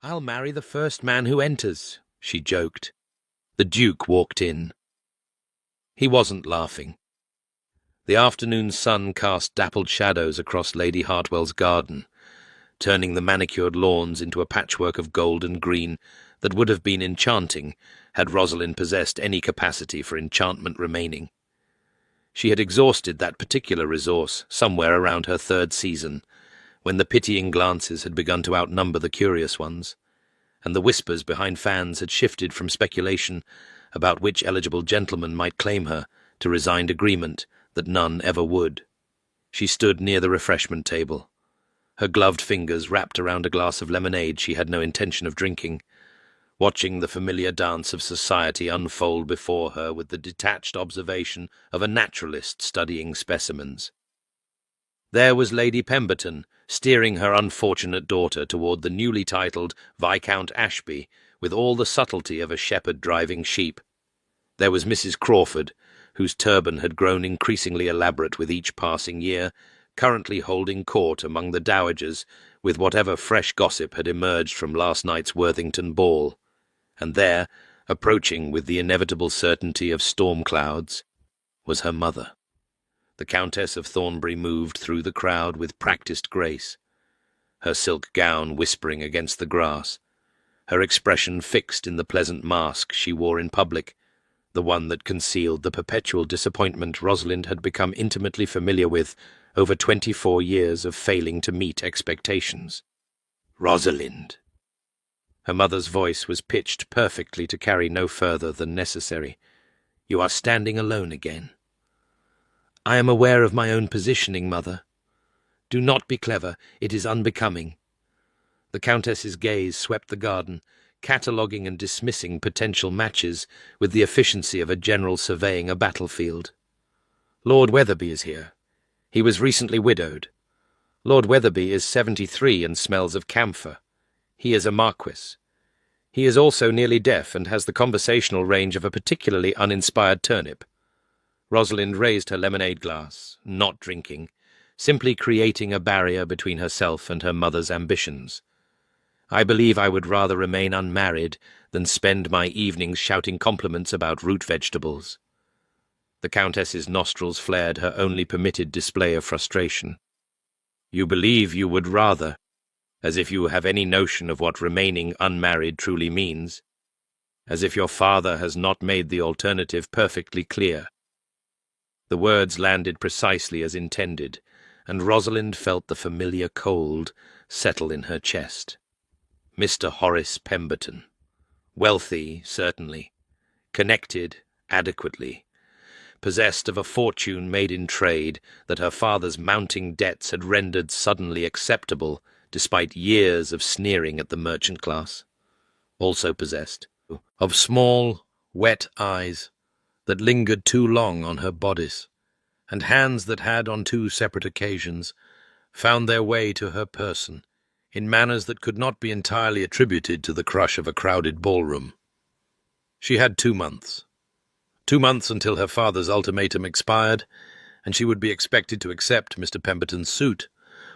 "I'll marry the first man who enters," she joked. The Duke walked in. He wasn't laughing. The afternoon sun cast dappled shadows across Lady Hartwell's garden, turning the manicured lawns into a patchwork of gold and green that would have been enchanting had Rosalind possessed any capacity for enchantment remaining. She had exhausted that particular resource somewhere around her third season, when the pitying glances had begun to outnumber the curious ones, and the whispers behind fans had shifted from speculation about which eligible gentleman might claim her to resigned agreement that none ever would. She stood near the refreshment table, her gloved fingers wrapped around a glass of lemonade she had no intention of drinking, watching the familiar dance of society unfold before her with the detached observation of a naturalist studying specimens. There was Lady Pemberton, steering her unfortunate daughter toward the newly titled Viscount Ashby with all the subtlety of a shepherd driving sheep. There was Mrs. Crawford, whose turban had grown increasingly elaborate with each passing year, currently holding court among the dowagers with whatever fresh gossip had emerged from last night's Worthington ball. And there, approaching with the inevitable certainty of storm clouds, was her mother. The Countess of Thornbury moved through the crowd with practised grace, her silk gown whispering against the grass, her expression fixed in the pleasant mask she wore in public, the one that concealed the perpetual disappointment Rosalind had become intimately familiar with over 24 years of failing to meet expectations. "Rosalind." Her mother's voice was pitched perfectly to carry no further than necessary. "You are standing alone again." "I am aware of my own positioning, Mother. Do not be clever, it is unbecoming." The Countess's gaze swept the garden, cataloguing and dismissing potential matches with the efficiency of a general surveying a battlefield. "Lord Wetherby is here. He was recently widowed. Lord Wetherby is 73 and smells of camphor. He is a marquis. He is also nearly deaf and has the conversational range of a particularly uninspired turnip." Rosalind raised her lemonade glass, not drinking, simply creating a barrier between herself and her mother's ambitions. "I believe I would rather remain unmarried than spend my evenings shouting compliments about root vegetables." The Countess's nostrils flared her only permitted display of frustration. "You believe you would rather, as if you have any notion of what remaining unmarried truly means, as if your father has not made the alternative perfectly clear." The words landed precisely as intended, and Rosalind felt the familiar cold settle in her chest. Mr. Horace Pemberton. Wealthy, certainly. Connected, adequately. Possessed of a fortune made in trade that her father's mounting debts had rendered suddenly acceptable despite years of sneering at the merchant class. Also possessed of small, wet eyes that lingered too long on her bodice, and hands that had, on 2 separate occasions, found their way to her person in manners that could not be entirely attributed to the crush of a crowded ballroom. She had 2 months. 2 months until her father's ultimatum expired, and she would be expected to accept Mr. Pemberton's suit,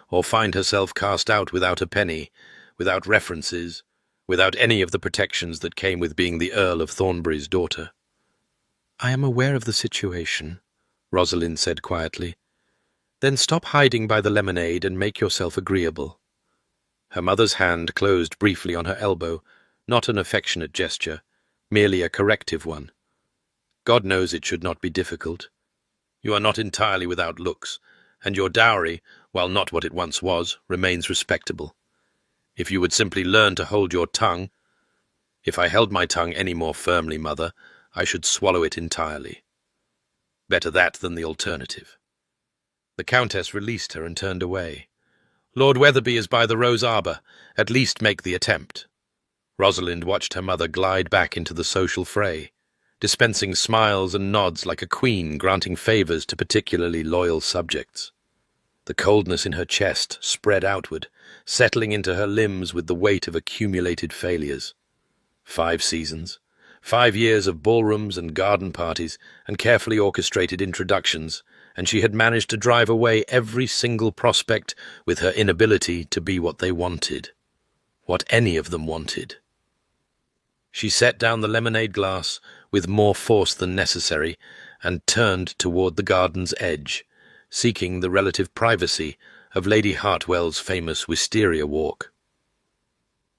or find herself cast out without a penny, without references, without any of the protections that came with being the Earl of Thornbury's daughter. "I am aware of the situation," Rosalind said quietly. "Then stop hiding by the lemonade and make yourself agreeable." Her mother's hand closed briefly on her elbow, not an affectionate gesture, merely a corrective one. "God knows it should not be difficult. You are not entirely without looks, and your dowry, while not what it once was, remains respectable. If you would simply learn to hold your tongue—" "If I held my tongue any more firmly, Mother, I should swallow it entirely. Better that than the alternative." The Countess released her and turned away. "Lord Wetherby is by the rose arbour. At least make the attempt." Rosalind watched her mother glide back into the social fray, dispensing smiles and nods like a queen granting favours to particularly loyal subjects. The coldness in her chest spread outward, settling into her limbs with the weight of accumulated failures. 5 seasons. 5 years of ballrooms and garden parties and carefully orchestrated introductions, and she had managed to drive away every single prospect with her inability to be what they wanted. what any of them wanted. She set down the lemonade glass with more force than necessary and turned toward the garden's edge, seeking the relative privacy of Lady Hartwell's famous wisteria walk.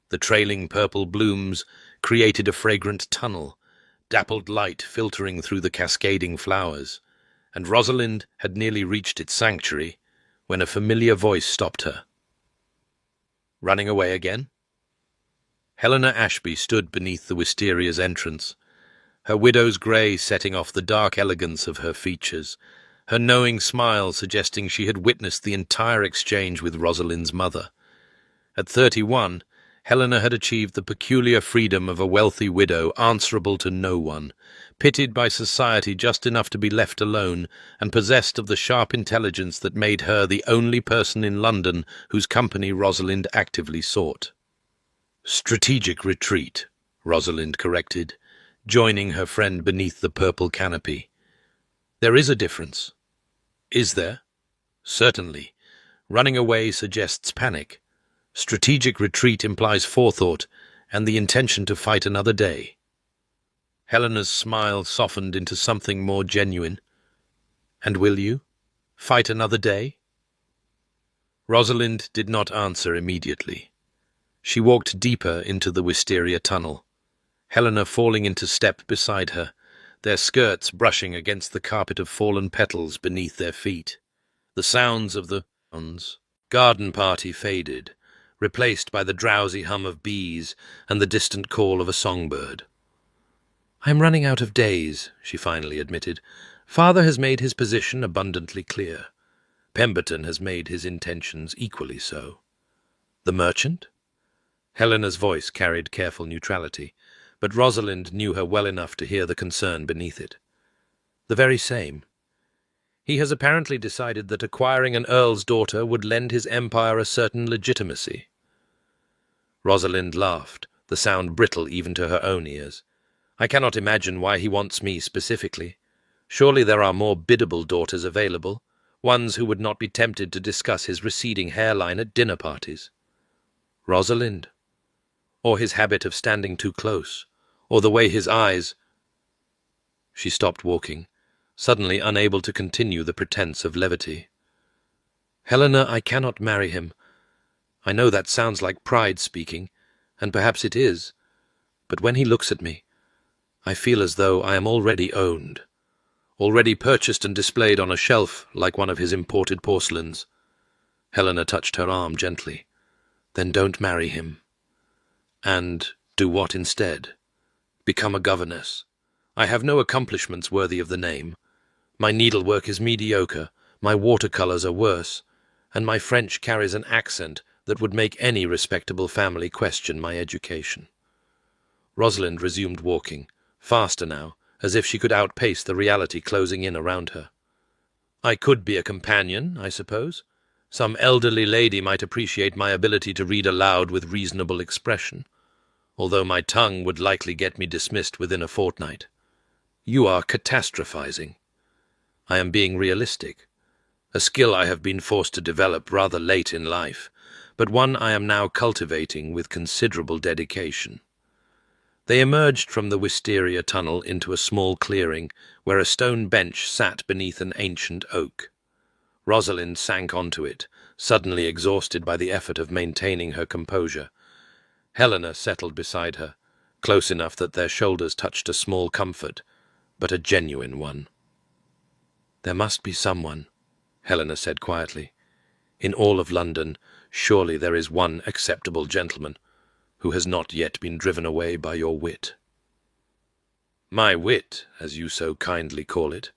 The trailing purple blooms created a fragrant tunnel, dappled light filtering through the cascading flowers, and Rosalind had nearly reached its sanctuary when a familiar voice stopped her. Running away again? Helena Ashby stood beneath the wisteria's entrance, her widow's grey setting off the dark elegance of her features, her knowing smile suggesting she had witnessed the entire exchange with Rosalind's mother. At 31, Helena had achieved the peculiar freedom of a wealthy widow answerable to no one, pitied by society just enough to be left alone, and possessed of the sharp intelligence that made her the only person in London whose company Rosalind actively sought. "Strategic retreat," Rosalind corrected, joining her friend beneath the purple canopy. "There is a difference." "Is there?" "Certainly. Running away suggests panic. Strategic retreat implies forethought and the intention to fight another day." Helena's smile softened into something more genuine. "And will you? Fight another day?" Rosalind did not answer immediately. She walked deeper into the wisteria tunnel, Helena falling into step beside her, their skirts brushing against the carpet of fallen petals beneath their feet. The sounds of the garden party faded, replaced by the drowsy hum of bees and the distant call of a songbird. "I am running out of days," she finally admitted. "Father has made his position abundantly clear. Pemberton has made his intentions equally so." "The merchant?" Helena's voice carried careful neutrality, but Rosalind knew her well enough to hear the concern beneath it. "The very same. He has apparently decided that acquiring an earl's daughter would lend his empire a certain legitimacy." Rosalind laughed, the sound brittle even to her own ears. "I cannot imagine why he wants me specifically. Surely there are more biddable daughters available, ones who would not be tempted to discuss his receding hairline at dinner parties." "Rosalind. Or his habit of standing too close, or the way his eyes—" She stopped walking, suddenly unable to continue the pretense of levity. "Helena, I cannot marry him. I know that sounds like pride speaking, and perhaps it is, but when he looks at me, I feel as though I am already owned, already purchased and displayed on a shelf like one of his imported porcelains." Helena touched her arm gently. "Then don't marry him." "And do what instead?" "Become a governess. I have no accomplishments worthy of the name. My needlework is mediocre, my watercolors are worse, and my French carries an accent that would make any respectable family question my education." Rosalind resumed walking, faster now, as if she could outpace the reality closing in around her. "I could be a companion, I suppose. Some elderly lady might appreciate my ability to read aloud with reasonable expression, although my tongue would likely get me dismissed within a fortnight." "You are catastrophizing." "I am being realistic. A skill I have been forced to develop rather late in life, but one I am now cultivating with considerable dedication." They emerged from the wisteria tunnel into a small clearing where a stone bench sat beneath an ancient oak. Rosalind sank onto it, suddenly exhausted by the effort of maintaining her composure. Helena settled beside her, close enough that their shoulders touched a small comfort, but a genuine one. "There must be someone," Helena said quietly. "In all of London, surely there is one acceptable gentleman who has not yet been driven away by your wit." "My wit, as you so kindly call it,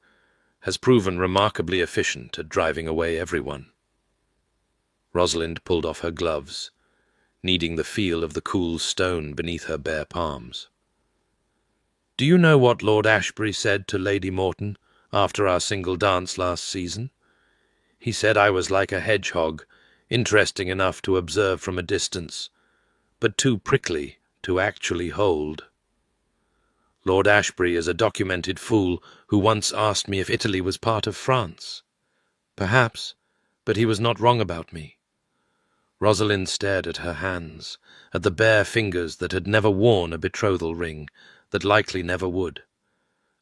has proven remarkably efficient at driving away everyone." Rosalind pulled off her gloves, needing the feel of the cool stone beneath her bare palms. "Do you know what Lord Ashbury said to Lady Morton after our single dance last season? He said I was like a hedgehog, interesting enough to observe from a distance, but too prickly to actually hold. Lord Ashbury is a documented fool who once asked me if Italy was part of France. Perhaps, but he was not wrong about me. Rosalind stared at her hands, at the bare fingers that had never worn a betrothal ring, that likely never would.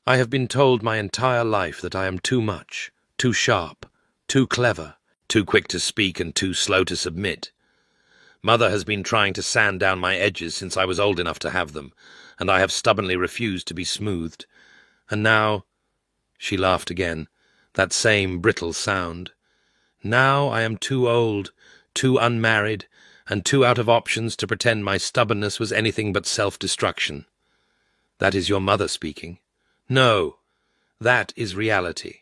I have been told my entire life that I am too much, too sharp, too clever, too quick to speak and too slow to submit. Mother has been trying to sand down my edges since I was old enough to have them, and I have stubbornly refused to be smoothed. And now— she laughed again, that same brittle sound. Now I am too old, too unmarried, and too out of options to pretend my stubbornness was anything but self-destruction. That is your mother speaking. No, that is reality.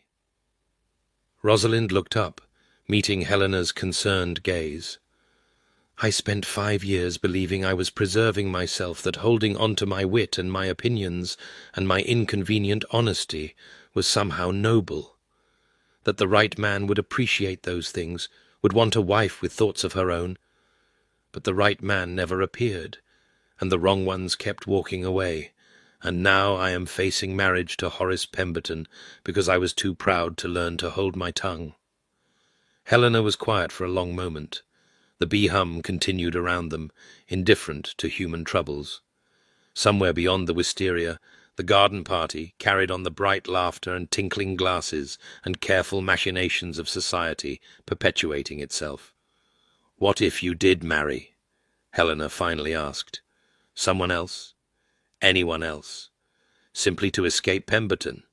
Rosalind looked up, meeting Helena's concerned gaze. I spent 5 years believing I was preserving myself, that holding on to my wit and my opinions and my inconvenient honesty was somehow noble, that the right man would appreciate those things, would want a wife with thoughts of her own. But the right man never appeared, and the wrong ones kept walking away, and now I am facing marriage to Horace Pemberton because I was too proud to learn to hold my tongue. Helena was quiet for a long moment. The bee-hum continued around them, indifferent to human troubles. Somewhere beyond the wisteria, the garden party carried on the bright laughter and tinkling glasses and careful machinations of society, perpetuating itself. "What if you did marry?" Helena finally asked. "Someone else? Anyone else? Simply to escape Pemberton?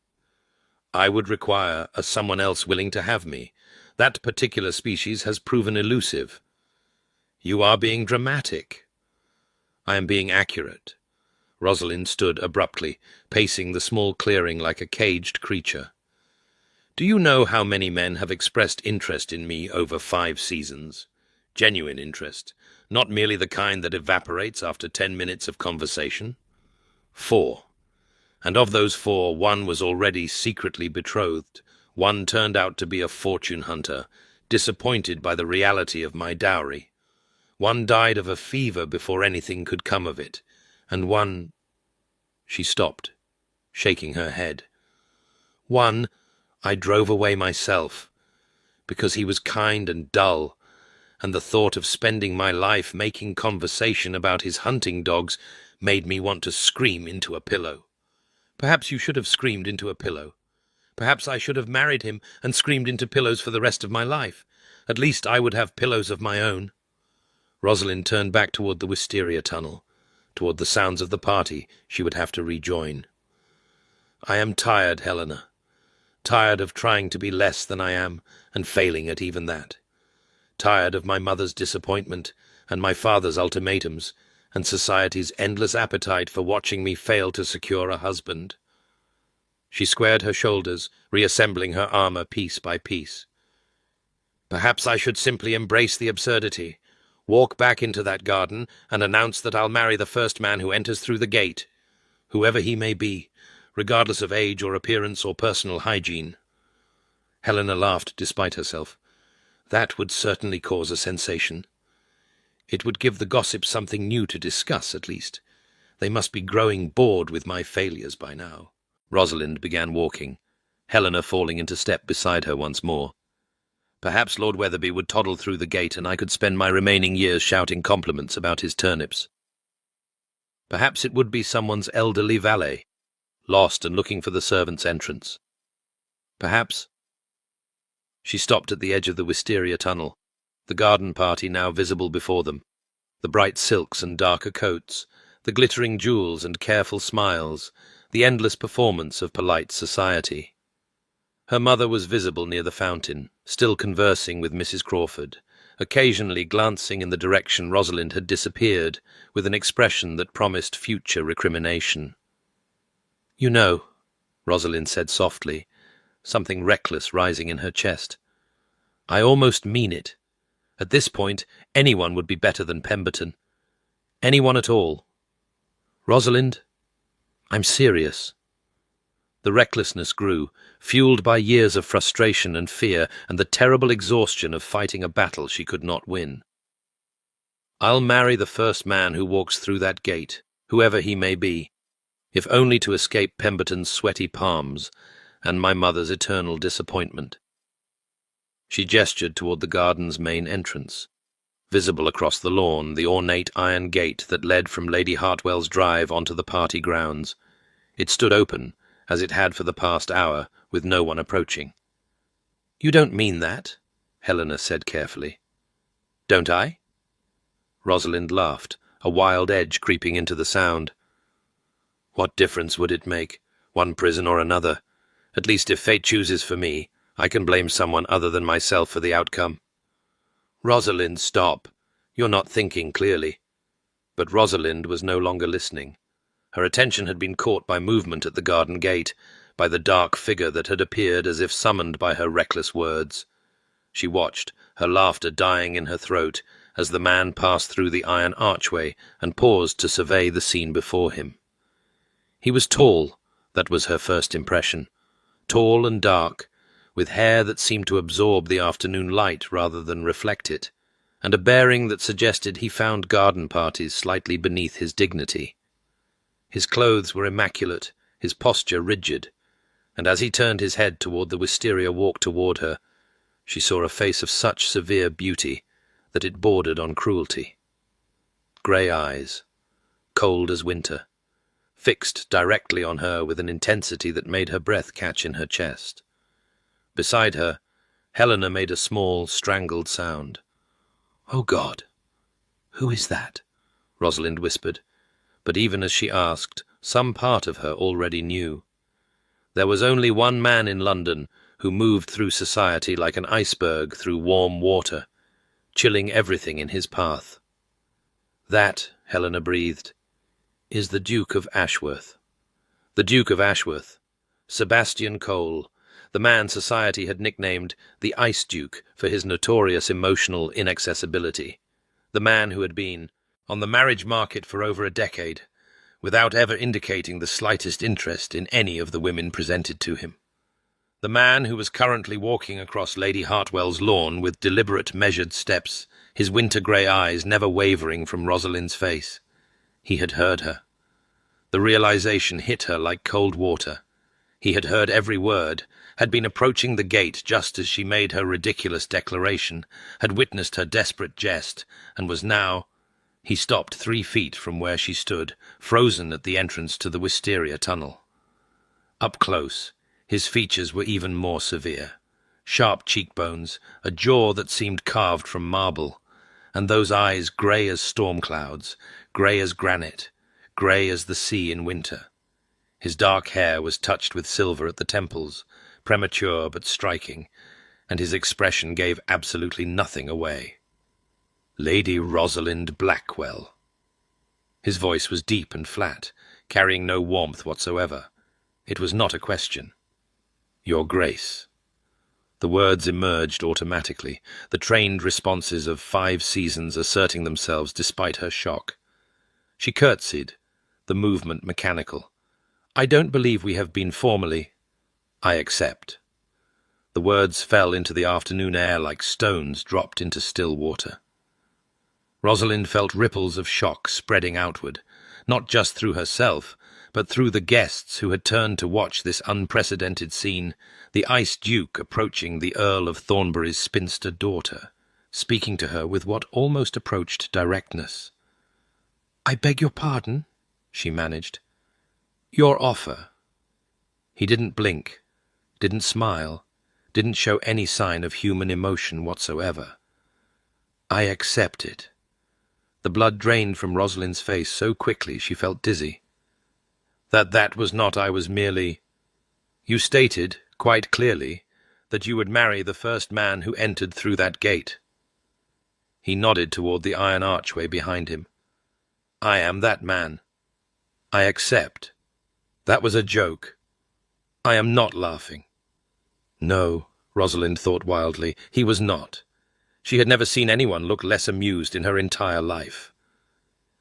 I would require a someone else willing to have me. That particular species has proven elusive." "You are being dramatic." "I am being accurate." Rosalind stood abruptly, pacing the small clearing like a caged creature. "Do you know how many men have expressed interest in me over 5 seasons? Genuine interest, not merely the kind that evaporates after 10 minutes of conversation? 4. And of those 4, 1 was already secretly betrothed. 1 turned out to be a fortune hunter, disappointed by the reality of my dowry. 1 died of a fever before anything could come of it, and 1— She stopped, shaking her head. 1 I drove away myself, because he was kind and dull, and the thought of spending my life making conversation about his hunting dogs made me want to scream into a pillow. Perhaps you should have screamed into a pillow. Perhaps I should have married him and screamed into pillows for the rest of my life. At least I would have pillows of my own." Rosalind turned back toward the wisteria tunnel, toward the sounds of the party she would have to rejoin. "I am tired, Helena. Tired of trying to be less than I am, and failing at even that. Tired of my mother's disappointment, and my father's ultimatums, and society's endless appetite for watching me fail to secure a husband." She squared her shoulders, reassembling her armor piece by piece. "Perhaps I should simply embrace the absurdity, walk back into that garden, and announce that I'll marry the first man who enters through the gate, whoever he may be, regardless of age or appearance or personal hygiene." Helena laughed despite herself. "That would certainly cause a sensation. It would give the gossip something new to discuss, at least. They must be growing bored with my failures by now." Rosalind began walking, Helena falling into step beside her once more. Perhaps Lord Weatherby would toddle through the gate and I could spend my remaining years shouting compliments about his turnips. Perhaps it would be someone's elderly valet, lost and looking for the servants' entrance. Perhaps— She stopped at the edge of the wisteria tunnel, the garden party now visible before them, the bright silks and darker coats, the glittering jewels and careful smiles, the endless performance of polite society. Her mother was visible near the fountain, still conversing with Mrs. Crawford, occasionally glancing in the direction Rosalind had disappeared, with an expression that promised future recrimination. "You know," Rosalind said softly, something reckless rising in her chest, "I almost mean it. At this point, anyone would be better than Pemberton. Anyone at all. Rosalind, I'm serious." The recklessness grew, fueled by years of frustration and fear and the terrible exhaustion of fighting a battle she could not win. "I'll marry the first man who walks through that gate, whoever he may be, if only to escape Pemberton's sweaty palms and my mother's eternal disappointment." She gestured toward the garden's main entrance. Visible across the lawn, the ornate iron gate that led from Lady Hartwell's drive onto the party grounds. It stood open, as it had for the past hour, with no one approaching. "You don't mean that," Helena said carefully. "Don't I?" Rosalind laughed, a wild edge creeping into the sound. "What difference would it make, one prison or another? At least if fate chooses for me, I can blame someone other than myself for the outcome." "Rosalind, stop. You're not thinking clearly." But Rosalind was no longer listening. Her attention had been caught by movement at the garden gate, by the dark figure that had appeared as if summoned by her reckless words. She watched, her laughter dying in her throat, as the man passed through the iron archway and paused to survey the scene before him. He was tall, that was her first impression. Tall and dark, with hair that seemed to absorb the afternoon light rather than reflect it, and a bearing that suggested he found garden parties slightly beneath his dignity. His clothes were immaculate, his posture rigid, and as he turned his head toward the wisteria walk toward her, she saw a face of such severe beauty that it bordered on cruelty. Grey eyes, cold as winter, fixed directly on her with an intensity that made her breath catch in her chest. Beside her, Helena made a small, strangled sound. "Oh, God! Who is that?" Rosalind whispered, but even as she asked, some part of her already knew. There was only one man in London who moved through society like an iceberg through warm water, chilling everything in his path. "That," Helena breathed, "is the Duke of Ashworth." The Duke of Ashworth, Sebastian Cole, the man society had nicknamed the Ice Duke for his notorious emotional inaccessibility, the man who had been on the marriage market for over a decade, without ever indicating the slightest interest in any of the women presented to him. The man who was currently walking across Lady Hartwell's lawn with deliberate, measured steps, his winter-grey eyes never wavering from Rosalind's face. He had heard her. The realization hit her like cold water. He had heard every word, had been approaching the gate just as she made her ridiculous declaration, had witnessed her desperate jest, and was now— He stopped 3 feet from where she stood, frozen at the entrance to the wisteria tunnel. Up close, his features were even more severe. Sharp cheekbones, a jaw that seemed carved from marble, and those eyes grey as storm clouds, grey as granite, grey as the sea in winter. His dark hair was touched with silver at the temples, premature but striking, and his expression gave absolutely nothing away. "Lady Rosalind Blackwell." His voice was deep and flat, carrying no warmth whatsoever. It was not a question. "Your Grace." The words emerged automatically, the trained responses of 5 seasons asserting themselves despite her shock. She curtsied, the movement mechanical. "I don't believe we have been formally—" "I accept." The words fell into the afternoon air like stones dropped into still water. Rosalind felt ripples of shock spreading outward, not just through herself, but through the guests who had turned to watch this unprecedented scene, the Ice Duke approaching the Earl of Thornbury's spinster daughter, speaking to her with what almost approached directness. "I beg your pardon," she managed. "Your offer." He didn't blink, didn't smile, didn't show any sign of human emotion whatsoever. "I accept it." The blood drained from Rosalind's face so quickly she felt dizzy. That was not I was merely— You stated, quite clearly, that you would marry the first man who entered through that gate. He nodded toward the iron archway behind him. "I am that man. I accept." That was a joke. I am not laughing. No, Rosalind thought wildly, he was not. She had never seen anyone look less amused in her entire life.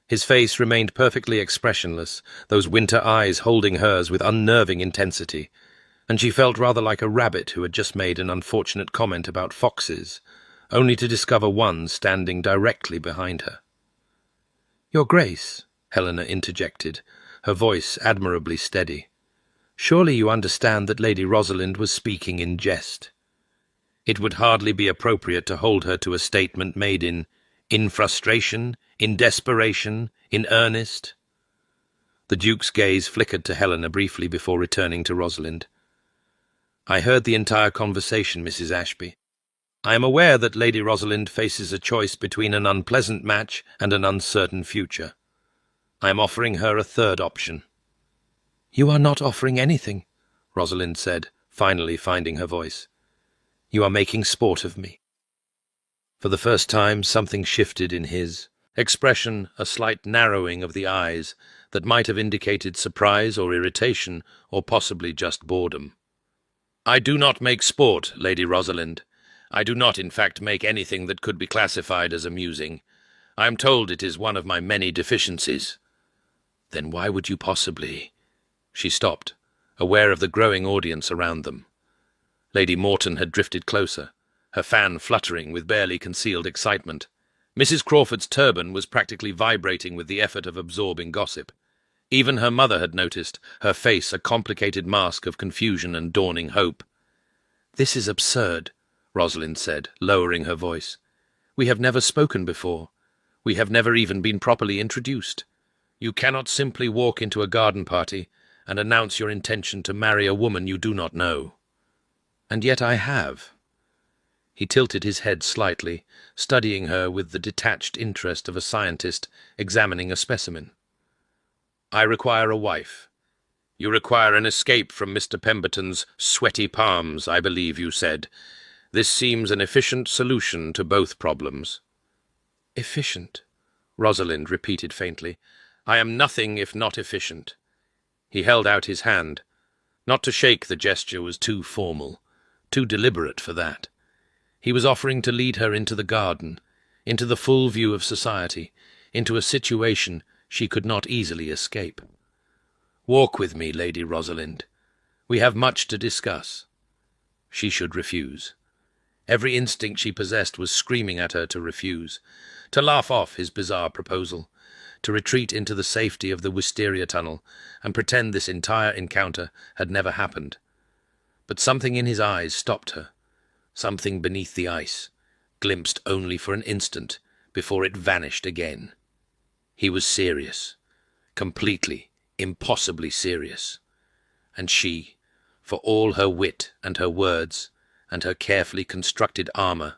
His face remained perfectly expressionless, those winter eyes holding hers with unnerving intensity, and she felt rather like a rabbit who had just made an unfortunate comment about foxes, only to discover one standing directly behind her. "Your Grace," Helena interjected, her voice admirably steady, "surely you understand that Lady Rosalind was speaking in jest. It would hardly be appropriate to hold her to a statement made in In frustration, in desperation, in earnest? The Duke's gaze flickered to Helena briefly before returning to Rosalind. I heard the entire conversation, Mrs. Ashby. I am aware that Lady Rosalind faces a choice between an unpleasant match and an uncertain future. I am offering her a third option. You are not offering anything, Rosalind said, finally finding her voice. You are making sport of me. For the first time, something shifted in his expression, a slight narrowing of the eyes that might have indicated surprise or irritation, or possibly just boredom. I do not make sport, Lady Rosalind. I do not, in fact, make anything that could be classified as amusing. I am told it is one of my many deficiencies. Then why would you possibly— She stopped, aware of the growing audience around them. Lady Morton had drifted closer, her fan fluttering with barely concealed excitement. Mrs. Crawford's turban was practically vibrating with the effort of absorbing gossip. Even her mother had noticed, her face a complicated mask of confusion and dawning hope. This is absurd, Rosalind said, lowering her voice. We have never spoken before. We have never even been properly introduced. You cannot simply walk into a garden party and announce your intention to marry a woman you do not know. And yet I have. He tilted his head slightly, studying her with the detached interest of a scientist examining a specimen. I require a wife. You require an escape from Mr. Pemberton's sweaty palms, I believe you said. This seems an efficient solution to both problems. Efficient, Rosalind repeated faintly. I am nothing if not efficient. He held out his hand. Not to shake, the gesture was too formal, too deliberate for that. He was offering to lead her into the garden, into the full view of society, into a situation she could not easily escape. Walk with me, Lady Rosalind. We have much to discuss. She should refuse. Every instinct she possessed was screaming at her to refuse, to laugh off his bizarre proposal, to retreat into the safety of the wisteria tunnel and pretend this entire encounter had never happened. But something in his eyes stopped her, something beneath the ice, glimpsed only for an instant before it vanished again. He was serious, completely, impossibly serious. And she, for all her wit and her words and her carefully constructed armor,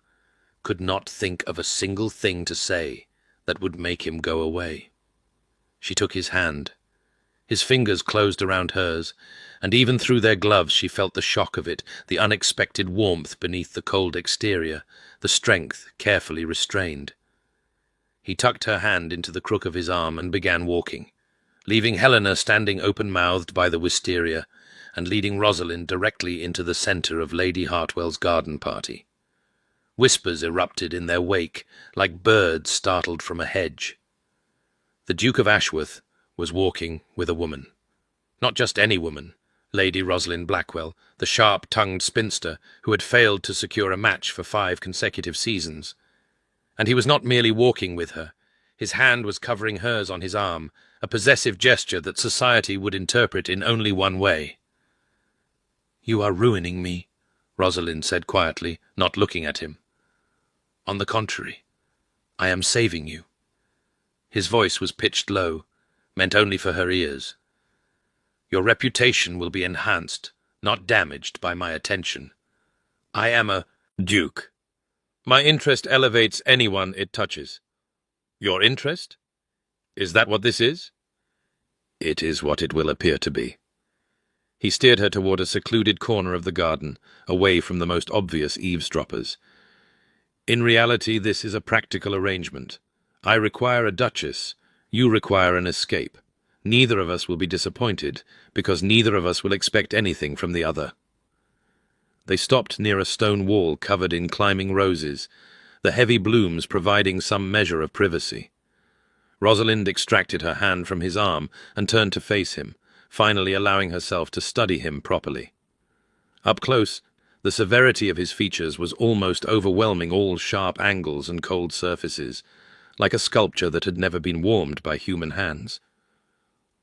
could not think of a single thing to say that would make him go away. She took his hand. His fingers closed around hers, and even through their gloves she felt the shock of it, the unexpected warmth beneath the cold exterior, the strength carefully restrained. He tucked her hand into the crook of his arm and began walking, leaving Helena standing open-mouthed by the wisteria and leading Rosalind directly into the centre of Lady Hartwell's garden party. Whispers erupted in their wake, like birds startled from a hedge. The Duke of Ashworth was walking with a woman. Not just any woman, Lady Rosalind Blackwell, the sharp-tongued spinster who had failed to secure a match for 5 consecutive seasons. And he was not merely walking with her. His hand was covering hers on his arm, a possessive gesture that society would interpret in only one way. "You are ruining me," Rosalind said quietly, not looking at him. "On the contrary, I am saving you." His voice was pitched low, meant only for her ears. "Your reputation will be enhanced, not damaged by my attention. I am a duke. My interest elevates anyone it touches." "Your interest? Is that what this is?" "It is what it will appear to be." He steered her toward a secluded corner of the garden, away from the most obvious eavesdroppers. "In reality, this is a practical arrangement. I require a duchess, you require an escape. Neither of us will be disappointed, because neither of us will expect anything from the other." They stopped near a stone wall covered in climbing roses, the heavy blooms providing some measure of privacy. Rosalind extracted her hand from his arm and turned to face him, finally allowing herself to study him properly. Up close, the severity of his features was almost overwhelming all sharp angles and cold surfaces, like a sculpture that had never been warmed by human hands.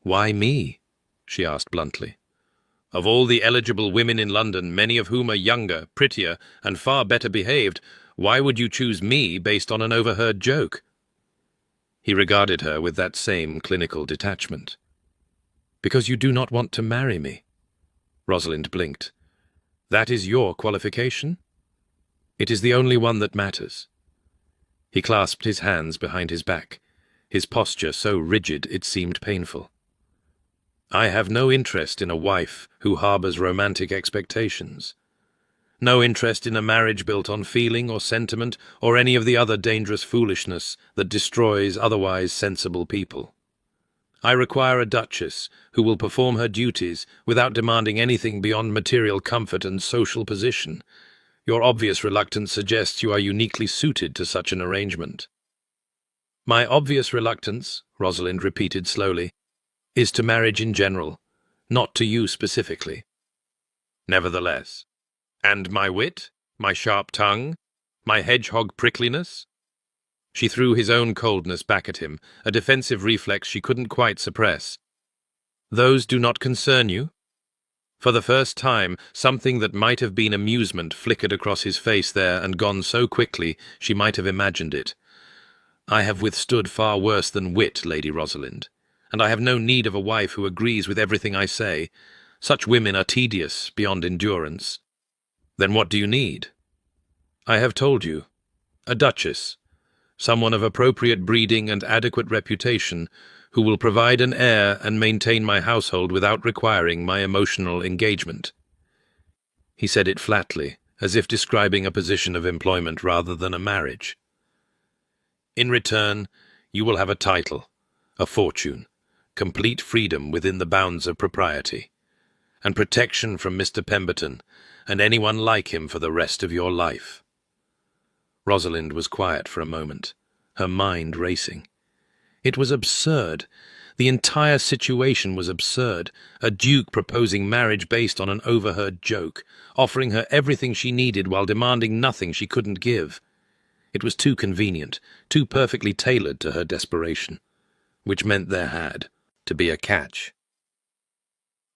"Why me?" she asked bluntly. "Of all the eligible women in London, many of whom are younger, prettier, and far better behaved, Why would you choose me based on an overheard joke? He regarded her with that same clinical detachment. Because you do not want to marry me. Rosalind blinked. That is your qualification? It is the only one that matters. He clasped his hands behind his back, his posture so rigid it seemed painful. I have no interest in a wife who harbors romantic expectations. No interest in a marriage built on feeling or sentiment or any of the other dangerous foolishness that destroys otherwise sensible people. I require a duchess who will perform her duties without demanding anything beyond material comfort and social position. Your obvious reluctance suggests you are uniquely suited to such an arrangement. My obvious reluctance, Rosalind repeated slowly, is to marriage in general, not to you specifically. Nevertheless. And my wit, my sharp tongue, my hedgehog prickliness? She threw his own coldness back at him, a defensive reflex she couldn't quite suppress. Those do not concern you? For the first time, something that might have been amusement flickered across his face there and gone so quickly she might have imagined it. I have withstood far worse than wit, Lady Rosalind, and I have no need of a wife who agrees with everything I say. Such women are tedious beyond endurance. Then what do you need? I have told you. A duchess. Someone of appropriate breeding and adequate reputation, who will provide an heir and maintain my household without requiring my emotional engagement. He said it flatly, as if describing a position of employment rather than a marriage. In return, you will have a title, a fortune, complete freedom within the bounds of propriety, and protection from Mr. Pemberton and anyone like him for the rest of your life. Rosalind was quiet for a moment, her mind racing. It was absurd. The entire situation was absurd. A duke proposing marriage based on an overheard joke, offering her everything she needed while demanding nothing she couldn't give. It was too convenient, too perfectly tailored to her desperation, which meant there had to be a catch.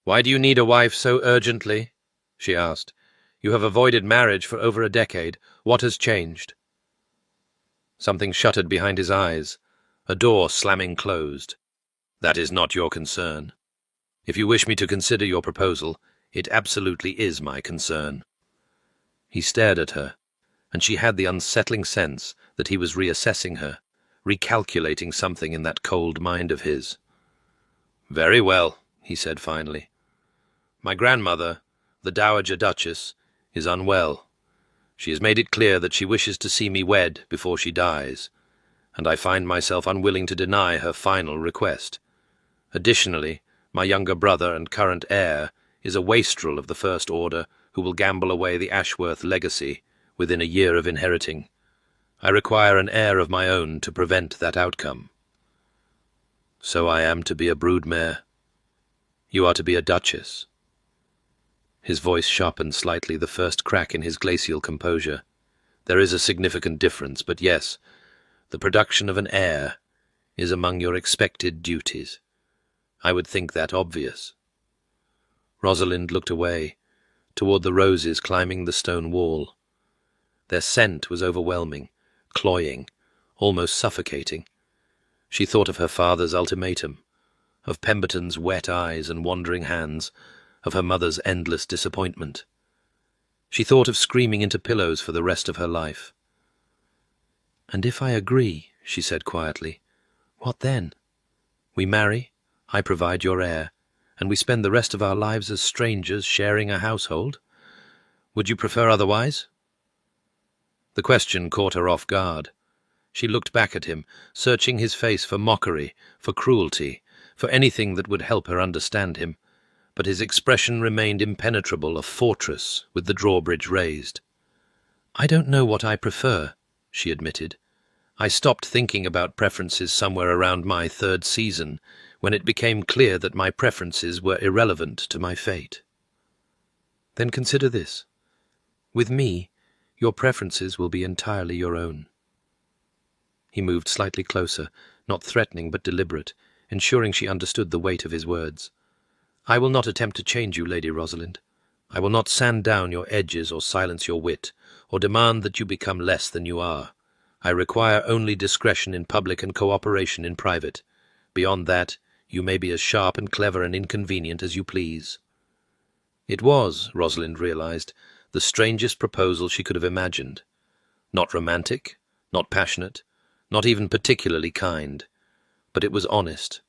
"Why do you need a wife so urgently?" she asked. "You have avoided marriage for over a decade. What has changed?" Something shuttered behind his eyes, a door slamming closed. "That is not your concern. If you wish me to consider your proposal, it absolutely is my concern." He stared at her, and she had the unsettling sense that he was reassessing her, recalculating something in that cold mind of his. "Very well," he said finally. "My grandmother, the Dowager Duchess, is unwell. She has made it clear that she wishes to see me wed before she dies, and I find myself unwilling to deny her final request. Additionally, my younger brother and current heir is a wastrel of the First Order who will gamble away the Ashworth legacy within a year of inheriting. I require an heir of my own to prevent that outcome." "So I am to be a broodmare. You are to be a duchess." His voice sharpened slightly, the first crack in his glacial composure. "There is a significant difference, but yes, the production of an heir is among your expected duties. I would think that obvious." Rosalind looked away, toward the roses climbing the stone wall. Their scent was overwhelming, cloying, almost suffocating. She thought of her father's ultimatum, of Pemberton's wet eyes and wandering hands, of her mother's endless disappointment. She thought of screaming into pillows for the rest of her life. "And if I agree," she said quietly, "what then? We marry, I provide your heir, and we spend the rest of our lives as strangers sharing a household? Would you prefer otherwise?" The question caught her off guard. She looked back at him, searching his face for mockery, for cruelty, for anything that would help her understand him, but his expression remained impenetrable, a fortress with the drawbridge raised. "I don't know what I prefer," she admitted. "I stopped thinking about preferences somewhere around my 3rd season, when it became clear that my preferences were irrelevant to my fate." "Then consider this. With me, your preferences will be entirely your own." He moved slightly closer, not threatening but deliberate, ensuring she understood the weight of his words. "I will not attempt to change you, Lady Rosalind. I will not sand down your edges or silence your wit, or demand that you become less than you are. I require only discretion in public and cooperation in private. Beyond that, you may be as sharp and clever and inconvenient as you please." It was, Rosalind realized, the strangest proposal she could have imagined. Not romantic, not passionate, not even particularly kind. But it was honest,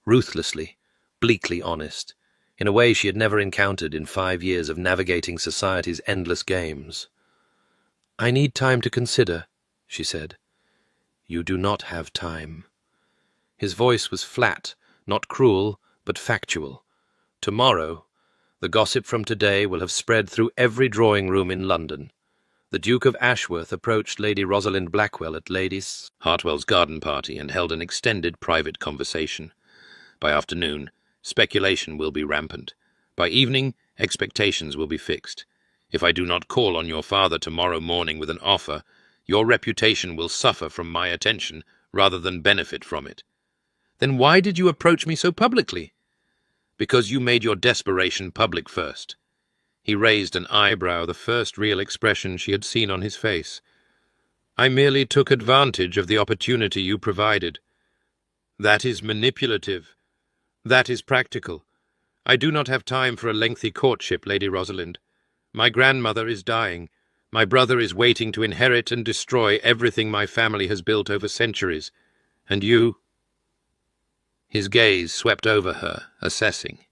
ruthlessly, bleakly honest, in a way she had never encountered in 5 years of navigating society's endless games. "I need time to consider," she said. "You do not have time." His voice was flat, not cruel, but factual. "Tomorrow, the gossip from today will have spread through every drawing-room in London. The Duke of Ashworth approached Lady Rosalind Blackwell at Lady Hartwell's garden party and held an extended private conversation. By afternoon, speculation will be rampant. By evening, expectations will be fixed. If I do not call on your father tomorrow morning with an offer, your reputation will suffer from my attention rather than benefit from it." "Then why did you approach me so publicly?" "Because you made your desperation public first." He raised an eyebrow, the first real expression she had seen on his face. "I merely took advantage of the opportunity you provided. That is manipulative. That is practical. I do not have time for a lengthy courtship, Lady Rosalind. My grandmother is dying. My brother is waiting to inherit and destroy everything my family has built over centuries. And you—" His gaze swept over her, assessing.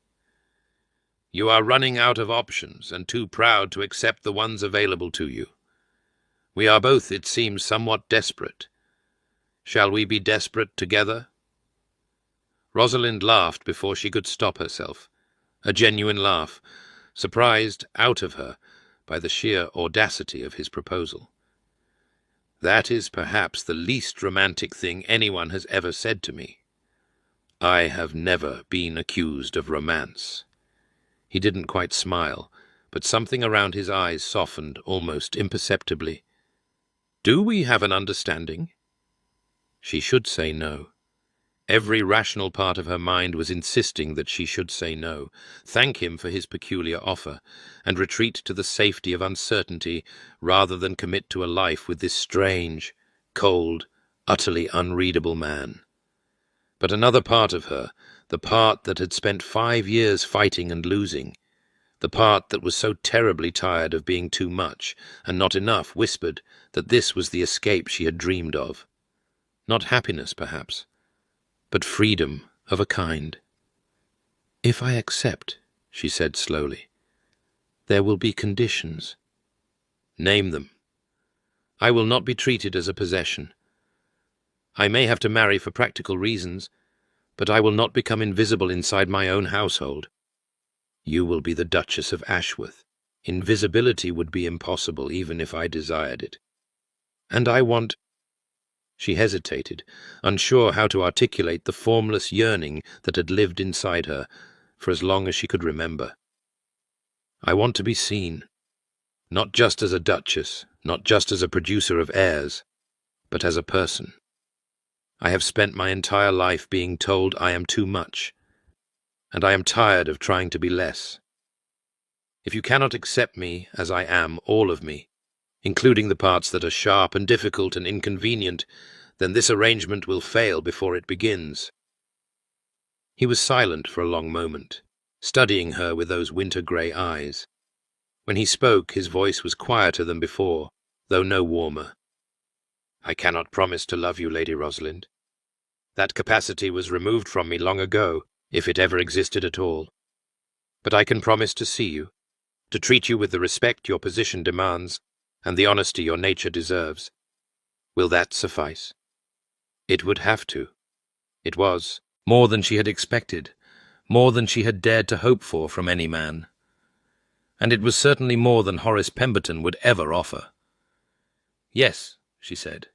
"You are running out of options and too proud to accept the ones available to you. We are both, it seems, somewhat desperate. Shall we be desperate together?" Rosalind laughed before she could stop herself. A genuine laugh, surprised out of her by the sheer audacity of his proposal. "That is perhaps the least romantic thing anyone has ever said to me. I have never been accused of romance." He didn't quite smile, but something around his eyes softened almost imperceptibly. "Do we have an understanding?" She should say no. Every rational part of her mind was insisting that she should say no, thank him for his peculiar offer, and retreat to the safety of uncertainty rather than commit to a life with this strange, cold, utterly unreadable man. But another part of her, the part that had spent 5 years fighting and losing, the part that was so terribly tired of being too much and not enough, whispered that this was the escape she had dreamed of. Not happiness, perhaps, but freedom of a kind. "If I accept," she said slowly, "there will be conditions." "Name them." "I will not be treated as a possession. I may have to marry for practical reasons, but I will not become invisible inside my own household. You will be the Duchess of Ashworth. Invisibility would be impossible even if I desired it. And I want—" She hesitated, unsure how to articulate the formless yearning that had lived inside her for as long as she could remember. "I want to be seen, not just as a duchess, not just as a producer of heirs, but as a person. I have spent my entire life being told I am too much, and I am tired of trying to be less. If you cannot accept me as I am, all of me, including the parts that are sharp and difficult and inconvenient, then this arrangement will fail before it begins." He was silent for a long moment, studying her with those winter-grey eyes. When he spoke, his voice was quieter than before, though no warmer. "I cannot promise to love you, Lady Rosalind. That capacity was removed from me long ago, if it ever existed at all. But I can promise to see you, to treat you with the respect your position demands, and the honesty your nature deserves. Will that suffice?" It would have to. It was more than she had expected, more than she had dared to hope for from any man. And it was certainly more than Horace Pemberton would ever offer. "Yes," she said,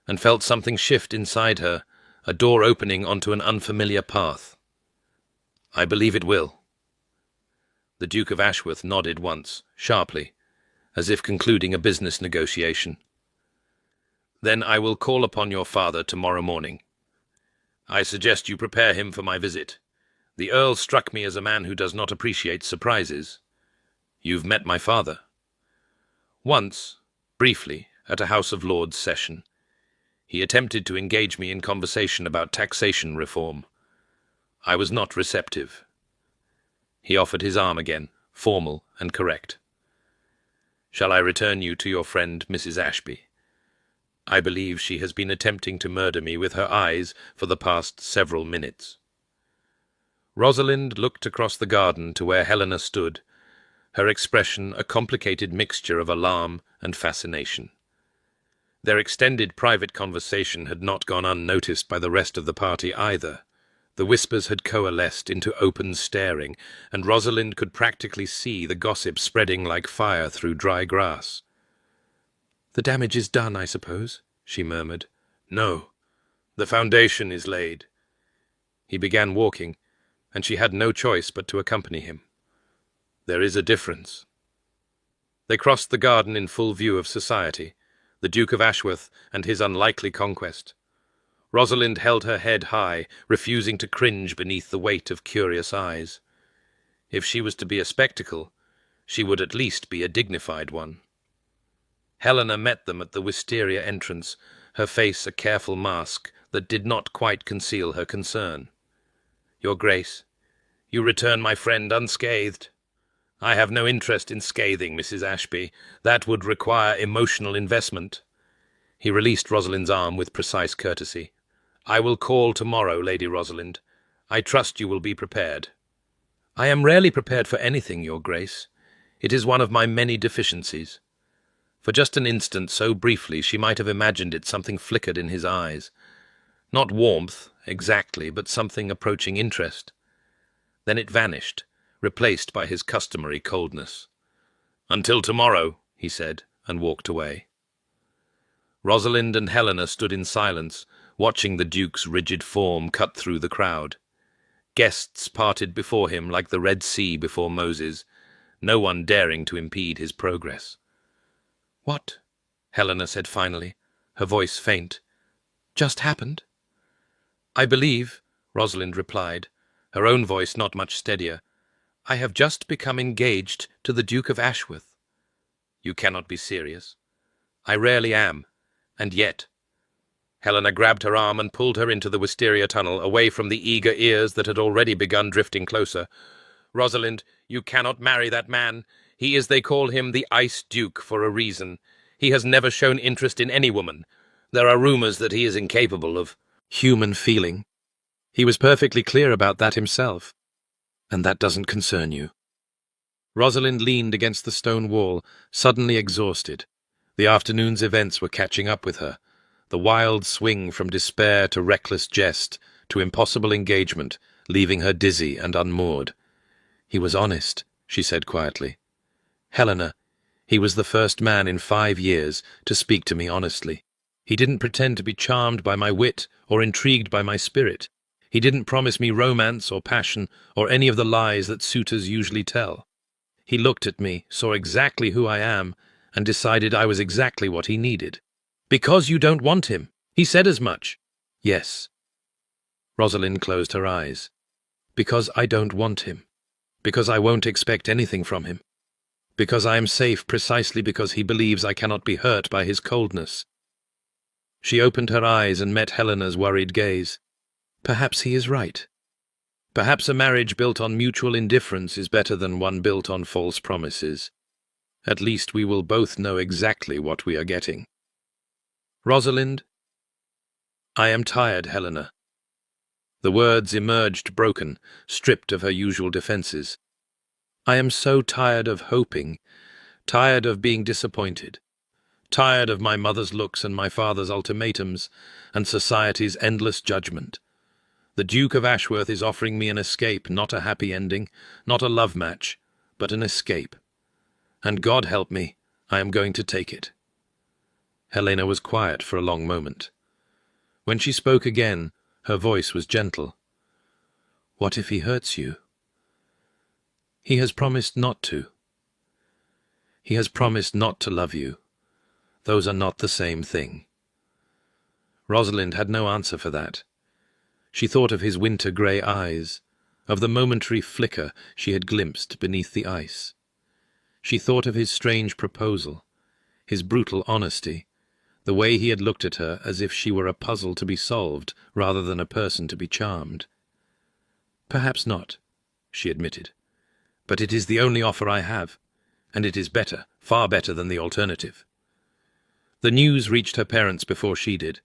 and felt something shift inside her, a door opening onto an unfamiliar path. "I believe it will." The Duke of Ashworth nodded once, sharply, as if concluding a business negotiation. "Then I will call upon your father tomorrow morning. I suggest you prepare him for my visit. The Earl struck me as a man who does not appreciate surprises." You've met my father. Once, briefly, at a House of Lords session. He attempted to engage me in conversation about taxation reform. I was not receptive. He offered his arm again, formal and correct. Shall I return you to your friend Mrs. Ashby? I believe she has been attempting to murder me with her eyes for the past several minutes. Rosalind looked across the garden to where Helena stood, her expression a complicated mixture of alarm and fascination. Their extended private conversation had not gone unnoticed by the rest of the party either. The whispers had coalesced into open staring, and Rosalind could practically see the gossip spreading like fire through dry grass. "The damage is done, I suppose," she murmured. "No, the foundation is laid." He began walking, and she had no choice but to accompany him. "There is a difference." They crossed the garden in full view of society, the Duke of Ashworth and his unlikely conquest. Rosalind held her head high, refusing to cringe beneath the weight of curious eyes. If she was to be a spectacle, she would at least be a dignified one. Helena met them at the wisteria entrance, her face a careful mask that did not quite conceal her concern. "Your Grace, you return my friend unscathed." "I have no interest in scathing, Mrs. Ashby. That would require emotional investment." He released Rosalind's arm with precise courtesy. "I will call tomorrow, Lady Rosalind. I trust you will be prepared." "I am rarely prepared for anything, Your Grace. It is one of my many deficiencies." For just an instant, so briefly, she might have imagined it, something flickered in his eyes. Not warmth, exactly, but something approaching interest. Then it vanished, replaced by his customary coldness. "Until tomorrow," he said, and walked away. Rosalind and Helena stood in silence, watching the Duke's rigid form cut through the crowd. Guests parted before him like the Red Sea before Moses, no one daring to impede his progress. "What?" Helena said finally, her voice faint. "Just happened?" "I believe," Rosalind replied, her own voice not much steadier, "I have just become engaged to the Duke of Ashworth." "You cannot be serious." "I rarely am. And yet—" Helena grabbed her arm and pulled her into the wisteria tunnel, away from the eager ears that had already begun drifting closer. "Rosalind, you cannot marry that man. He is, they call him, the Ice Duke for a reason. He has never shown interest in any woman. There are rumors that he is incapable of human feeling. He was perfectly clear about that himself. And that doesn't concern you." Rosalind leaned against the stone wall, suddenly exhausted. The afternoon's events were catching up with her. The wild swing from despair to reckless jest, to impossible engagement, leaving her dizzy and unmoored. "He was honest," she said quietly. "Helena, he was the first man in 5 years to speak to me honestly. He didn't pretend to be charmed by my wit or intrigued by my spirit. He didn't promise me romance or passion or any of the lies that suitors usually tell. He looked at me, saw exactly who I am, and decided I was exactly what he needed." "Because you don't want him. He said as much." "Yes." Rosalind closed her eyes. "Because I don't want him. Because I won't expect anything from him. Because I am safe precisely because he believes I cannot be hurt by his coldness." She opened her eyes and met Helena's worried gaze. "Perhaps he is right. Perhaps a marriage built on mutual indifference is better than one built on false promises. At least we will both know exactly what we are getting." "Rosalind?" "I am tired, Helena." The words emerged broken, stripped of her usual defenses. "I am so tired of hoping, tired of being disappointed, tired of my mother's looks and my father's ultimatums, and society's endless judgment. The Duke of Ashworth is offering me an escape, not a happy ending, not a love match, but an escape. And God help me, I am going to take it." Helena was quiet for a long moment. When she spoke again, her voice was gentle. "What if he hurts you?" "He has promised not to. He has promised not to love you. Those are not the same thing." Rosalind had no answer for that. She thought of his winter-grey eyes, of the momentary flicker she had glimpsed beneath the ice. She thought of his strange proposal, his brutal honesty, the way he had looked at her as if she were a puzzle to be solved rather than a person to be charmed. "Perhaps not," she admitted, "but it is the only offer I have, and it is better, far better than the alternative." The news reached her parents before she did.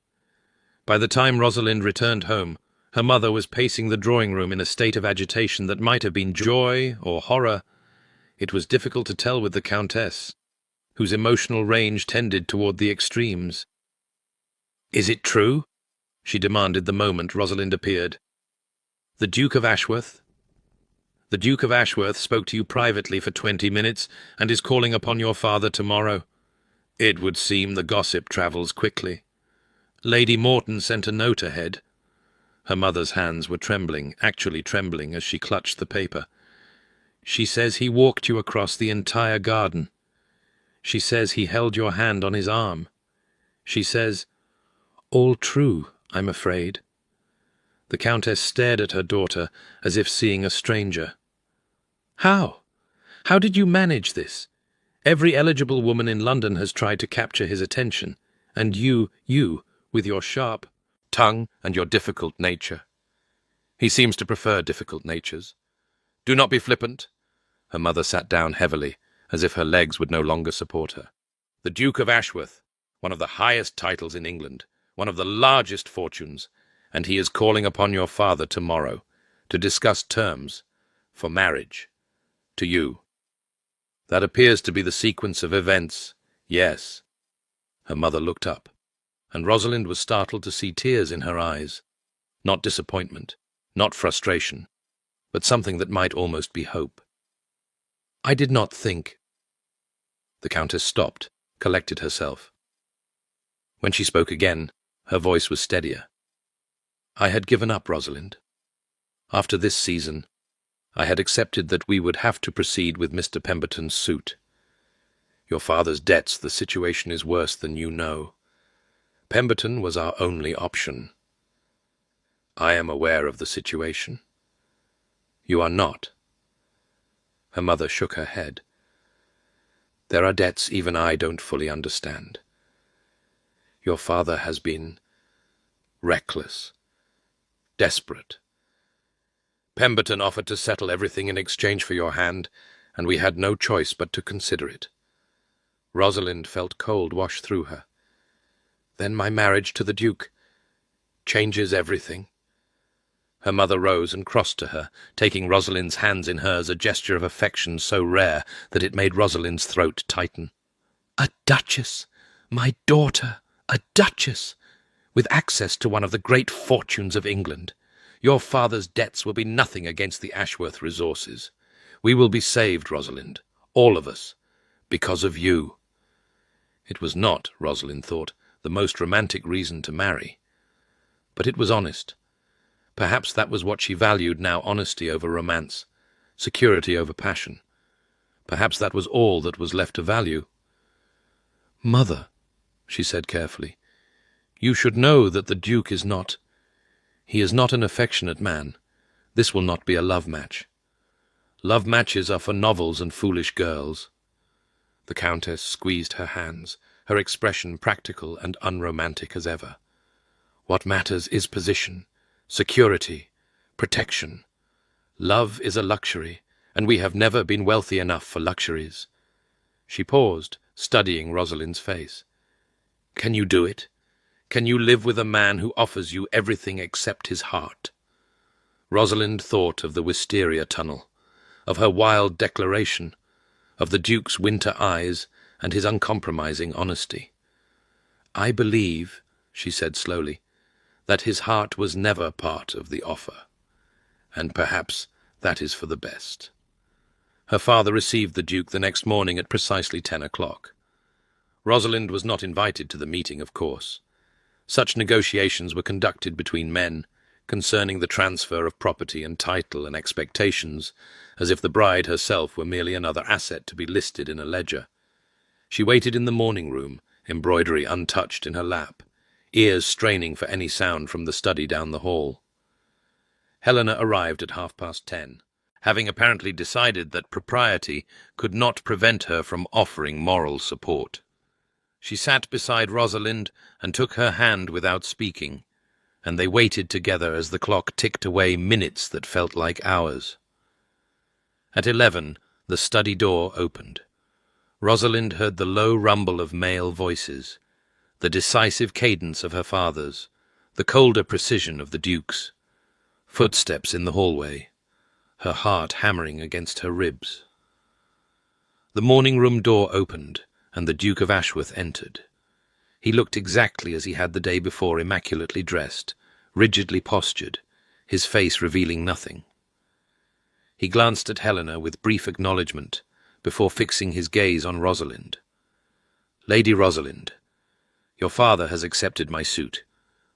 By the time Rosalind returned home, her mother was pacing the drawing-room in a state of agitation that might have been joy or horror. It was difficult to tell with the Countess, whose emotional range tended toward the extremes. "Is it true?" she demanded the moment Rosalind appeared. "The Duke of Ashworth? The Duke of Ashworth spoke to you privately for 20 minutes and is calling upon your father tomorrow. It would seem the gossip travels quickly. Lady Morton sent a note ahead." Her mother's hands were trembling, actually trembling, as she clutched the paper. "She says he walked you across the entire garden. She says he held your hand on his arm. She says, all true, I'm afraid." The Countess stared at her daughter as if seeing a stranger. "How? How did you manage this? Every eligible woman in London has tried to capture his attention, and you, with your sharp tongue and your difficult nature. He seems to prefer difficult natures. Do not be flippant." Her mother sat down heavily, as if her legs would no longer support her. "The Duke of Ashworth, one of the highest titles in England, one of the largest fortunes, and he is calling upon your father tomorrow to discuss terms for marriage to you. That appears to be the sequence of events, yes." Her mother looked up, and Rosalind was startled to see tears in her eyes. Not disappointment, not frustration, but something that might almost be hope. "I did not think—" The Countess stopped, collected herself. When she spoke again, her voice was steadier. "I had given up, Rosalind. After this season, I had accepted that we would have to proceed with Mr. Pemberton's suit. Your father's debts, the situation is worse than you know. Pemberton was our only option. I am aware of the situation. You are not." Her mother shook her head. "There are debts even I don't fully understand. Your father has been reckless, desperate. Pemberton offered to settle everything in exchange for your hand, and we had no choice but to consider it." Rosalind felt cold wash through her. "Then my marriage to the Duke changes everything." Her mother rose and crossed to her, taking Rosalind's hands in hers, a gesture of affection so rare that it made Rosalind's throat tighten. "A duchess! My daughter! A duchess! With access to one of the great fortunes of England. Your father's debts will be nothing against the Ashworth resources. We will be saved, Rosalind, all of us, because of you." It was not, Rosalind thought, the most romantic reason to marry. But it was honest. Perhaps that was what she valued now, honesty over romance, security over passion. Perhaps that was all that was left to value. "Mother," she said carefully, "you should know that the Duke is not— he is not an affectionate man. This will not be a love match. Love matches are for novels and foolish girls." The Countess squeezed her hands, her expression practical and unromantic as ever. "What matters is position, security, protection. Love is a luxury, and we have never been wealthy enough for luxuries." She paused, studying Rosalind's face. "Can you do it? Can you live with a man who offers you everything except his heart?" Rosalind thought of the wisteria tunnel, of her wild declaration, of the Duke's winter eyes and his uncompromising honesty. "I believe," she said slowly, "that his heart was never part of the offer. And perhaps that is for the best." Her father received the Duke the next morning at precisely 10 o'clock. Rosalind was not invited to the meeting, of course. Such negotiations were conducted between men, concerning the transfer of property and title and expectations, as if the bride herself were merely another asset to be listed in a ledger. She waited in the morning-room, embroidery untouched in her lap, ears straining for any sound from the study down the hall. Helena arrived at 10:30. having apparently decided that propriety could not prevent her from offering moral support. She sat beside Rosalind and took her hand without speaking, and they waited together as the clock ticked away minutes that felt like hours. At 11, the study door opened. Rosalind heard the low rumble of male voices, the decisive cadence of her father's, the colder precision of the Duke's. Footsteps in the hallway, her heart hammering against her ribs. The morning-room door opened, and the Duke of Ashworth entered. He looked exactly as he had the day before, immaculately dressed, rigidly postured, his face revealing nothing. He glanced at Helena with brief acknowledgement, before fixing his gaze on Rosalind. "Lady Rosalind, your father has accepted my suit.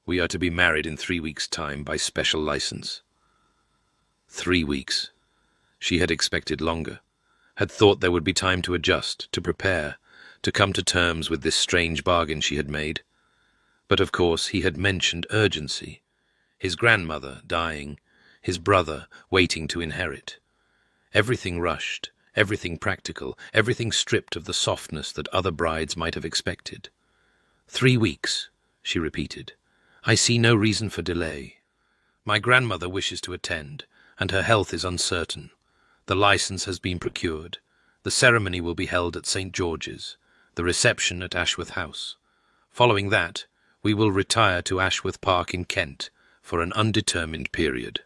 We are to be married in 3 weeks' time by special license." 3 weeks. She had expected longer, had thought there would be time to adjust, to prepare, to come to terms with this strange bargain she had made. But of course he had mentioned urgency. His grandmother dying, his brother waiting to inherit. Everything rushed, everything practical, everything stripped of the softness that other brides might have expected. 3 weeks, she repeated. "I see no reason for delay. My grandmother wishes to attend, and her health is uncertain. The license has been procured. The ceremony will be held at St. George's, the reception at Ashworth House. Following that, we will retire to Ashworth Park in Kent for an undetermined period."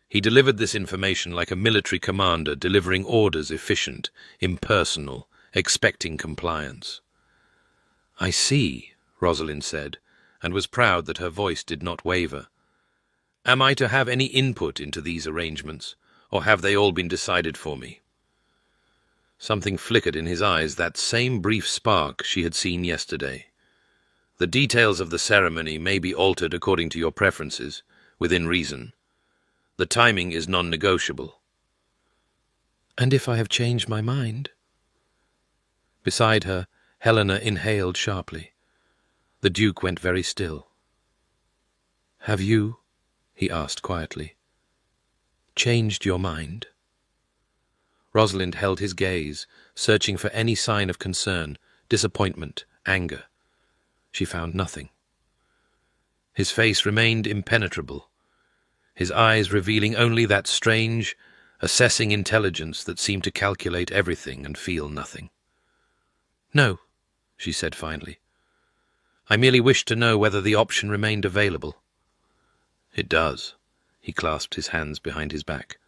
He delivered this information like a military commander delivering orders, efficient, impersonal, expecting compliance. "I see," Rosalind said, and was proud that her voice did not waver. "Am I to have any input into these arrangements, or have they all been decided for me?" Something flickered in his eyes, that same brief spark she had seen yesterday. "The details of the ceremony may be altered according to your preferences, within reason. The timing is non-negotiable." "And if I have changed my mind?" Beside her, Helena inhaled sharply. The Duke went very still. "Have you," he asked quietly, "changed your mind?" Rosalind held his gaze, searching for any sign of concern, disappointment, anger. She found nothing. His face remained impenetrable, his eyes revealing only that strange, assessing intelligence that seemed to calculate everything and feel nothing. "No," she said finally. "I merely wished to know whether the option remained available." "It does." He clasped his hands behind his back.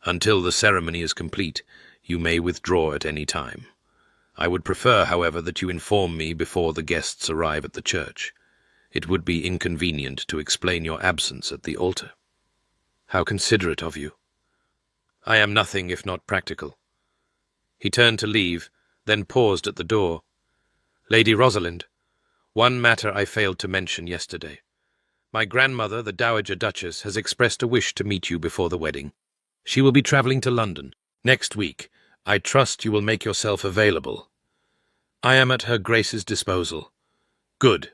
"Until the ceremony is complete, you may withdraw at any time. I would prefer, however, that you inform me before the guests arrive at the church. It would be inconvenient to explain your absence at the altar." "How considerate of you." "I am nothing if not practical." He turned to leave, then paused at the door. "Lady Rosalind, one matter I failed to mention yesterday. My grandmother, the Dowager Duchess, has expressed a wish to meet you before the wedding. She will be travelling to London next week. I trust you will make yourself available." "I am at her Grace's disposal." "Good."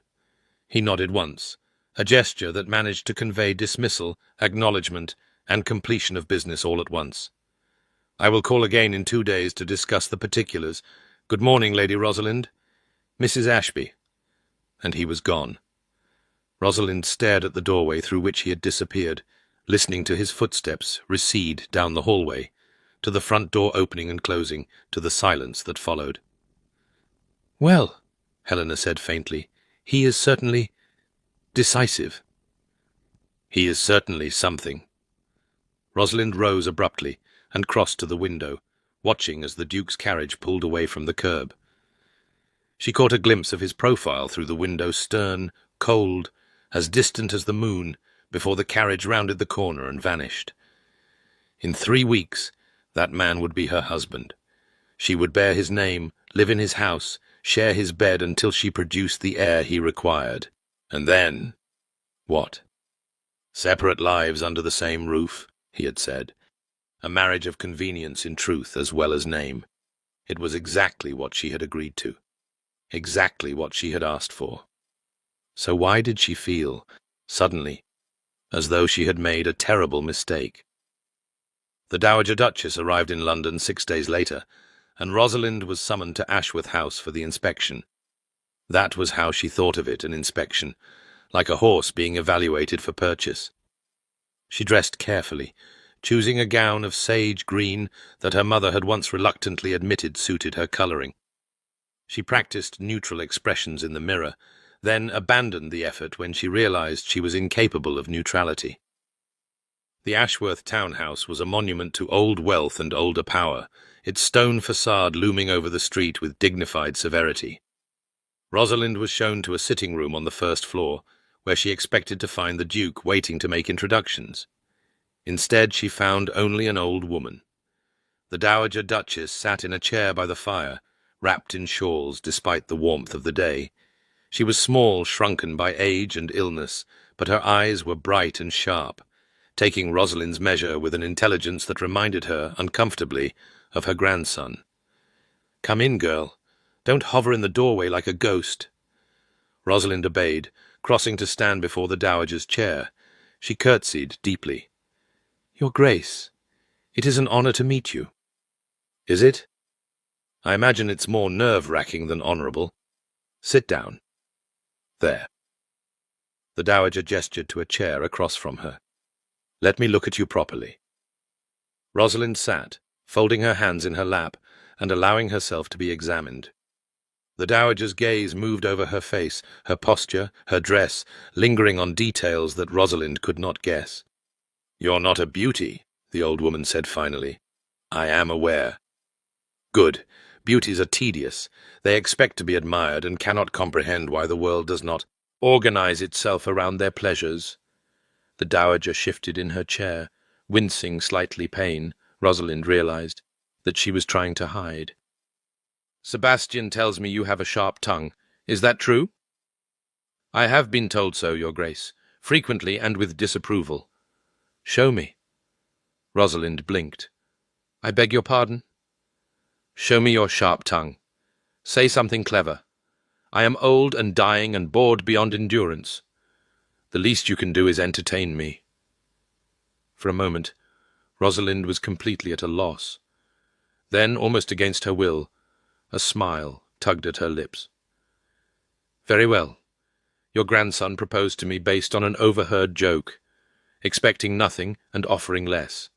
He nodded once, a gesture that managed to convey dismissal, acknowledgement, and completion of business all at once. "I will call again in 2 days to discuss the particulars. Good morning, Lady Rosalind. Mrs. Ashby." And he was gone. Rosalind stared at the doorway through which he had disappeared, listening to his footsteps recede down the hallway, to the front door opening and closing, to the silence that followed. "Well," Helena said faintly, "he is certainly decisive." "He is certainly something." Rosalind rose abruptly and crossed to the window, watching as the Duke's carriage pulled away from the curb. She caught a glimpse of his profile through the window, stern, cold, as distant as the moon, before the carriage rounded the corner and vanished. In 3 weeks, that man would be her husband. She would bear his name, live in his house, share his bed until she produced the heir he required. And then, what? Separate lives under the same roof, he had said. A marriage of convenience in truth as well as name. It was exactly what she had agreed to. Exactly what she had asked for. So why did she feel, suddenly, as though she had made a terrible mistake? The Dowager Duchess arrived in London 6 days later, and Rosalind was summoned to Ashworth House for the inspection. That was how she thought of it, an inspection, like a horse being evaluated for purchase. She dressed carefully, choosing a gown of sage green that her mother had once reluctantly admitted suited her colouring. She practiced neutral expressions in the mirror, then abandoned the effort when she realised she was incapable of neutrality. The Ashworth townhouse was a monument to old wealth and older power, its stone facade looming over the street with dignified severity. Rosalind was shown to a sitting room on the first floor, where she expected to find the Duke waiting to make introductions. Instead, she found only an old woman. The Dowager Duchess sat in a chair by the fire, wrapped in shawls despite the warmth of the day. She was small, shrunken by age and illness, but her eyes were bright and sharp, taking Rosalind's measure with an intelligence that reminded her, uncomfortably, of her grandson. "Come in, girl. Don't hover in the doorway like a ghost." Rosalind obeyed, crossing to stand before the Dowager's chair. She curtsied deeply. "Your Grace, it is an honour to meet you." "Is it? I imagine it's more nerve-wracking than honourable. Sit down. There." The Dowager gestured to a chair across from her. "Let me look at you properly." Rosalind sat, folding her hands in her lap and allowing herself to be examined. The Dowager's gaze moved over her face, her posture, her dress, lingering on details that Rosalind could not guess. "You're not a beauty," the old woman said finally. "I am aware." "Good. Beauties are tedious. They expect to be admired and cannot comprehend why the world does not organize itself around their pleasures." The Dowager shifted in her chair, wincing slightly pain. Rosalind realized that she was trying to hide. "Sebastian tells me you have a sharp tongue. Is that true?" "I have been told so, Your Grace, frequently and with disapproval." "Show me." Rosalind blinked. "I beg your pardon?" "Show me your sharp tongue. Say something clever. I am old and dying and bored beyond endurance. The least you can do is entertain me." For a moment, Rosalind was completely at a loss. Then, almost against her will, a smile tugged at her lips. "Very well. Your grandson proposed to me based on an overheard joke, expecting nothing and offering less.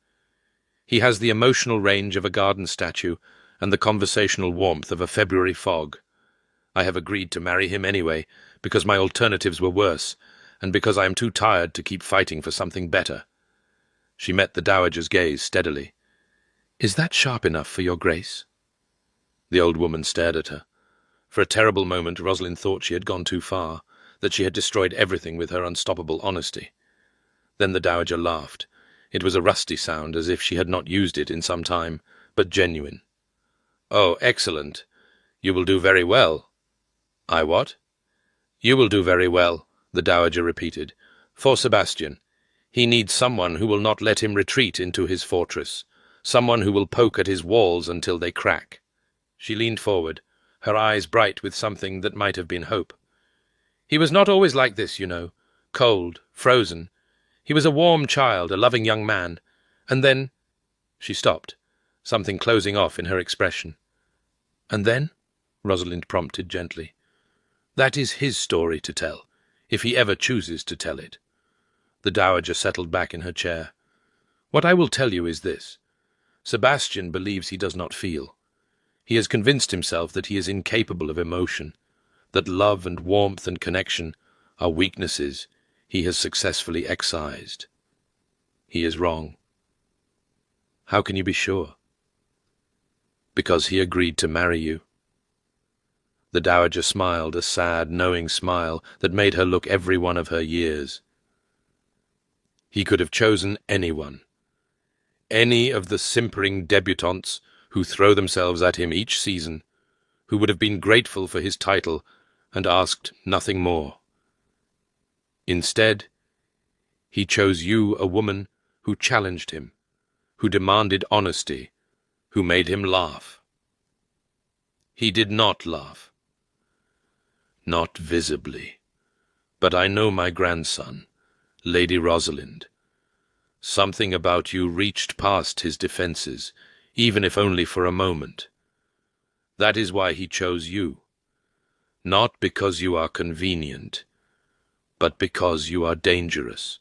He has the emotional range of a garden statue and the conversational warmth of a February fog. I have agreed to marry him anyway, because my alternatives were worse, and because I am too tired to keep fighting for something better." She met the Dowager's gaze steadily. "Is that sharp enough for your Grace?" The old woman stared at her. For a terrible moment Rosalind thought she had gone too far, that she had destroyed everything with her unstoppable honesty. Then the Dowager laughed. It was a rusty sound, as if she had not used it in some time, but genuine. "Oh, excellent. You will do very well." "I what?" "You will do very well," the Dowager repeated. "For Sebastian. He needs someone who will not let him retreat into his fortress, someone who will poke at his walls until they crack." She leaned forward, her eyes bright with something that might have been hope. "He was not always like this, you know. Cold, frozen. He was a warm child, a loving young man. And then—" She stopped, something closing off in her expression. "And then?" Rosalind prompted gently. "That is his story to tell, if he ever chooses to tell it." The Dowager settled back in her chair. "What I will tell you is this. Sebastian believes he does not feel. He has convinced himself that he is incapable of emotion, that love and warmth and connection are weaknesses he has successfully excised. He is wrong." "How can you be sure?" "Because he agreed to marry you." The Dowager smiled, a sad, knowing smile that made her look every one of her years. "He could have chosen anyone. Any of the simpering debutantes who throw themselves at him each season, who would have been grateful for his title and asked nothing more. Instead, he chose you, a woman who challenged him, who demanded honesty, who made him laugh. He did not laugh. Not visibly. But I know my grandson, Lady Rosalind. Something about you reached past his defenses, even if only for a moment. That is why he chose you. Not because you are convenient, but because you are dangerous.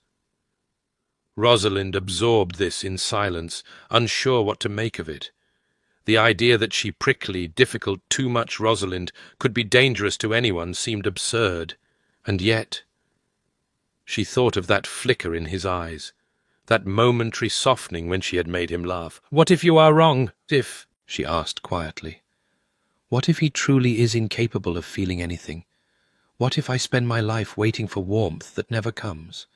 Rosalind absorbed this in silence, unsure what to make of it. The idea that she prickly, difficult, too much Rosalind could be dangerous to anyone seemed absurd. And yet, she thought of that flicker in his eyes, that momentary softening when she had made him laugh. "What if you are wrong? If," she asked quietly, "what if he truly is incapable of feeling anything? What if I spend my life waiting for warmth that never comes?"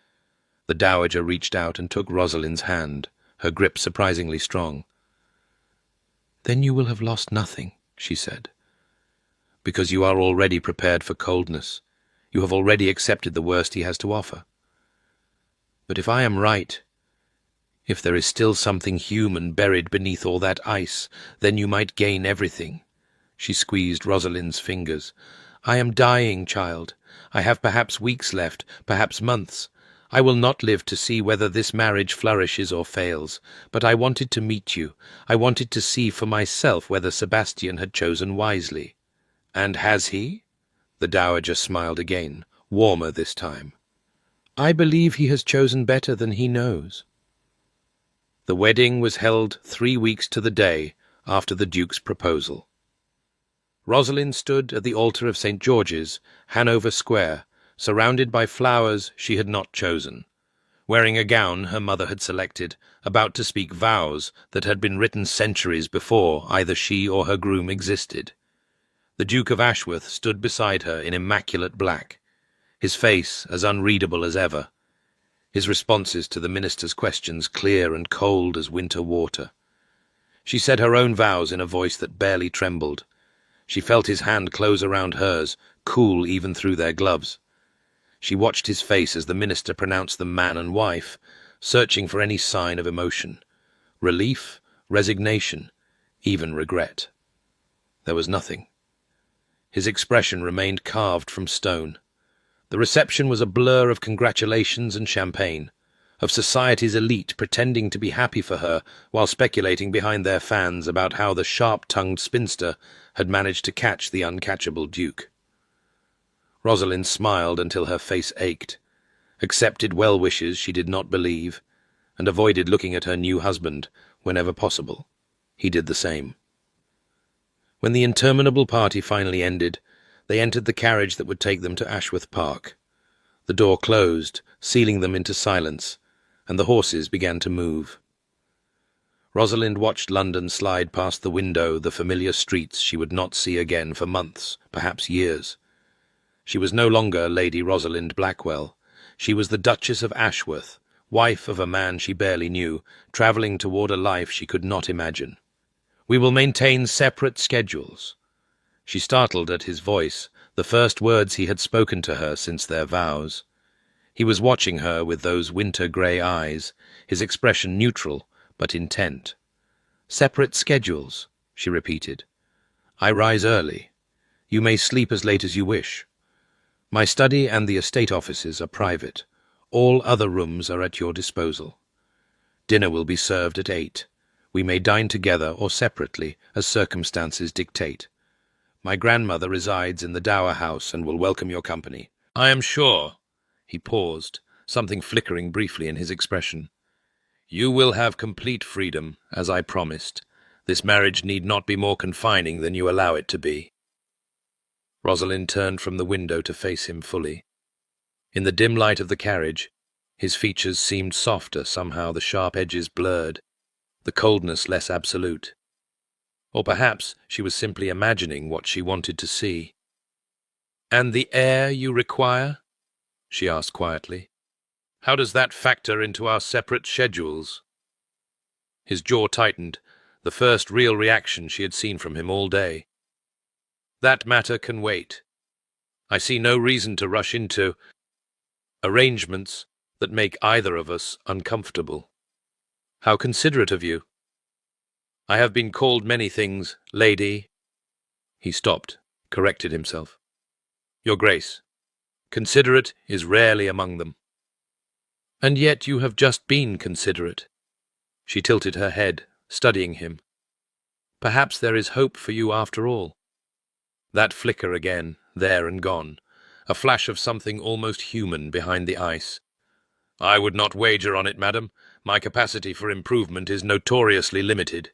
The dowager reached out and took Rosalind's hand, her grip surprisingly strong. "Then you will have lost nothing," she said, "because you are already prepared for coldness. You have already accepted the worst he has to offer. But if I am right, if there is still something human buried beneath all that ice, then you might gain everything." She squeezed Rosalind's fingers. "I am dying, child. I have perhaps weeks left, perhaps months. I will not live to see whether this marriage flourishes or fails, but I wanted to meet you. I wanted to see for myself whether Sebastian had chosen wisely." "And has he?" The dowager smiled again, warmer this time. "I believe he has chosen better than he knows." The wedding was held 3 weeks to the day after the Duke's proposal. Rosalind stood at the altar of St. George's, Hanover Square, surrounded by flowers she had not chosen, wearing a gown her mother had selected, about to speak vows that had been written centuries before either she or her groom existed. The Duke of Ashworth stood beside her in immaculate black, his face as unreadable as ever, his responses to the minister's questions clear and cold as winter water. She said her own vows in a voice that barely trembled. She felt his hand close around hers, cool even through their gloves. She watched his face as the minister pronounced them man and wife, searching for any sign of emotion. Relief, resignation, even regret. There was nothing. His expression remained carved from stone. The reception was a blur of congratulations and champagne, of society's elite pretending to be happy for her while speculating behind their fans about how the sharp-tongued spinster had managed to catch the uncatchable Duke. Rosalind smiled until her face ached, accepted well-wishes she did not believe, and avoided looking at her new husband whenever possible. He did the same. When the interminable party finally ended, they entered the carriage that would take them to Ashworth Park. The door closed, sealing them into silence, and the horses began to move. Rosalind watched London slide past the window, the familiar streets she would not see again for months, perhaps years. She was no longer Lady Rosalind Blackwell. She was the Duchess of Ashworth, wife of a man she barely knew, travelling toward a life she could not imagine. "We will maintain separate schedules." She startled at his voice, the first words he had spoken to her since their vows. He was watching her with those winter-grey eyes, his expression neutral but intent. "Separate schedules," she repeated. "I rise early. You may sleep as late as you wish. My study and the estate offices are private. All other rooms are at your disposal. Dinner will be served at 8. We may dine together or separately, as circumstances dictate. My grandmother resides in the Dower House and will welcome your company." "I am sure." He paused, something flickering briefly in his expression. "You will have complete freedom, as I promised. This marriage need not be more confining than you allow it to be." Rosalind turned from the window to face him fully. In the dim light of the carriage, his features seemed softer, somehow the sharp edges blurred, the coldness less absolute. Or perhaps she was simply imagining what she wanted to see. "And the air you require?" she asked quietly. "How does that factor into our separate schedules?" His jaw tightened, the first real reaction she had seen from him all day. "That matter can wait. I see no reason to rush into arrangements that make either of us uncomfortable." "How considerate of you." "I have been called many things, lady." He stopped, corrected himself. "Your Grace. Considerate is rarely among them." And yet you have just been considerate. She tilted her head, studying him. Perhaps there is hope for you after all. That flicker again, there and gone, a flash of something almost human behind the ice. I would not wager on it, madam. My capacity for improvement is notoriously limited.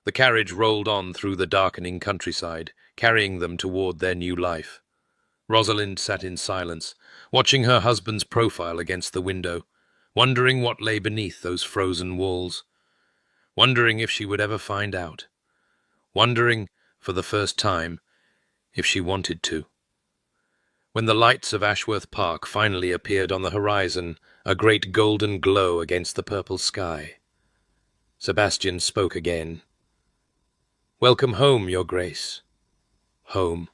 The carriage rolled on through the darkening countryside, carrying them toward their new life. Rosalind sat in silence, watching her husband's profile against the window, wondering what lay beneath those frozen walls, wondering if she would ever find out, wondering, for the first time, if she wanted to. When the lights of Ashworth Park finally appeared on the horizon, a great golden glow against the purple sky, Sebastian spoke again. "Welcome home, Your Grace." Home.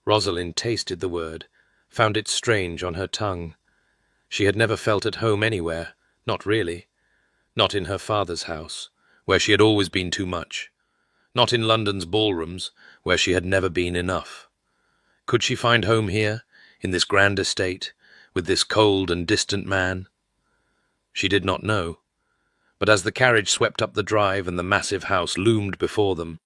Rosalind tasted the word, found it strange on her tongue. She had never felt at home anywhere, not really. Not in her father's house, where she had always been too much. Not in London's ballrooms, where she had never been enough. Could she find home here, in this grand estate, with this cold and distant man? She did not know. But as the carriage swept up the drive and the massive house loomed before them,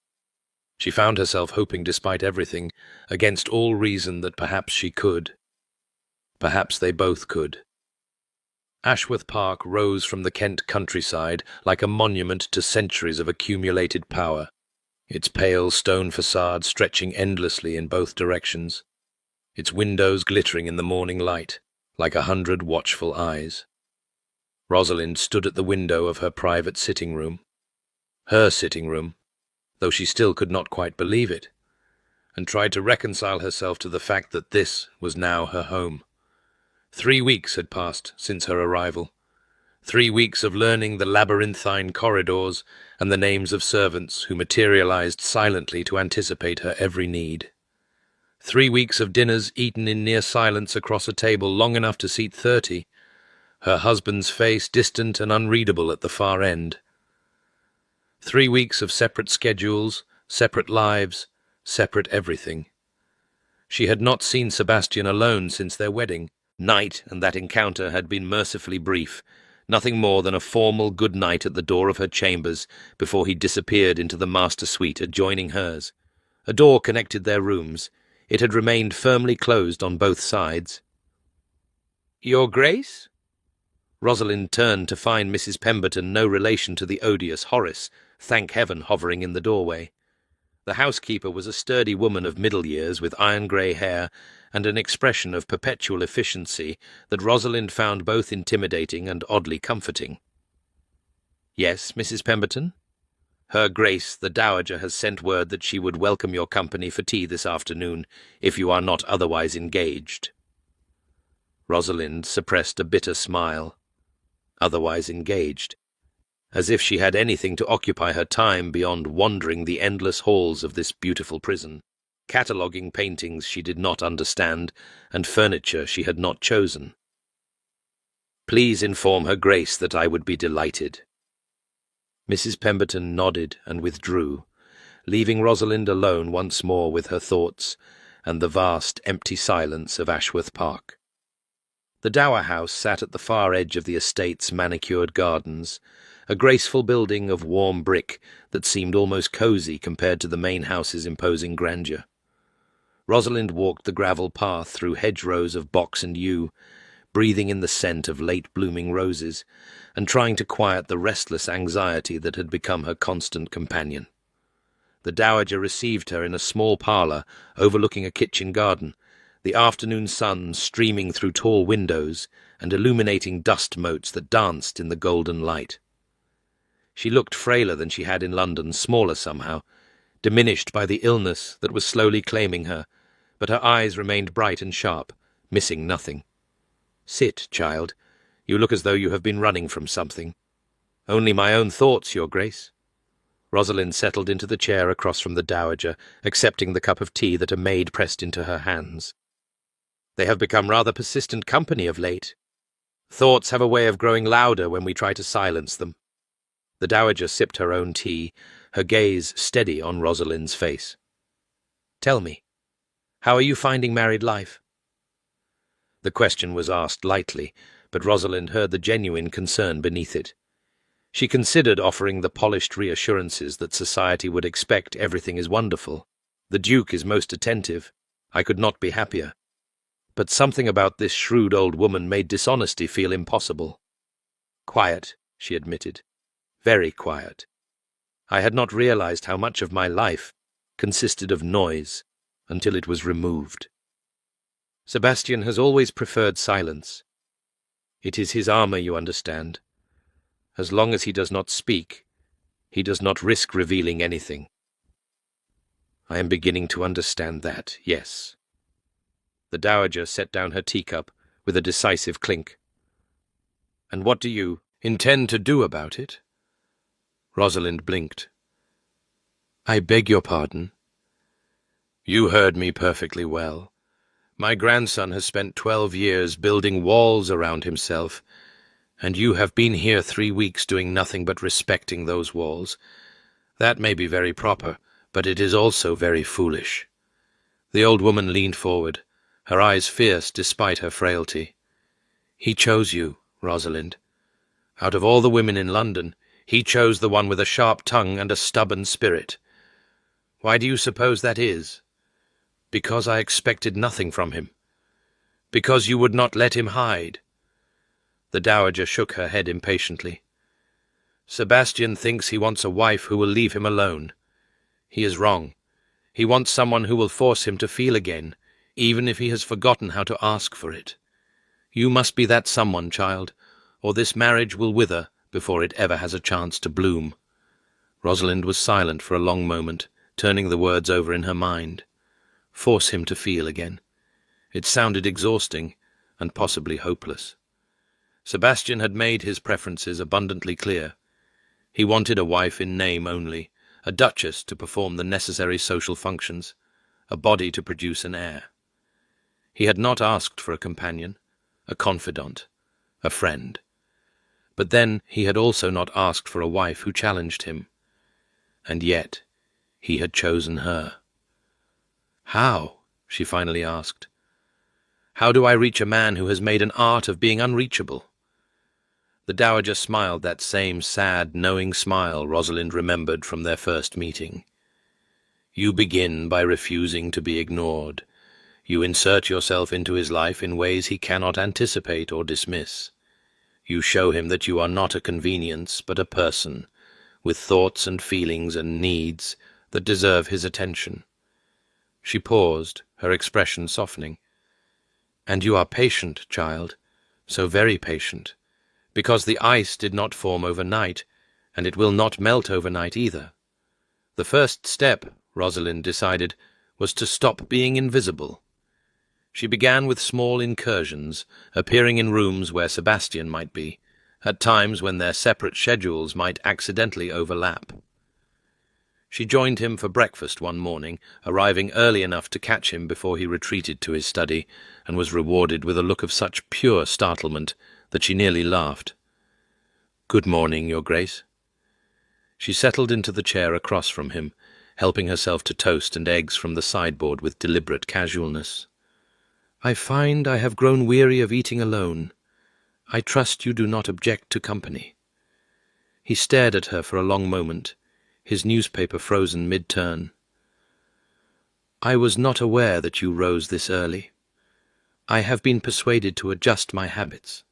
she found herself hoping despite everything, against all reason, that perhaps she could. Perhaps they both could. Ashworth Park rose from the Kent countryside like a monument to centuries of accumulated power, its pale stone facade stretching endlessly in both directions, its windows glittering in the morning light like 100 watchful eyes. Rosalind stood at the window of her private sitting room. Her sitting room, though she still could not quite believe it, and tried to reconcile herself to the fact that this was now her home. 3 weeks had passed since her arrival. 3 weeks of learning the labyrinthine corridors and the names of servants who materialized silently to anticipate her every need. 3 weeks of dinners eaten in near silence across a table long enough to seat 30, her husband's face distant and unreadable at the far end. 3 weeks of separate schedules, separate lives, separate everything. She had not seen Sebastian alone since their wedding. Night and that encounter had been mercifully brief, nothing more than a formal good night at the door of her chambers before he disappeared into the master suite adjoining hers. A door connected their rooms. It had remained firmly closed on both sides. "Your Grace?" Rosalind turned to find Mrs. Pemberton no relation to the odious Horace, thank heaven, hovering in the doorway. The housekeeper was a sturdy woman of middle years with iron-grey hair and an expression of perpetual efficiency that Rosalind found both intimidating and oddly comforting. "Yes, Mrs. Pemberton? Her Grace, the Dowager, has sent word that she would welcome your company for tea this afternoon, if you are not otherwise engaged." Rosalind suppressed a bitter smile. Otherwise engaged. As if she had anything to occupy her time beyond wandering the endless halls of this beautiful prison, cataloguing paintings she did not understand and furniture she had not chosen. "Please inform Her Grace that I would be delighted." Mrs. Pemberton nodded and withdrew, leaving Rosalind alone once more with her thoughts and the vast, empty silence of Ashworth Park. The Dower House sat at the far edge of the estate's manicured gardens, a graceful building of warm brick that seemed almost cosy compared to the main house's imposing grandeur. Rosalind walked the gravel path through hedgerows of box and yew, breathing in the scent of late-blooming roses, and trying to quiet the restless anxiety that had become her constant companion. The Dowager received her in a small parlour overlooking a kitchen garden, the afternoon sun streaming through tall windows and illuminating dust motes that danced in the golden light. She looked frailer than she had in London, smaller somehow, diminished by the illness that was slowly claiming her, but her eyes remained bright and sharp, missing nothing. "Sit, child. You look as though you have been running from something." "Only my own thoughts, Your Grace." Rosalind settled into the chair across from the Dowager, accepting the cup of tea that a maid pressed into her hands. "They have become rather persistent company of late. Thoughts have a way of growing louder when we try to silence them." The Dowager sipped her own tea, her gaze steady on Rosalind's face. "Tell me, how are you finding married life?" The question was asked lightly, but Rosalind heard the genuine concern beneath it. She considered offering the polished reassurances that society would expect everything is wonderful. The Duke is most attentive. I could not be happier. But something about this shrewd old woman made dishonesty feel impossible. Quiet, she admitted. Very quiet. I had not realized how much of my life consisted of noise until it was removed. Sebastian has always preferred silence. It is his armor, you understand. As long as he does not speak, he does not risk revealing anything. I am beginning to understand that, yes. The Dowager set down her teacup with a decisive clink. And what do you intend to do about it? Rosalind blinked. I beg your pardon. You heard me perfectly well. My grandson has spent 12 years building walls around himself, and you have been here 3 weeks doing nothing but respecting those walls. That may be very proper, but it is also very foolish. The old woman leaned forward, her eyes fierce despite her frailty. He chose you, Rosalind. Out of all the women in London, he chose the one with a sharp tongue and a stubborn spirit. Why do you suppose that is? Because I expected nothing from him. Because you would not let him hide. The Dowager shook her head impatiently. Sebastian thinks he wants a wife who will leave him alone. He is wrong. He wants someone who will force him to feel again, even if he has forgotten how to ask for it. You must be that someone, child, or this marriage will wither before it ever has a chance to bloom. Rosalind was silent for a long moment, turning the words over in her mind. Force him to feel again. It sounded exhausting, and possibly hopeless. Sebastian had made his preferences abundantly clear. He wanted a wife in name only, a duchess to perform the necessary social functions, a body to produce an heir. He had not asked for a companion, a confidant, a friend. But then he had also not asked for a wife who challenged him. And yet he had chosen her. How? She finally asked. How do I reach a man who has made an art of being unreachable? The Dowager smiled that same sad, knowing smile Rosalind remembered from their first meeting. You begin by refusing to be ignored. You insert yourself into his life in ways he cannot anticipate or dismiss. You show him that you are not a convenience, but a person, with thoughts and feelings and needs that deserve his attention. She paused, her expression softening. And you are patient, child, so very patient, because the ice did not form overnight, and it will not melt overnight either. The first step, Rosalind decided, was to stop being invisible. She began with small incursions, appearing in rooms where Sebastian might be, at times when their separate schedules might accidentally overlap. She joined him for breakfast one morning, arriving early enough to catch him before he retreated to his study, and was rewarded with a look of such pure startlement that she nearly laughed. "Good morning, Your Grace." She settled into the chair across from him, helping herself to toast and eggs from the sideboard with deliberate casualness. "I find I have grown weary of eating alone. I trust you do not object to company." He stared at her for a long moment, his newspaper frozen mid-turn. "I was not aware that you rose this early. I have been persuaded to adjust my habits."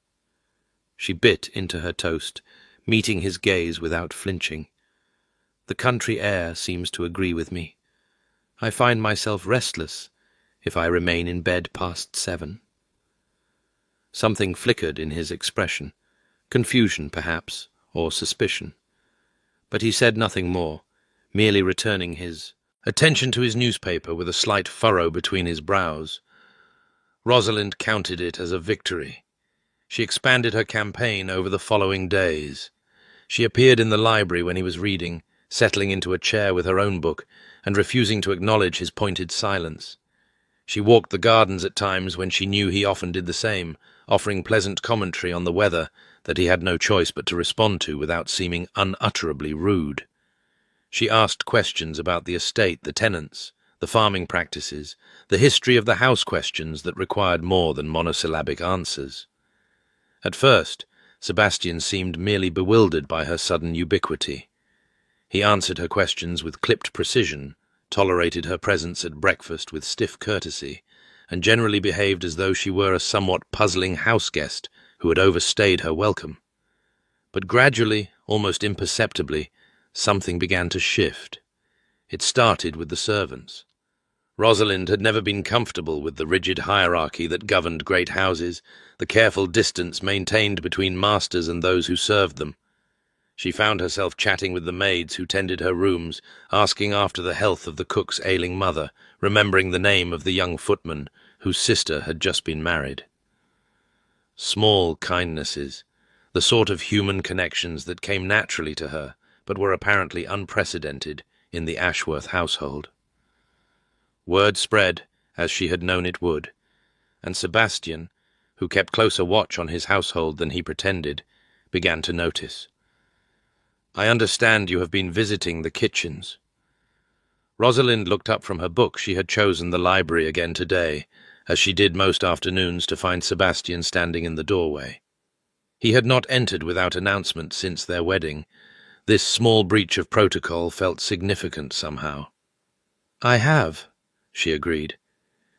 She bit into her toast, meeting his gaze without flinching. "The country air seems to agree with me. I find myself restless if I remain in bed past 7. Something flickered in his expression, confusion perhaps, or suspicion. But he said nothing more, merely returning his attention to his newspaper with a slight furrow between his brows. Rosalind counted it as a victory. She expanded her campaign over the following days. She appeared in the library when he was reading, settling into a chair with her own book, and refusing to acknowledge his pointed silence. She walked the gardens at times when she knew he often did the same, offering pleasant commentary on the weather that he had no choice but to respond to without seeming unutterably rude. She asked questions about the estate, the tenants, the farming practices, the history of the house, questions that required more than monosyllabic answers. At first, Sebastian seemed merely bewildered by her sudden ubiquity. He answered her questions with clipped precision, tolerated her presence at breakfast with stiff courtesy, and generally behaved as though she were a somewhat puzzling house guest who had overstayed her welcome. But gradually, almost imperceptibly, something began to shift. It started with the servants. Rosalind had never been comfortable with the rigid hierarchy that governed great houses, the careful distance maintained between masters and those who served them. She found herself chatting with the maids who tended her rooms, asking after the health of the cook's ailing mother, remembering the name of the young footman whose sister had just been married. Small kindnesses, the sort of human connections that came naturally to her, but were apparently unprecedented in the Ashworth household. Word spread, as she had known it would, and Sebastian, who kept closer watch on his household than he pretended, began to notice. "I understand you have been visiting the kitchens." Rosalind looked up from her book. She had chosen the library again today, as she did most afternoons, to find Sebastian standing in the doorway. He had not entered without announcement since their wedding. This small breach of protocol felt significant somehow. "I have," she agreed.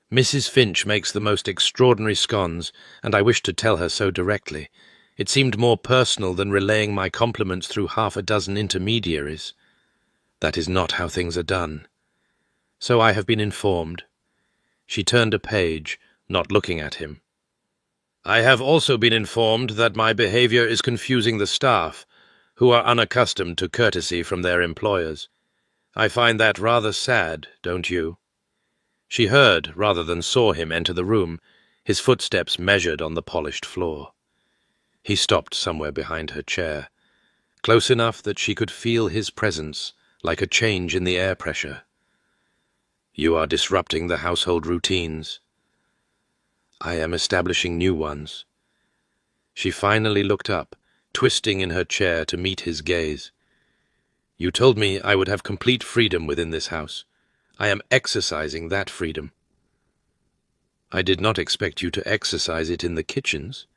"Mrs. Finch makes the most extraordinary scones, and I wished to tell her so directly. It seemed more personal than relaying my compliments through half a dozen intermediaries. That is not how things are done. So I have been informed." She turned a page, not looking at him. "I have also been informed that my behavior is confusing the staff, who are unaccustomed to courtesy from their employers. I find that rather sad, don't you?" She heard, rather than saw him enter the room, his footsteps measured on the polished floor. He stopped somewhere behind her chair, close enough that she could feel his presence, like a change in the air pressure. "You are disrupting the household routines." "I am establishing new ones." She finally looked up, twisting in her chair to meet his gaze. "You told me I would have complete freedom within this house. I am exercising that freedom." "I did not expect you to exercise it in the kitchens."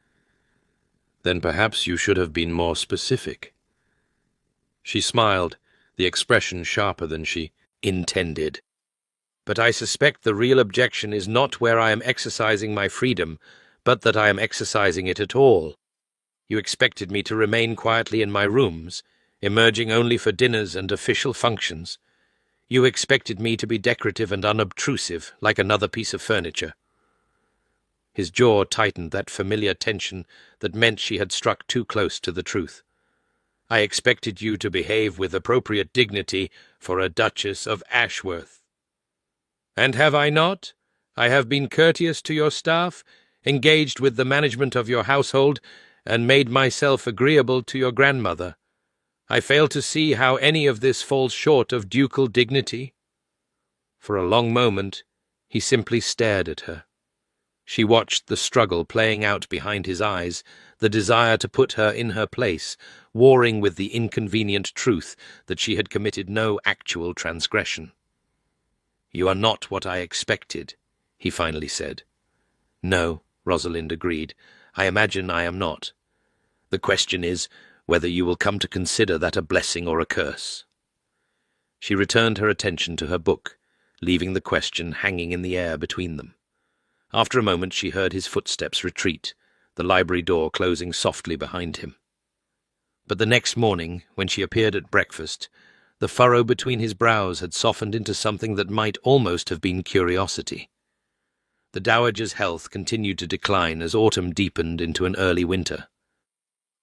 "Then perhaps you should have been more specific." She smiled, the expression sharper than she intended. "But I suspect the real objection is not where I am exercising my freedom, but that I am exercising it at all. You expected me to remain quietly in my rooms, emerging only for dinners and official functions. You expected me to be decorative and unobtrusive, like another piece of furniture." His jaw tightened, that familiar tension that meant she had struck too close to the truth. "I expected you to behave with appropriate dignity for a Duchess of Ashworth." "And have I not? I have been courteous to your staff, engaged with the management of your household, and made myself agreeable to your grandmother. I fail to see how any of this falls short of ducal dignity." For a long moment he simply stared at her. She watched the struggle playing out behind his eyes, the desire to put her in her place, warring with the inconvenient truth that she had committed no actual transgression. "You are not what I expected," he finally said. "No," Rosalind agreed. "I imagine I am not. The question is whether you will come to consider that a blessing or a curse." She returned her attention to her book, leaving the question hanging in the air between them. After a moment she heard his footsteps retreat, the library door closing softly behind him. But the next morning, when she appeared at breakfast, the furrow between his brows had softened into something that might almost have been curiosity. The dowager's health continued to decline as autumn deepened into an early winter.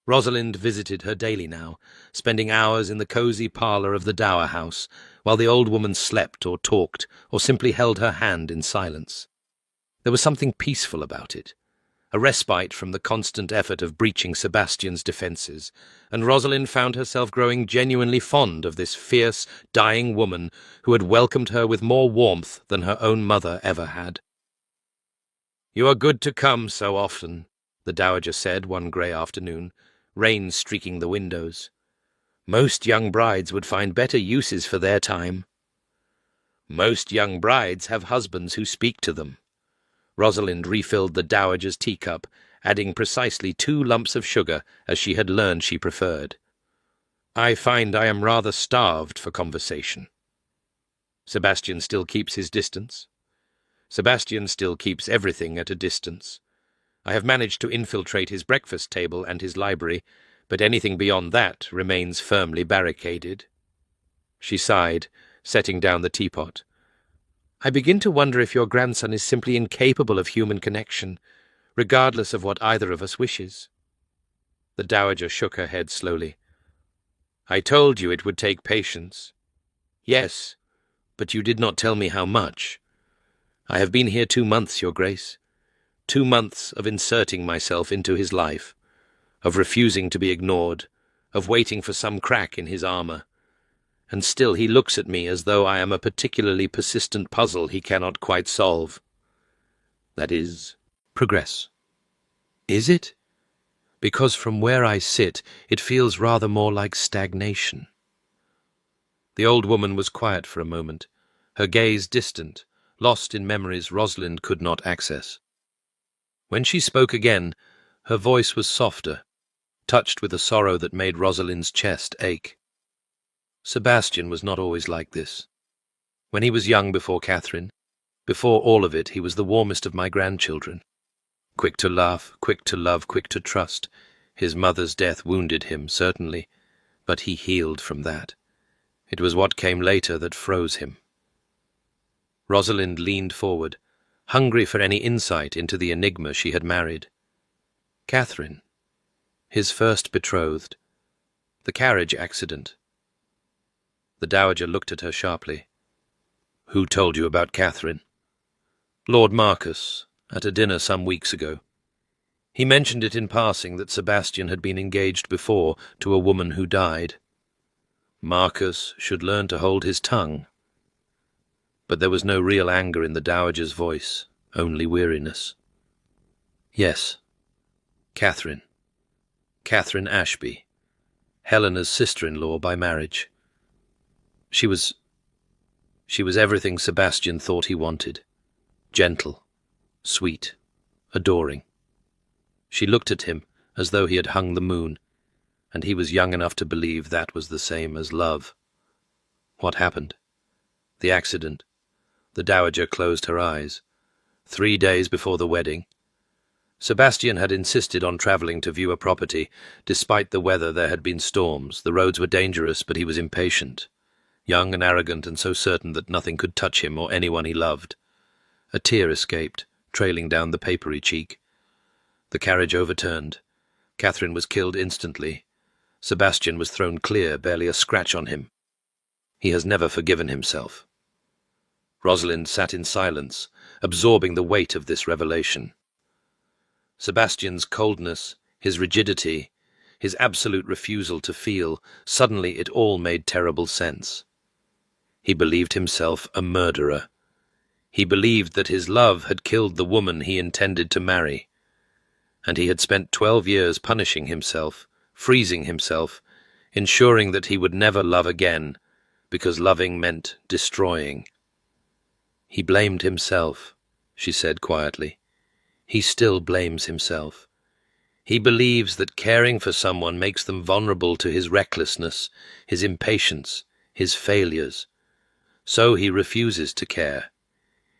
Rosalind visited her daily now, spending hours in the cosy parlour of the dower house, while the old woman slept or talked or simply held her hand in silence. There was something peaceful about it, a respite from the constant effort of breaching Sebastian's defences, and Rosalind found herself growing genuinely fond of this fierce, dying woman who had welcomed her with more warmth than her own mother ever had. "You are good to come so often," the dowager said one grey afternoon, rain streaking the windows. "Most young brides would find better uses for their time." "Most young brides have husbands who speak to them." Rosalind refilled the dowager's teacup adding precisely 2 lumps of sugar as she had learned she preferred. "I find I am rather starved for conversation." Sebastian still keeps his distance. Sebastian still keeps everything at a distance. I have managed to infiltrate his breakfast table and his library, but anything beyond that remains firmly barricaded. She sighed, setting down the teapot. "I begin to wonder if your grandson is simply incapable of human connection, regardless of what either of us wishes." The dowager shook her head slowly. "I told you it would take patience." "Yes, but you did not tell me how much. I have been here 2 months, Your Grace. 2 months of inserting myself into his life, of refusing to be ignored, of waiting for some crack in his armor. And still he looks at me as though I am a particularly persistent puzzle he cannot quite solve. That is progress." "Is it? Because from where I sit, it feels rather more like stagnation." The old woman was quiet for a moment, her gaze distant, lost in memories Rosalind could not access. When she spoke again, her voice was softer, touched with a sorrow that made Rosalind's chest ache. "Sebastian was not always like this. When he was young before Catherine, before all of it, he was the warmest of my grandchildren. Quick to laugh, quick to love, quick to trust. His mother's death wounded him, certainly, but he healed from that. It was what came later that froze him." Rosalind leaned forward, hungry for any insight into the enigma she had married. "Catherine, his first betrothed, the carriage accident." The dowager looked at her sharply. "Who told you about Catherine?" "Lord Marcus, at a dinner some weeks ago. He mentioned it in passing that Sebastian had been engaged before to a woman who died. Marcus should learn to hold his tongue." But there was no real anger in the dowager's voice, only weariness. "Yes, Catherine. Catherine Ashby, Helena's sister-in-law by marriage. She was everything Sebastian thought he wanted. Gentle, sweet, adoring. She looked at him as though he had hung the moon, and he was young enough to believe that was the same as love. What happened? The accident. The dowager closed her eyes. 3 days before the wedding. Sebastian had insisted on travelling to view a property. Despite the weather, there had been storms. The roads were dangerous, but he was impatient. Young and arrogant, and so certain that nothing could touch him or anyone he loved. A tear escaped, trailing down the papery cheek. The carriage overturned. Catherine was killed instantly. Sebastian was thrown clear, barely a scratch on him. He has never forgiven himself." Rosalind sat in silence, absorbing the weight of this revelation. Sebastian's coldness, his rigidity, his absolute refusal to feel, suddenly it all made terrible sense. He believed himself a murderer. He believed that his love had killed the woman he intended to marry. And he had spent 12 years punishing himself, freezing himself, ensuring that he would never love again, because loving meant destroying. "He blamed himself," she said quietly. "He still blames himself. He believes that caring for someone makes them vulnerable to his recklessness, his impatience, his failures. So he refuses to care.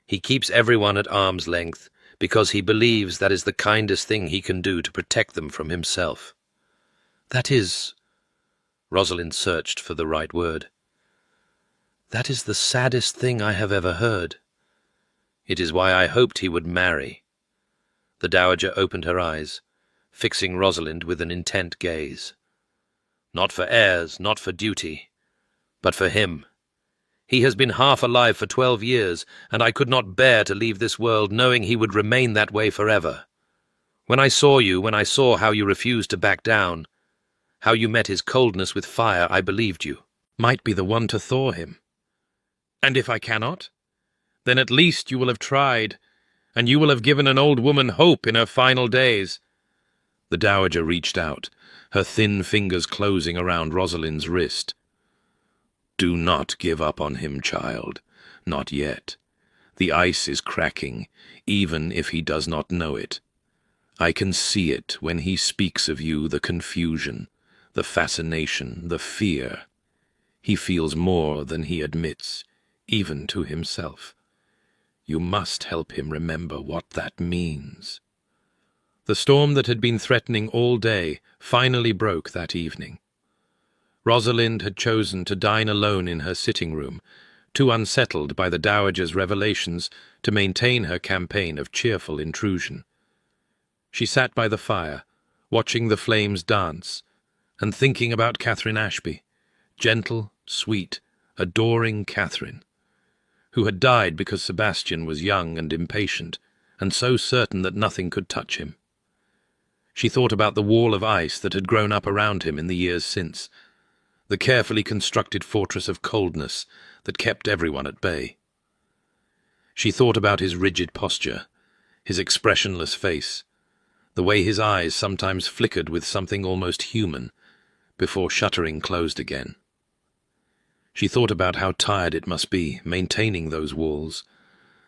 He keeps everyone at arm's length because he believes that is the kindest thing he can do to protect them from himself." "That is—" Rosalind searched for the right word. "That is the saddest thing I have ever heard." "It is why I hoped he would marry." The dowager opened her eyes, fixing Rosalind with an intent gaze. "Not for heirs, not for duty, but for him. He has been half alive for 12 years, and I could not bear to leave this world knowing he would remain that way forever. When I saw you, when I saw how you refused to back down, how you met his coldness with fire, I believed you might be the one to thaw him. And if I cannot, then at least you will have tried, and you will have given an old woman hope in her final days." The dowager reached out, her thin fingers closing around Rosalind's wrist. "Do not give up on him, child. Not yet. The ice is cracking, even if he does not know it. I can see it when he speaks of you, the confusion, the fascination, the fear. He feels more than he admits, even to himself. You must help him remember what that means." The storm that had been threatening all day finally broke that evening. Rosalind had chosen to dine alone in her sitting room, too unsettled by the dowager's revelations to maintain her campaign of cheerful intrusion. She sat by the fire, watching the flames dance, and thinking about Catherine Ashby, gentle, sweet, adoring Catherine, who had died because Sebastian was young and impatient, and so certain that nothing could touch him. She thought about the wall of ice that had grown up around him in the years since, the carefully constructed fortress of coldness that kept everyone at bay. She thought about his rigid posture, his expressionless face, the way his eyes sometimes flickered with something almost human, before shuttering closed again. She thought about how tired it must be, maintaining those walls,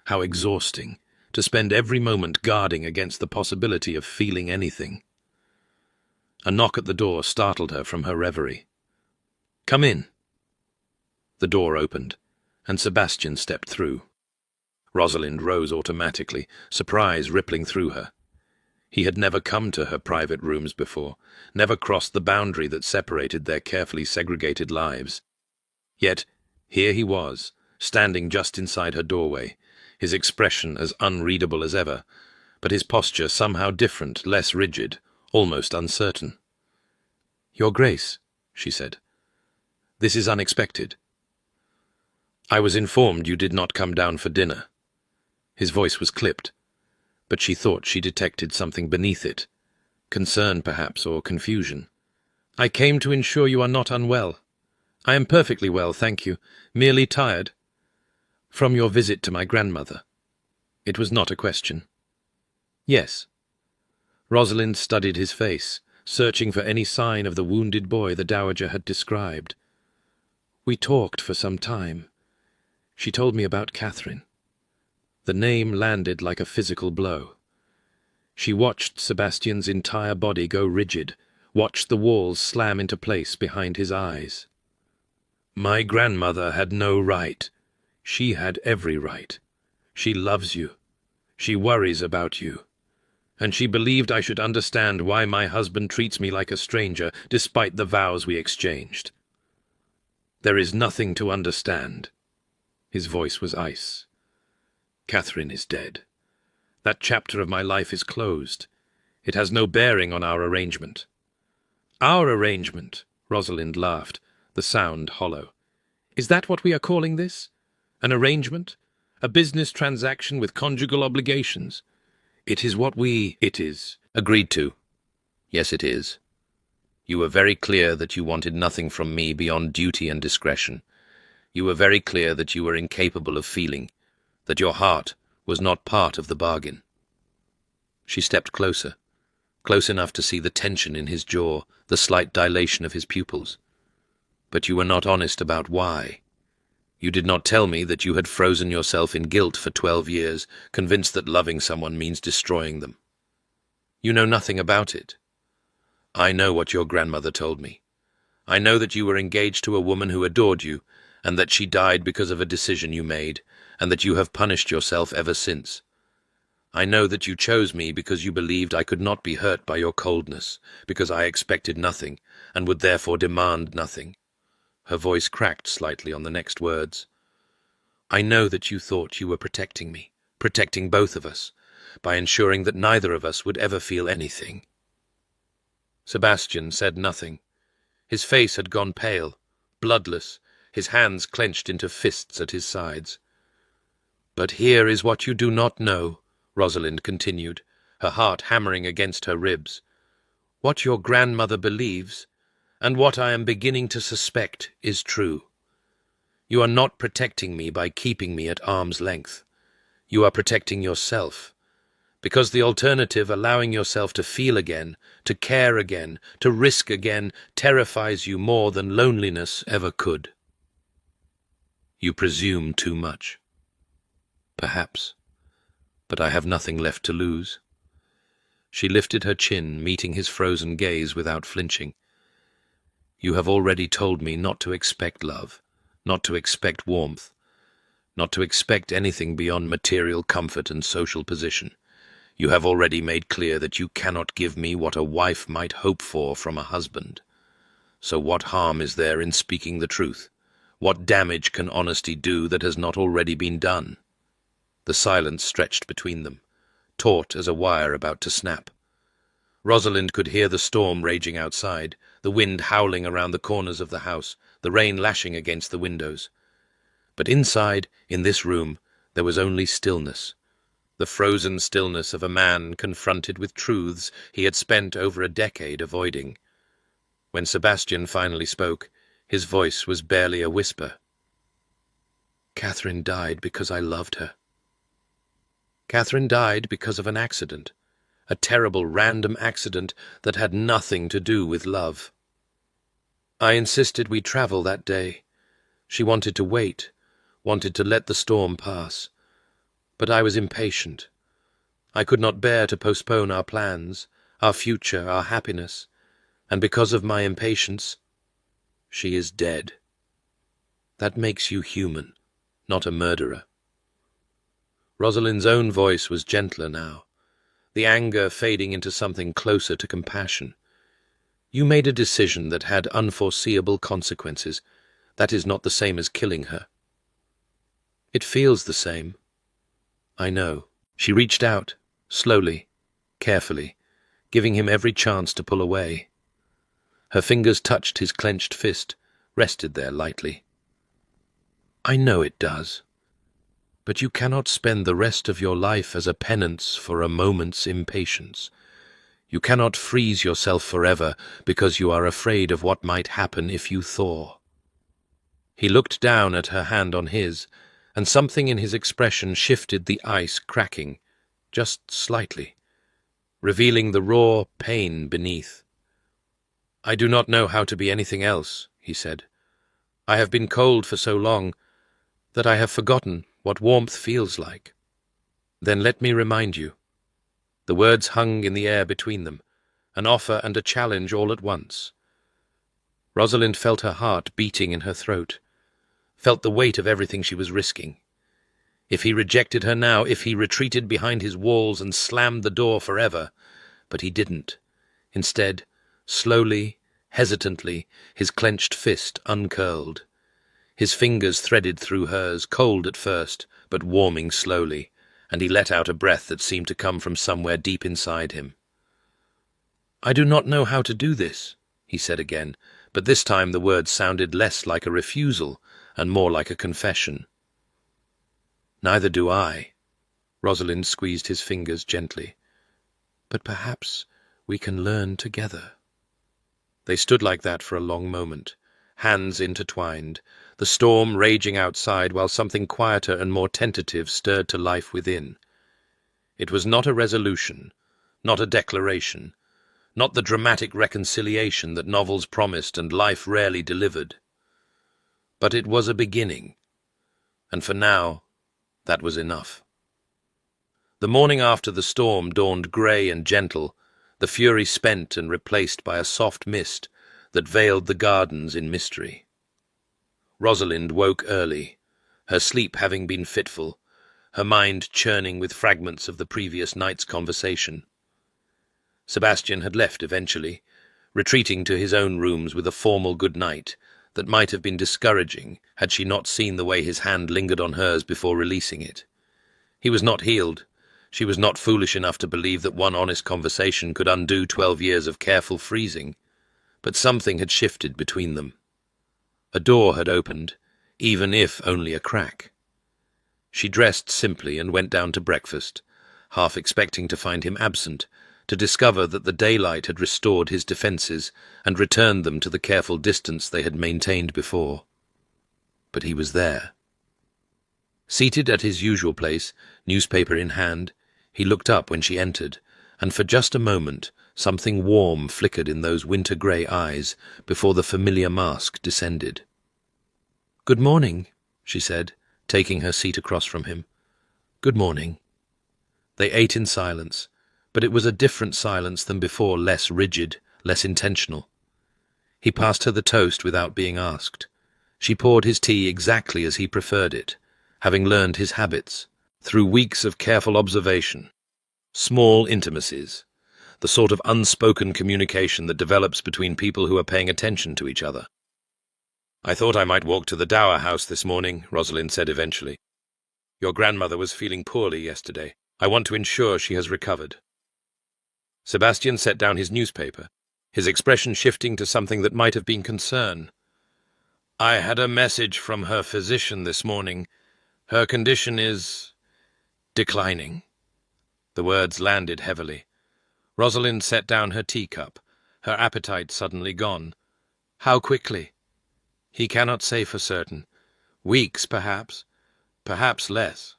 how exhausting, to spend every moment guarding against the possibility of feeling anything. A knock at the door startled her from her reverie. "Come in." The door opened, and Sebastian stepped through. Rosalind rose automatically, surprise rippling through her. He had never come to her private rooms before, never crossed the boundary that separated their carefully segregated lives. Yet here he was, standing just inside her doorway, his expression as unreadable as ever, but his posture somehow different, less rigid, almost uncertain. "Your Grace," she said, "this is unexpected." "I was informed you did not come down for dinner." His voice was clipped, but she thought she detected something beneath it, concern perhaps, or confusion. "I came to ensure you are not unwell. I am perfectly well, thank you, merely tired. From your visit to my grandmother." It was not a question. "Yes." Rosalind studied his face, searching for any sign of the wounded boy the dowager had described. "We talked for some time. She told me about Catherine." The name landed like a physical blow. She watched Sebastian's entire body go rigid, watched the walls slam into place behind his eyes. "My grandmother had no right. She had every right. She loves you. She worries about you. And she believed I should understand why my husband treats me like a stranger, despite the vows we exchanged. There is nothing to understand." His voice was ice. "Catherine is dead. That chapter of my life is closed. It has no bearing on our arrangement." "Our arrangement?" Rosalind laughed, the sound hollow. "Is that what we are calling this? An arrangement? A business transaction with conjugal obligations? It is what it is. Agreed to. Yes, it is. You were very clear that you wanted nothing from me beyond duty and discretion. You were very clear that you were incapable of feeling, that your heart was not part of the bargain." She stepped closer, close enough to see the tension in his jaw, the slight dilation of his pupils. "But you were not honest about why. You did not tell me that you had frozen yourself in guilt for 12 years, convinced that loving someone means destroying them. You know nothing about it. I know what your grandmother told me. I know that you were engaged to a woman who adored you, and that she died because of a decision you made, and that you have punished yourself ever since. I know that you chose me because you believed I could not be hurt by your coldness, because I expected nothing, and would therefore demand nothing." Her voice cracked slightly on the next words. "I know that you thought you were protecting me, protecting both of us, by ensuring that neither of us would ever feel anything." Sebastian said nothing. His face had gone pale, bloodless, his hands clenched into fists at his sides. "But here is what you do not know," Rosalind continued, her heart hammering against her ribs. "What your grandmother believes, and what I am beginning to suspect, is true. You are not protecting me by keeping me at arm's length. You are protecting yourself, because the alternative, allowing yourself to feel again, to care again, to risk again, terrifies you more than loneliness ever could. You presume too much. Perhaps, but I have nothing left to lose." She lifted her chin, meeting his frozen gaze without flinching. "You have already told me not to expect love, not to expect warmth, not to expect anything beyond material comfort and social position. You have already made clear that you cannot give me what a wife might hope for from a husband. So what harm is there in speaking the truth? What damage can honesty do that has not already been done?" The silence stretched between them, taut as a wire about to snap. Rosalind could hear the storm raging outside, the wind howling around the corners of the house, the rain lashing against the windows. But inside, in this room, there was only stillness. The frozen stillness of a man confronted with truths he had spent over a decade avoiding. When Sebastian finally spoke, his voice was barely a whisper. "Catherine died because I loved her. Catherine died because of an accident, a terrible random accident that had nothing to do with love. I insisted we travel that day. She wanted to wait, wanted to let the storm pass. But I was impatient. I could not bear to postpone our plans, our future, our happiness, and because of my impatience, she is dead. That makes you human, not a murderer." Rosalind's own voice was gentler now, the anger fading into something closer to compassion. "You made a decision that had unforeseeable consequences. That is not the same as killing her." "It feels the same. I know." She reached out, slowly, carefully, giving him every chance to pull away. Her fingers touched his clenched fist, rested there lightly. "I know it does. But you cannot spend the rest of your life as a penance for a moment's impatience. You cannot freeze yourself forever because you are afraid of what might happen if you thaw." He looked down at her hand on his, and something in his expression shifted the ice cracking, just slightly, revealing the raw pain beneath. "I do not know how to be anything else," he said. "I have been cold for so long that I have forgotten what warmth feels like." "Then let me remind you." The words hung in the air between them, an offer and a challenge all at once. Rosalind felt her heart beating in her throat, felt the weight of everything she was risking. If he rejected her now, if he retreated behind his walls and slammed the door forever, but he didn't. Instead, slowly, hesitantly, his clenched fist uncurled. His fingers threaded through hers, cold at first, but warming slowly, and he let out a breath that seemed to come from somewhere deep inside him. "I do not know how to do this," he said again, but this time the words sounded less like a refusal and more like a confession. "Neither do I." Rosalind squeezed his fingers gently. "But perhaps we can learn together." They stood like that for a long moment, hands intertwined, the storm raging outside while something quieter and more tentative stirred to life within. It was not a resolution, not a declaration, not the dramatic reconciliation that novels promised and life rarely delivered. But it was a beginning, and for now, that was enough. The morning after the storm dawned grey and gentle, the fury spent and replaced by a soft mist that veiled the gardens in mystery. Rosalind woke early, her sleep having been fitful, her mind churning with fragments of the previous night's conversation. Sebastian had left eventually, retreating to his own rooms with a formal good night that might have been discouraging had she not seen the way his hand lingered on hers before releasing it. He was not healed. She was not foolish enough to believe that one honest conversation could undo 12 years of careful freezing, but something had shifted between them. A door had opened, even if only a crack. She dressed simply and went down to breakfast, half expecting to find him absent, to discover that the daylight had restored his defences and returned them to the careful distance they had maintained before. But he was there. Seated at his usual place, newspaper in hand, he looked up when she entered, and for just a moment something warm flickered in those winter-grey eyes before the familiar mask descended. "Good morning," she said, taking her seat across from him. "Good morning." They ate in silence, but it was a different silence than before, less rigid, less intentional. He passed her the toast without being asked. She poured his tea exactly as he preferred it, having learned his habits, through weeks of careful observation. Small intimacies, the sort of unspoken communication that develops between people who are paying attention to each other. "I thought I might walk to the Dower House this morning," Rosalind said eventually. "Your grandmother was feeling poorly yesterday. I want to ensure she has recovered." Sebastian set down his newspaper, his expression shifting to something that might have been concern. "I had a message from her physician this morning. Her condition is declining." The words landed heavily. Rosalind set down her teacup, her appetite suddenly gone. "How quickly?" "He cannot say for certain. Weeks, perhaps. Perhaps less."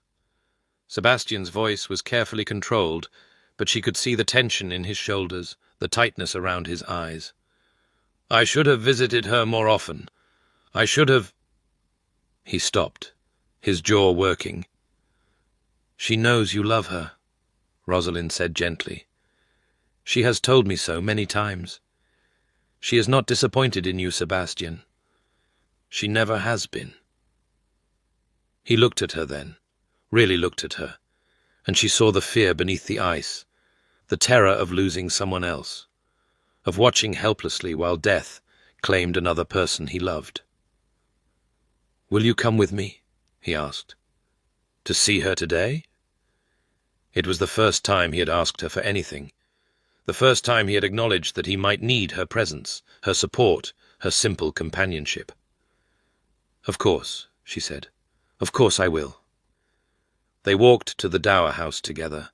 Sebastian's voice was carefully controlled, but she could see the tension in his shoulders, the tightness around his eyes. "I should have visited her more often. I should have—" He stopped, his jaw working. "She knows you love her," Rosalind said gently. "She has told me so many times. She is not disappointed in you, Sebastian. She never has been." He looked at her then, really looked at her, and she saw the fear beneath the ice, the terror of losing someone else, of watching helplessly while death claimed another person he loved. "Will you come with me?" he asked. "To see her today?" It was the first time he had asked her for anything, the first time he had acknowledged that he might need her presence, her support, her simple companionship. "Of course," she said. "Of course I will." They walked to the Dower House together,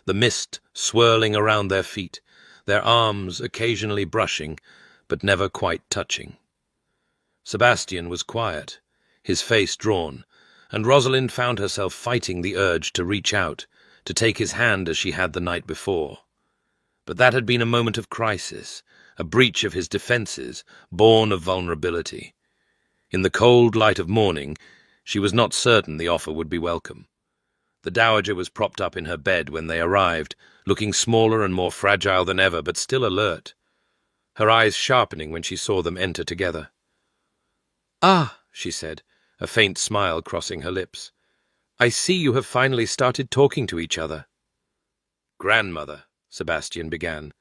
the mist swirling around their feet, their arms occasionally brushing, but never quite touching. Sebastian was quiet, his face drawn, and Rosalind found herself fighting the urge to reach out, to take his hand as she had the night before. But that had been a moment of crisis, a breach of his defenses, born of vulnerability. In the cold light of morning, she was not certain the offer would be welcome. The Dowager was propped up in her bed when they arrived, looking smaller and more fragile than ever, but still alert, her eyes sharpening when she saw them enter together. "Ah," she said, a faint smile crossing her lips. "I see you have finally started talking to each other." "Grandmother," Sebastian began.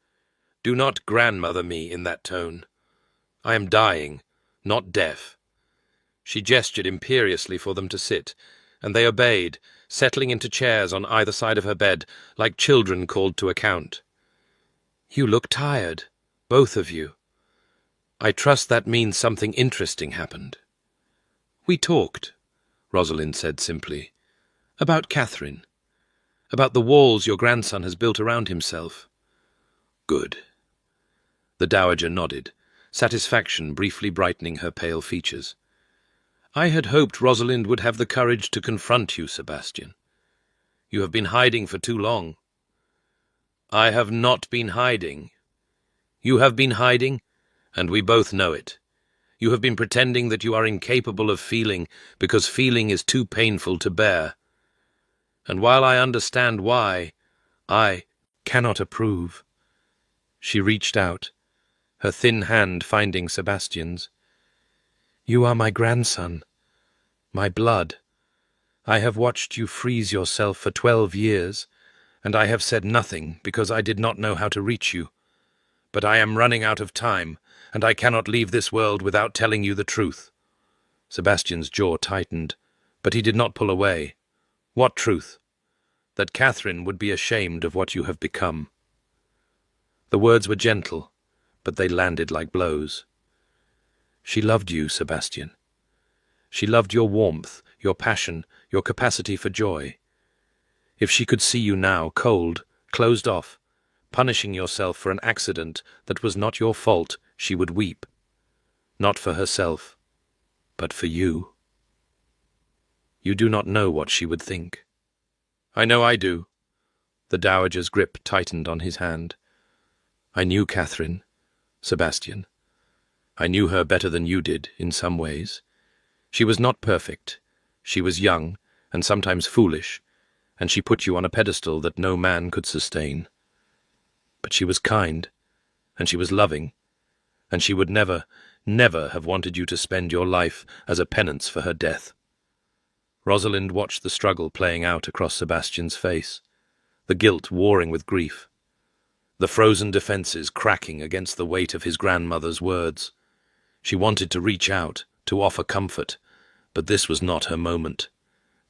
"Do not grandmother me in that tone. I am dying, not deaf." She gestured imperiously for them to sit, and they obeyed, settling into chairs on either side of her bed, like children called to account. "You look tired, both of you. I trust that means something interesting happened." "We talked," Rosalind said simply, "about Catherine, about the walls your grandson has built around himself." "Good." The Dowager nodded, satisfaction briefly brightening her pale features. "I had hoped Rosalind would have the courage to confront you, Sebastian. You have been hiding for too long." "I have not been hiding. You have been hiding, and we both know it. You have been pretending that you are incapable of feeling because feeling is too painful to bear. And while I understand why, I cannot approve." She reached out, her thin hand finding Sebastian's. "You are my grandson, my blood. I have watched you freeze yourself for 12 years, and I have said nothing because I did not know how to reach you. But I am running out of time, and I cannot leave this world without telling you the truth." Sebastian's jaw tightened, but he did not pull away. "What truth?" "That Catherine would be ashamed of what you have become." The words were gentle, but they landed like blows. "She loved you, Sebastian. She loved your warmth, your passion, your capacity for joy. If she could see you now, cold, closed off, punishing yourself for an accident that was not your fault, she would weep. Not for herself, but for you. You do not know what she would think." "I know I do." The Dowager's grip tightened on his hand. "I knew Catherine, Sebastian. I knew her better than you did, in some ways. She was not perfect. She was young, and sometimes foolish, and she put you on a pedestal that no man could sustain. But she was kind, and she was loving, and she would never, never have wanted you to spend your life as a penance for her death. Rosalind watched the struggle playing out across Sebastian's face, the guilt warring with grief, the frozen defenses cracking against the weight of his grandmother's words. She wanted to reach out, to offer comfort, but this was not her moment.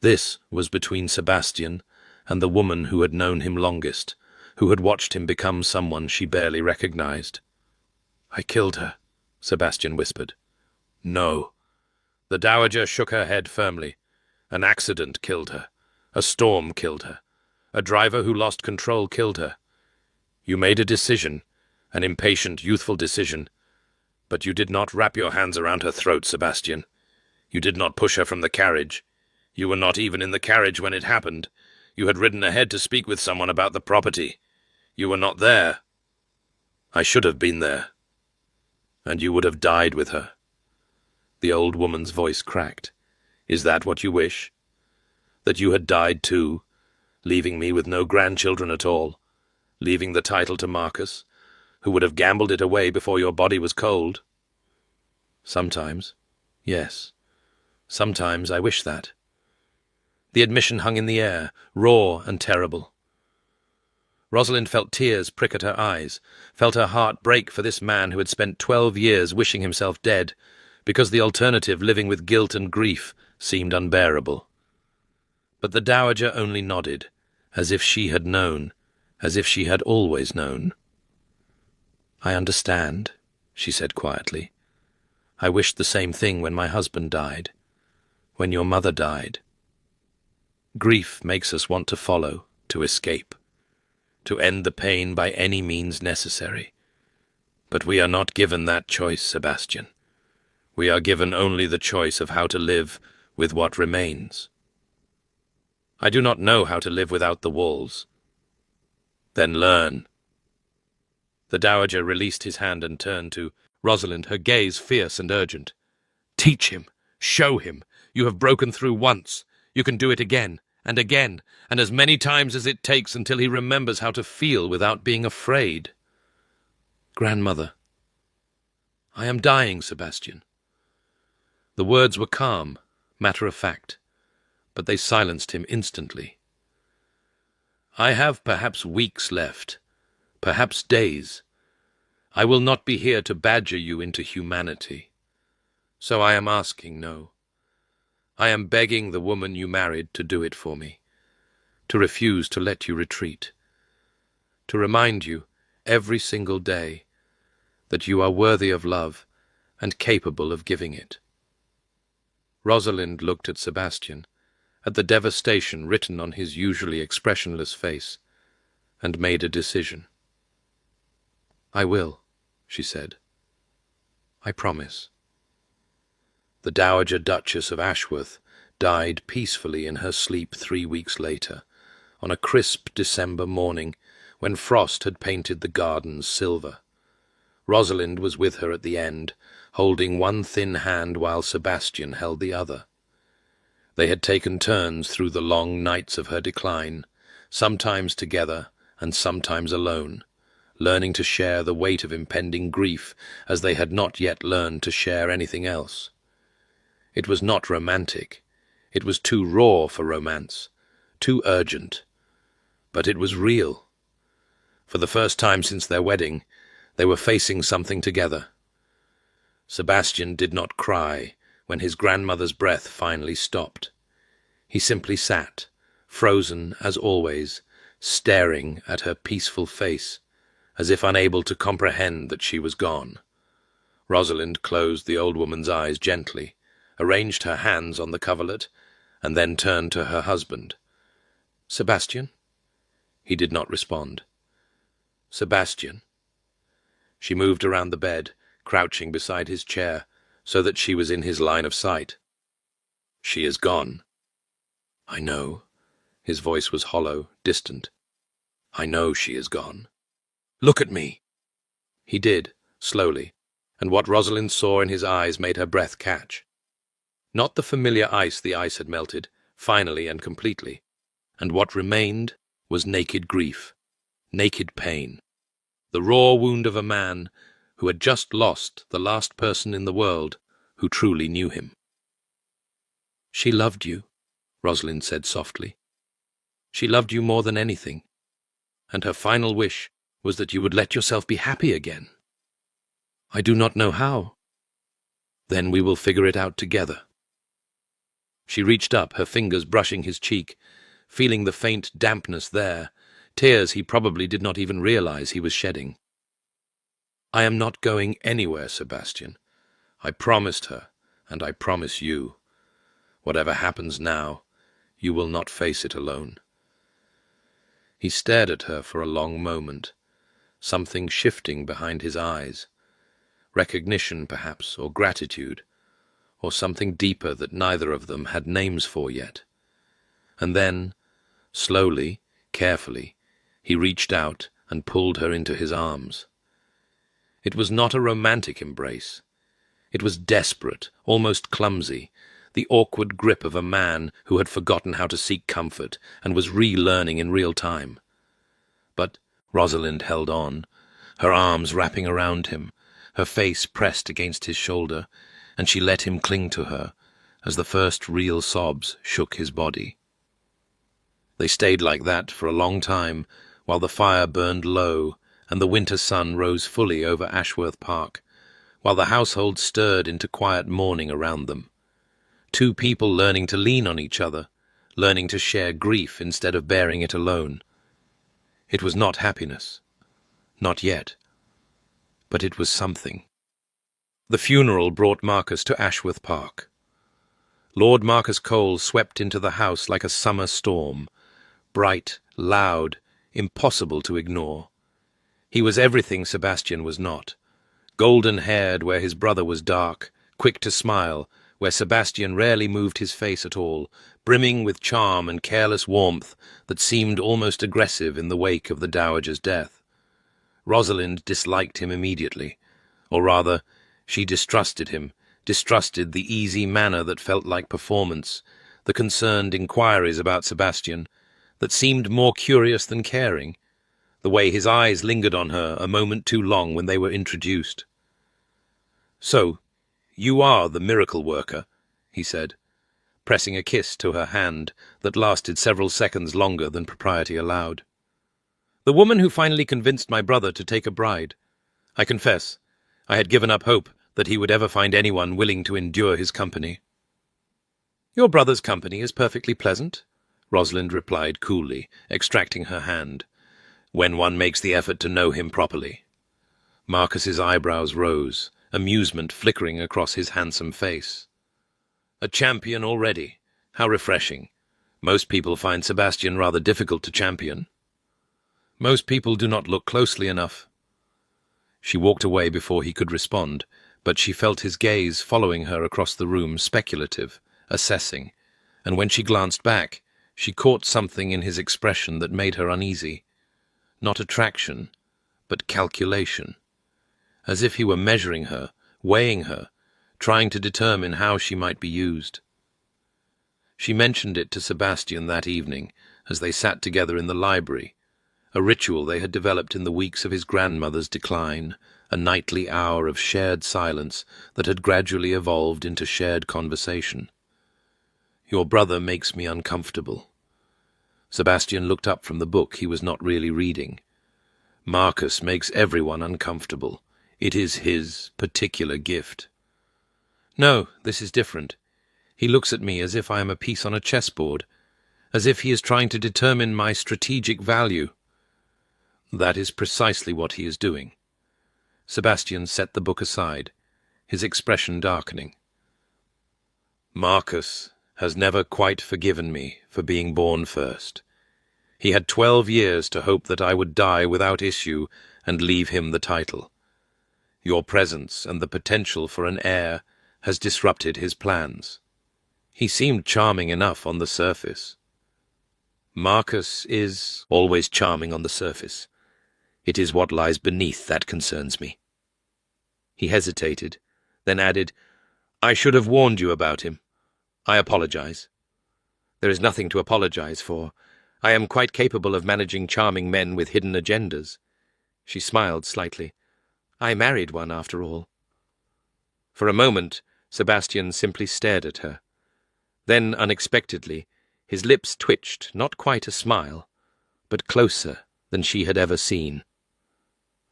This was between Sebastian and the woman who had known him longest, who had watched him become someone she barely recognized. "I killed her," Sebastian whispered. "No." The dowager shook her head firmly. "An accident killed her. A storm killed her. A driver who lost control killed her. You made a decision, an impatient, youthful decision, but you did not wrap your hands around her throat, Sebastian. You did not push her from the carriage. You were not even in the carriage when it happened. You had ridden ahead to speak with someone about the property. You were not there. I should have been there. And you would have died with her." The old woman's voice cracked. "Is that what you wish? That you had died too, leaving me with no grandchildren at all, leaving the title to Marcus, who would have gambled it away before your body was cold?" "Sometimes, yes. Sometimes I wish that." The admission hung in the air, raw and terrible. Rosalind felt tears prick at her eyes, felt her heart break for this man who had spent 12 years wishing himself dead, because the alternative, living with guilt and grief, seemed unbearable. But the dowager only nodded, as if she had known, as if she had always known. "I understand," she said quietly. "I wished the same thing when my husband died, when your mother died. Grief makes us want to follow, to escape, to end the pain by any means necessary. But we are not given that choice, Sebastian. We are given only the choice of how to live with what remains. I do not know how to live without the walls." "Then learn." The dowager released his hand and turned to Rosalind, her gaze fierce and urgent. "Teach him. Show him. You have broken through once. You can do it again, and as many times as it takes until he remembers how to feel without being afraid." "Grandmother." "I am dying, Sebastian." The words were calm, matter-of-fact, but they silenced him instantly. "I have perhaps weeks left, perhaps days. I will not be here to badger you into humanity. So I am asking, no. I am begging the woman you married to do it for me, to refuse to let you retreat, to remind you every single day that you are worthy of love and capable of giving it." Rosalind looked at Sebastian, at the devastation written on his usually expressionless face, and made a decision. "I will," she said. "I promise." The Dowager Duchess of Ashworth died peacefully in her sleep 3 weeks later, on a crisp December morning when frost had painted the gardens silver. Rosalind was with her at the end, holding one thin hand while Sebastian held the other. They had taken turns through the long nights of her decline, sometimes together and sometimes alone, learning to share the weight of impending grief as they had not yet learned to share anything else. It was not romantic. It was too raw for romance, too urgent. But it was real. For the first time since their wedding, they were facing something together. Sebastian did not cry when his grandmother's breath finally stopped. He simply sat, frozen as always, staring at her peaceful face, as if unable to comprehend that she was gone. Rosalind closed the old woman's eyes gently, arranged her hands on the coverlet, and then turned to her husband. "Sebastian?" He did not respond. "Sebastian?" She moved around the bed, crouching beside his chair, so that she was in his line of sight. "She is gone." "I know." His voice was hollow, distant. "I know she is gone. Look at me." He did, slowly, and what Rosalind saw in his eyes made her breath catch. Not the familiar ice, the ice had melted, finally and completely, and what remained was naked grief, naked pain, The raw wound of a man who had just lost the last person in the world who truly knew him. "She loved you," Rosalind said softly. "She loved you more than anything, and her final wish was that you would let yourself be happy again. I do not know how. Then we will figure it out together." She reached up, her fingers brushing his cheek, feeling the faint dampness there, tears he probably did not even realize he was shedding. "I am not going anywhere, Sebastian. I promised her, and I promise you. Whatever happens now, you will not face it alone." He stared at her for a long moment, something shifting behind his eyes. Recognition, perhaps, or gratitude, or something deeper that neither of them had names for yet. And then, slowly, carefully, he reached out and pulled her into his arms. It was not a romantic embrace. It was desperate, almost clumsy, the awkward grip of a man who had forgotten how to seek comfort and was relearning in real time. But Rosalind held on, her arms wrapping around him, her face pressed against his shoulder, and she let him cling to her as the first real sobs shook his body. They stayed like that for a long time, while the fire burned low and the winter sun rose fully over Ashworth Park, while the household stirred into quiet mourning around them. Two people learning to lean on each other, learning to share grief instead of bearing it alone. It was not happiness. Not yet. But it was something. The funeral brought Marcus to Ashworth Park. Lord Marcus Cole swept into the house like a summer storm, bright, loud, impossible to ignore. He was everything Sebastian was not. Golden-haired where his brother was dark, quick to smile where Sebastian rarely moved his face at all, brimming with charm and careless warmth that seemed almost aggressive in the wake of the dowager's death. Rosalind disliked him immediately, or rather, she distrusted him, distrusted the easy manner that felt like performance, the concerned inquiries about Sebastian, that seemed more curious than caring, the way his eyes lingered on her a moment too long when they were introduced. "So, you are the miracle worker," he said, pressing a kiss to her hand that lasted several seconds longer than propriety allowed. "The woman who finally convinced my brother to take a bride. I confess, I had given up hope that he would ever find anyone willing to endure his company." "Your brother's company is perfectly pleasant," Rosalind replied coolly, extracting her hand, "when one makes the effort to know him properly." Marcus's eyebrows rose, amusement flickering across his handsome face. "A champion already. How refreshing. Most people find Sebastian rather difficult to champion." "Most people do not look closely enough." She walked away before he could respond, but she felt his gaze following her across the room, speculative, assessing, and when she glanced back, she caught something in his expression that made her uneasy. Not attraction, but calculation. As if he were measuring her, weighing her, trying to determine how she might be used. She mentioned it to Sebastian that evening, as they sat together in the library, a ritual they had developed in the weeks of his grandmother's decline, a nightly hour of shared silence that had gradually evolved into shared conversation. "Your brother makes me uncomfortable." Sebastian looked up from the book he was not really reading. "Marcus makes everyone uncomfortable. It is his particular gift." "No, this is different. He looks at me as if I am a piece on a chessboard, as if he is trying to determine my strategic value." "That is precisely what he is doing." Sebastian set the book aside, his expression darkening. "Marcus has never quite forgiven me for being born first. He had 12 years to hope that I would die without issue and leave him the title. Your presence and the potential for an heir has disrupted his plans. He seemed charming enough on the surface." "Marcus is always charming on the surface. It is what lies beneath that concerns me." He hesitated, then added, "I should have warned you about him. I apologize." "There is nothing to apologize for. I am quite capable of managing charming men with hidden agendas." She smiled slightly. I married one, after all. For a moment, Sebastian simply stared at her. Then, unexpectedly, his lips twitched, not quite a smile, but closer than she had ever seen.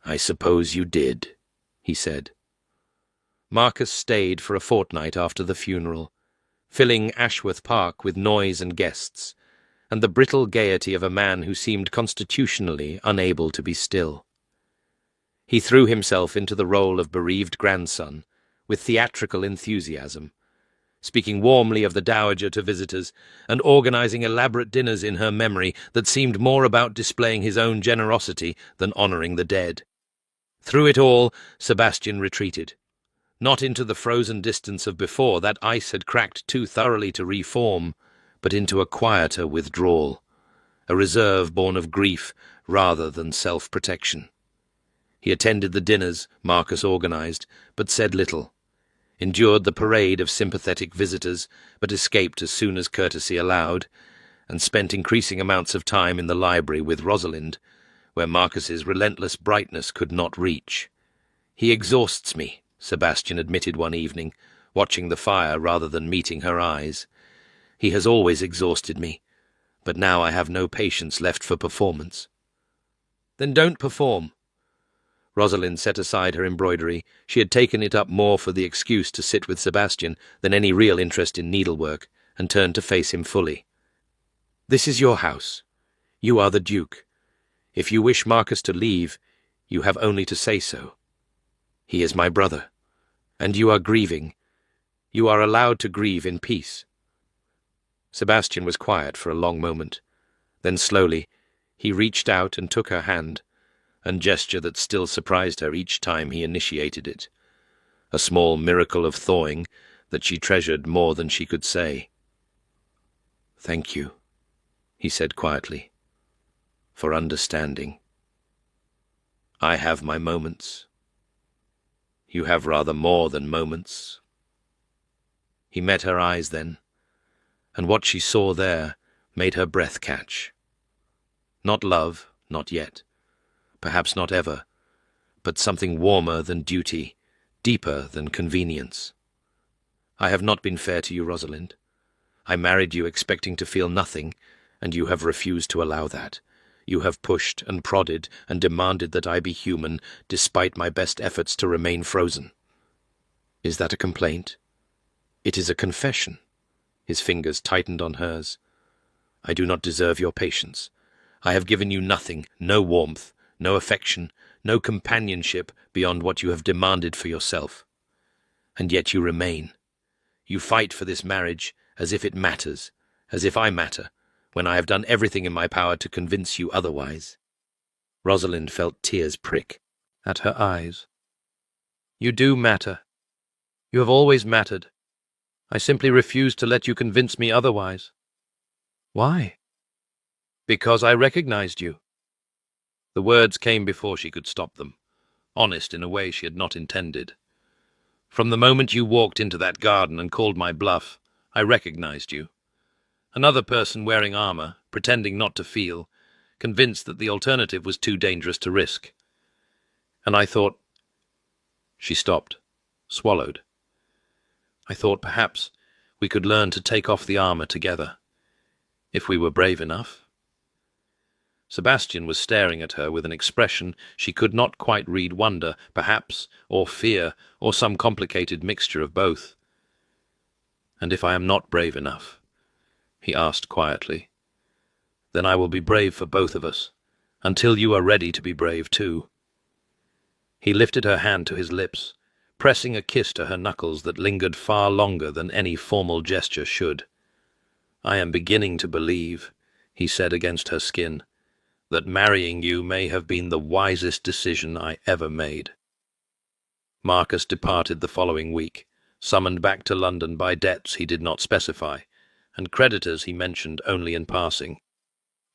I suppose you did, he said. Marcus stayed for a fortnight after the funeral, filling Ashworth Park with noise and guests, and the brittle gaiety of a man who seemed constitutionally unable to be still. He threw himself into the role of bereaved grandson with theatrical enthusiasm, speaking warmly of the dowager to visitors and organizing elaborate dinners in her memory that seemed more about displaying his own generosity than honoring the dead. Through it all, Sebastian retreated. Not into the frozen distance of before, that ice had cracked too thoroughly to reform, but into a quieter withdrawal, a reserve born of grief rather than self-protection. He attended the dinners Marcus organized, but said little, endured the parade of sympathetic visitors, but escaped as soon as courtesy allowed, and spent increasing amounts of time in the library with Rosalind, where Marcus's relentless brightness could not reach. He exhausts me, Sebastian admitted one evening, watching the fire rather than meeting her eyes. He has always exhausted me, but now I have no patience left for performance. Then don't perform. Rosalind set aside her embroidery. She had taken it up more for the excuse to sit with Sebastian than any real interest in needlework, and turned to face him fully. This is your house. You are the Duke. If you wish Marcus to leave, you have only to say so. He is my brother, and you are grieving. You are allowed to grieve in peace. Sebastian was quiet for a long moment. Then slowly, he reached out and took her hand, a gesture that still surprised her each time he initiated it, a small miracle of thawing that she treasured more than she could say. Thank you, he said quietly, for understanding. I have my moments. You have rather more than moments. He met her eyes then, and what she saw there made her breath catch. Not love, not yet. Perhaps not ever, but something warmer than duty, deeper than convenience. I have not been fair to you, Rosalind. I married you expecting to feel nothing, and you have refused to allow that. You have pushed and prodded and demanded that I be human, despite my best efforts to remain frozen. Is that a complaint? It is a confession. His fingers tightened on hers. I do not deserve your patience. I have given you nothing, no warmth, no affection, no companionship beyond what you have demanded for yourself. And yet you remain. You fight for this marriage as if it matters, as if I matter, when I have done everything in my power to convince you otherwise. Rosalind felt tears prick at her eyes. You do matter. You have always mattered. I simply refuse to let you convince me otherwise. Why? Because I recognized you. The words came before she could stop them, honest in a way she had not intended. From the moment you walked into that garden and called my bluff, I recognized you. Another person wearing armor, pretending not to feel, convinced that the alternative was too dangerous to risk. And I thought... She stopped, swallowed. I thought perhaps we could learn to take off the armor together, if we were brave enough. Sebastian was staring at her with an expression she could not quite read, wonder, perhaps, or fear, or some complicated mixture of both. And if I am not brave enough, he asked quietly, then I will be brave for both of us, until you are ready to be brave too. He lifted her hand to his lips, pressing a kiss to her knuckles that lingered far longer than any formal gesture should. I am beginning to believe, he said against her skin, that marrying you may have been the wisest decision I ever made. Marcus departed the following week, summoned back to London by debts he did not specify, and creditors he mentioned only in passing.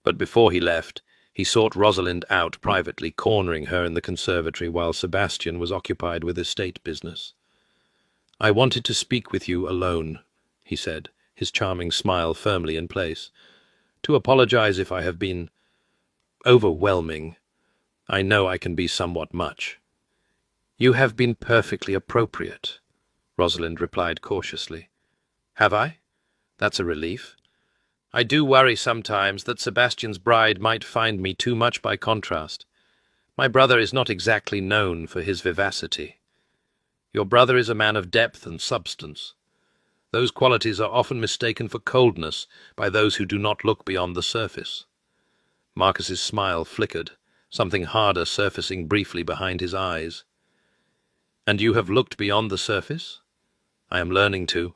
But before he left, he sought Rosalind out privately, cornering her in the conservatory while Sebastian was occupied with estate business. I wanted to speak with you alone, he said, his charming smile firmly in place, to apologize if I have been overwhelming, I know I can be somewhat much. You have been perfectly appropriate, Rosalind replied cautiously. Have I? That's a relief. I do worry sometimes that Sebastian's bride might find me too much by contrast. My brother is not exactly known for his vivacity. Your brother is a man of depth and substance. Those qualities are often mistaken for coldness by those who do not look beyond the surface. Marcus's smile flickered, something harder surfacing briefly behind his eyes. And you have looked beyond the surface? I am learning to.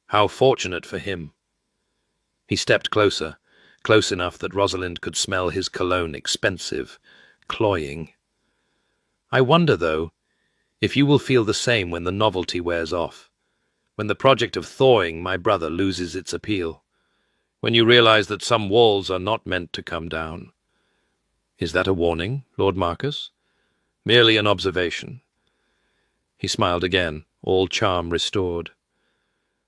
How fortunate for him. He stepped closer, close enough that Rosalind could smell his cologne, expensive, cloying. I wonder, though, if you will feel the same when the novelty wears off, when the project of thawing my brother loses its appeal, when you realize that some walls are not meant to come down. Is that a warning, Lord Marcus? Merely an observation. He smiled again, all charm restored.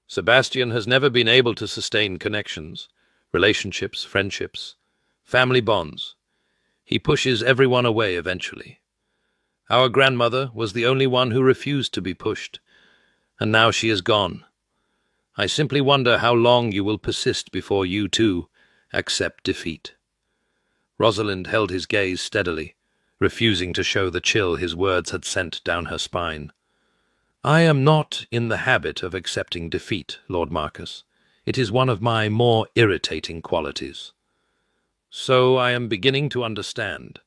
Sebastian has never been able to sustain connections, relationships, friendships, family bonds. He pushes everyone away eventually. Our grandmother was the only one who refused to be pushed, and now she is gone. I simply wonder how long you will persist before you, too, accept defeat. Rosalind held his gaze steadily, refusing to show the chill his words had sent down her spine. I am not in the habit of accepting defeat, Lord Marcus. It is one of my more irritating qualities. So I am beginning to understand.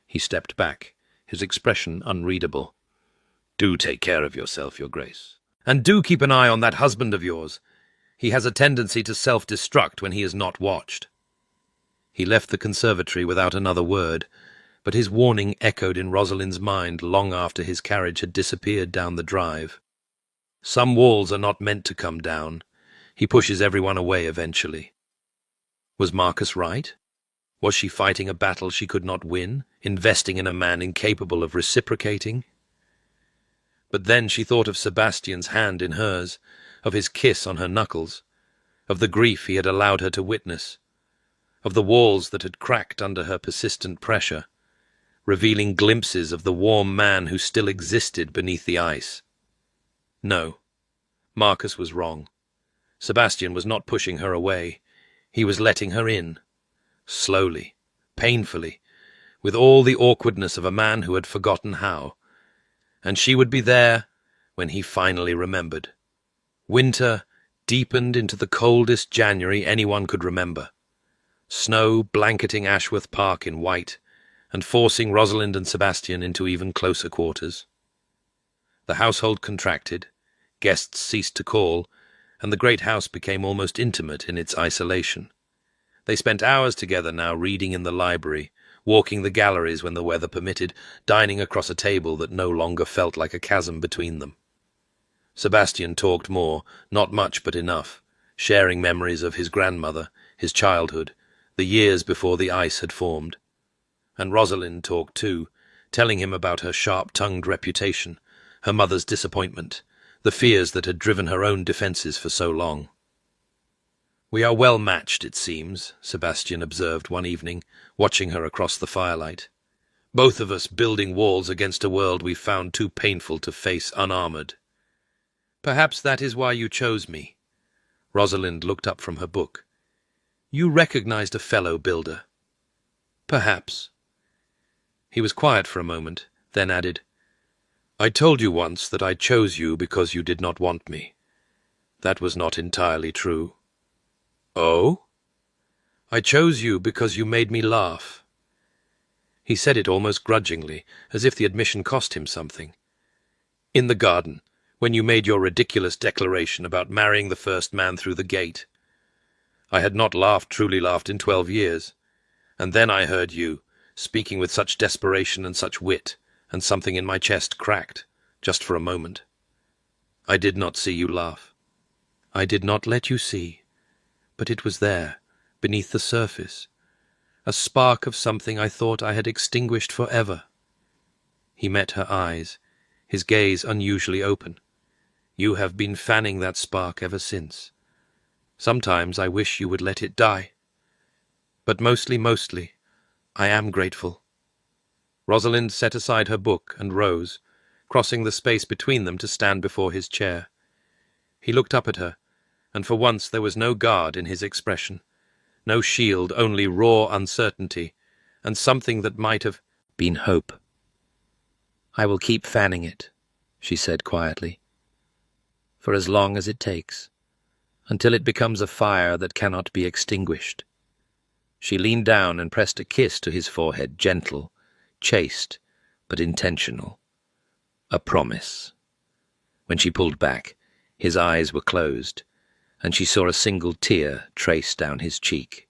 He stepped back, his expression unreadable. Do take care of yourself, Your Grace. And do keep an eye on that husband of yours. He has a tendency to self-destruct when he is not watched. He left the conservatory without another word, but his warning echoed in Rosalind's mind long after his carriage had disappeared down the drive. Some walls are not meant to come down. He pushes everyone away eventually. Was Marcus right? Was she fighting a battle she could not win, investing in a man incapable of reciprocating? But then she thought of Sebastian's hand in hers, of his kiss on her knuckles, of the grief he had allowed her to witness, of the walls that had cracked under her persistent pressure, revealing glimpses of the warm man who still existed beneath the ice. No, Marcus was wrong. Sebastian was not pushing her away. He was letting her in. Slowly, painfully, with all the awkwardness of a man who had forgotten how. And she would be there when he finally remembered. Winter deepened into the coldest January anyone could remember. Snow blanketing Ashworth Park in white, and forcing Rosalind and Sebastian into even closer quarters. The household contracted, guests ceased to call, and the great house became almost intimate in its isolation. They spent hours together now reading in the library, walking the galleries when the weather permitted, dining across a table that no longer felt like a chasm between them. Sebastian talked more, not much but enough, sharing memories of his grandmother, his childhood, the years before the ice had formed. And Rosalind talked too, telling him about her sharp-tongued reputation, her mother's disappointment, the fears that had driven her own defences for so long. "We are well matched, it seems," Sebastian observed one evening, watching her across the firelight. "Both of us building walls against a world we found too painful to face unarmoured. Perhaps that is why you chose me." Rosalind looked up from her book. "You recognized a fellow builder." "Perhaps." He was quiet for a moment, then added, "I told you once that I chose you because you did not want me. That was not entirely true." "Oh?" "I chose you because you made me laugh." He said it almost grudgingly, as if the admission cost him something. "In the garden, when you made your ridiculous declaration about marrying the first man through the gate. I had not truly laughed in 12 years. And then I heard you, speaking with such desperation and such wit, and something in my chest cracked, just for a moment. I did not see you laugh. I did not let you see, but it was there, beneath the surface, a spark of something I thought I had extinguished forever." He met her eyes, his gaze unusually open. "You have been fanning that spark ever since. Sometimes I wish you would let it die. But mostly, I am grateful." Rosalind set aside her book and rose, crossing the space between them to stand before his chair. He looked up at her, and for once there was no guard in his expression, no shield, only raw uncertainty, and something that might have been hope. "I will keep fanning it," she said quietly, "for as long as it takes, until it becomes a fire that cannot be extinguished." She leaned down and pressed a kiss to his forehead, gentle, chaste, but intentional. A promise. When she pulled back, his eyes were closed, and she saw a single tear trace down his cheek.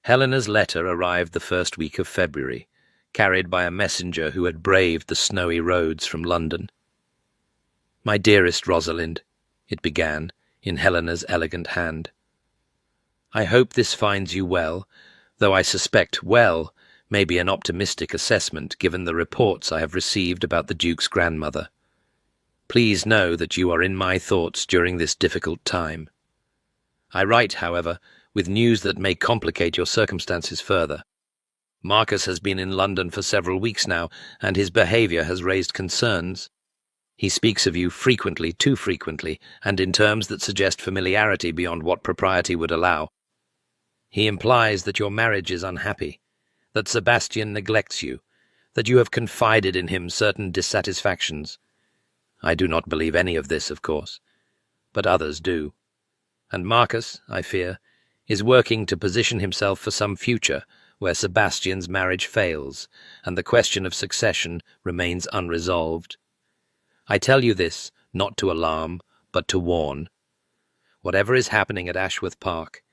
Helena's letter arrived the first week of February, carried by a messenger who had braved the snowy roads from London. "My dearest Rosalind," it began, in Helena's elegant hand, "I hope this finds you well, though I suspect well may be an optimistic assessment given the reports I have received about the Duke's grandmother. Please know that you are in my thoughts during this difficult time. I write, however, with news that may complicate your circumstances further. Marcus has been in London for several weeks now, and his behaviour has raised concerns. He speaks of you frequently, too frequently, and in terms that suggest familiarity beyond what propriety would allow. He implies that your marriage is unhappy, that Sebastian neglects you, that you have confided in him certain dissatisfactions. I do not believe any of this, of course, but others do. And Marcus, I fear, is working to position himself for some future where Sebastian's marriage fails and the question of succession remains unresolved. I tell you this not to alarm, but to warn. Whatever is happening at Ashworth Park,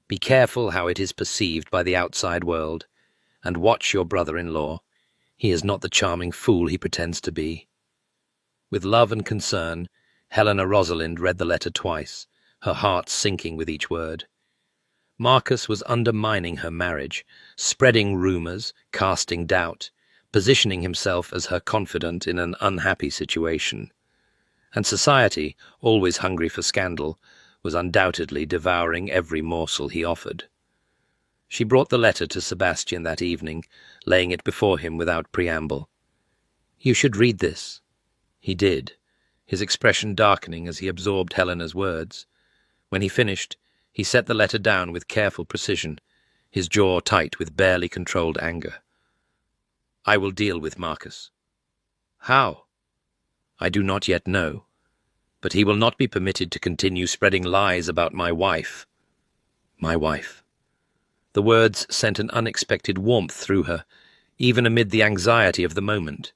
be careful how it is perceived by the outside world, and watch your brother-in-law. He is not the charming fool he pretends to be." With love and concern, Helena Rosalind read the letter twice, her heart sinking with each word. Marcus was undermining her marriage, spreading rumours, casting doubt, positioning himself as her confidant in an unhappy situation. And society, always hungry for scandal, was undoubtedly devouring every morsel he offered. She brought the letter to Sebastian that evening, laying it before him without preamble. "You should read this." He did, his expression darkening as he absorbed Helena's words. When he finished, he set the letter down with careful precision, his jaw tight with barely controlled anger. "I will deal with Marcus." "How?" "I do not yet know. But he will not be permitted to continue spreading lies about my wife." My wife. The words sent an unexpected warmth through her, even amid the anxiety of the moment.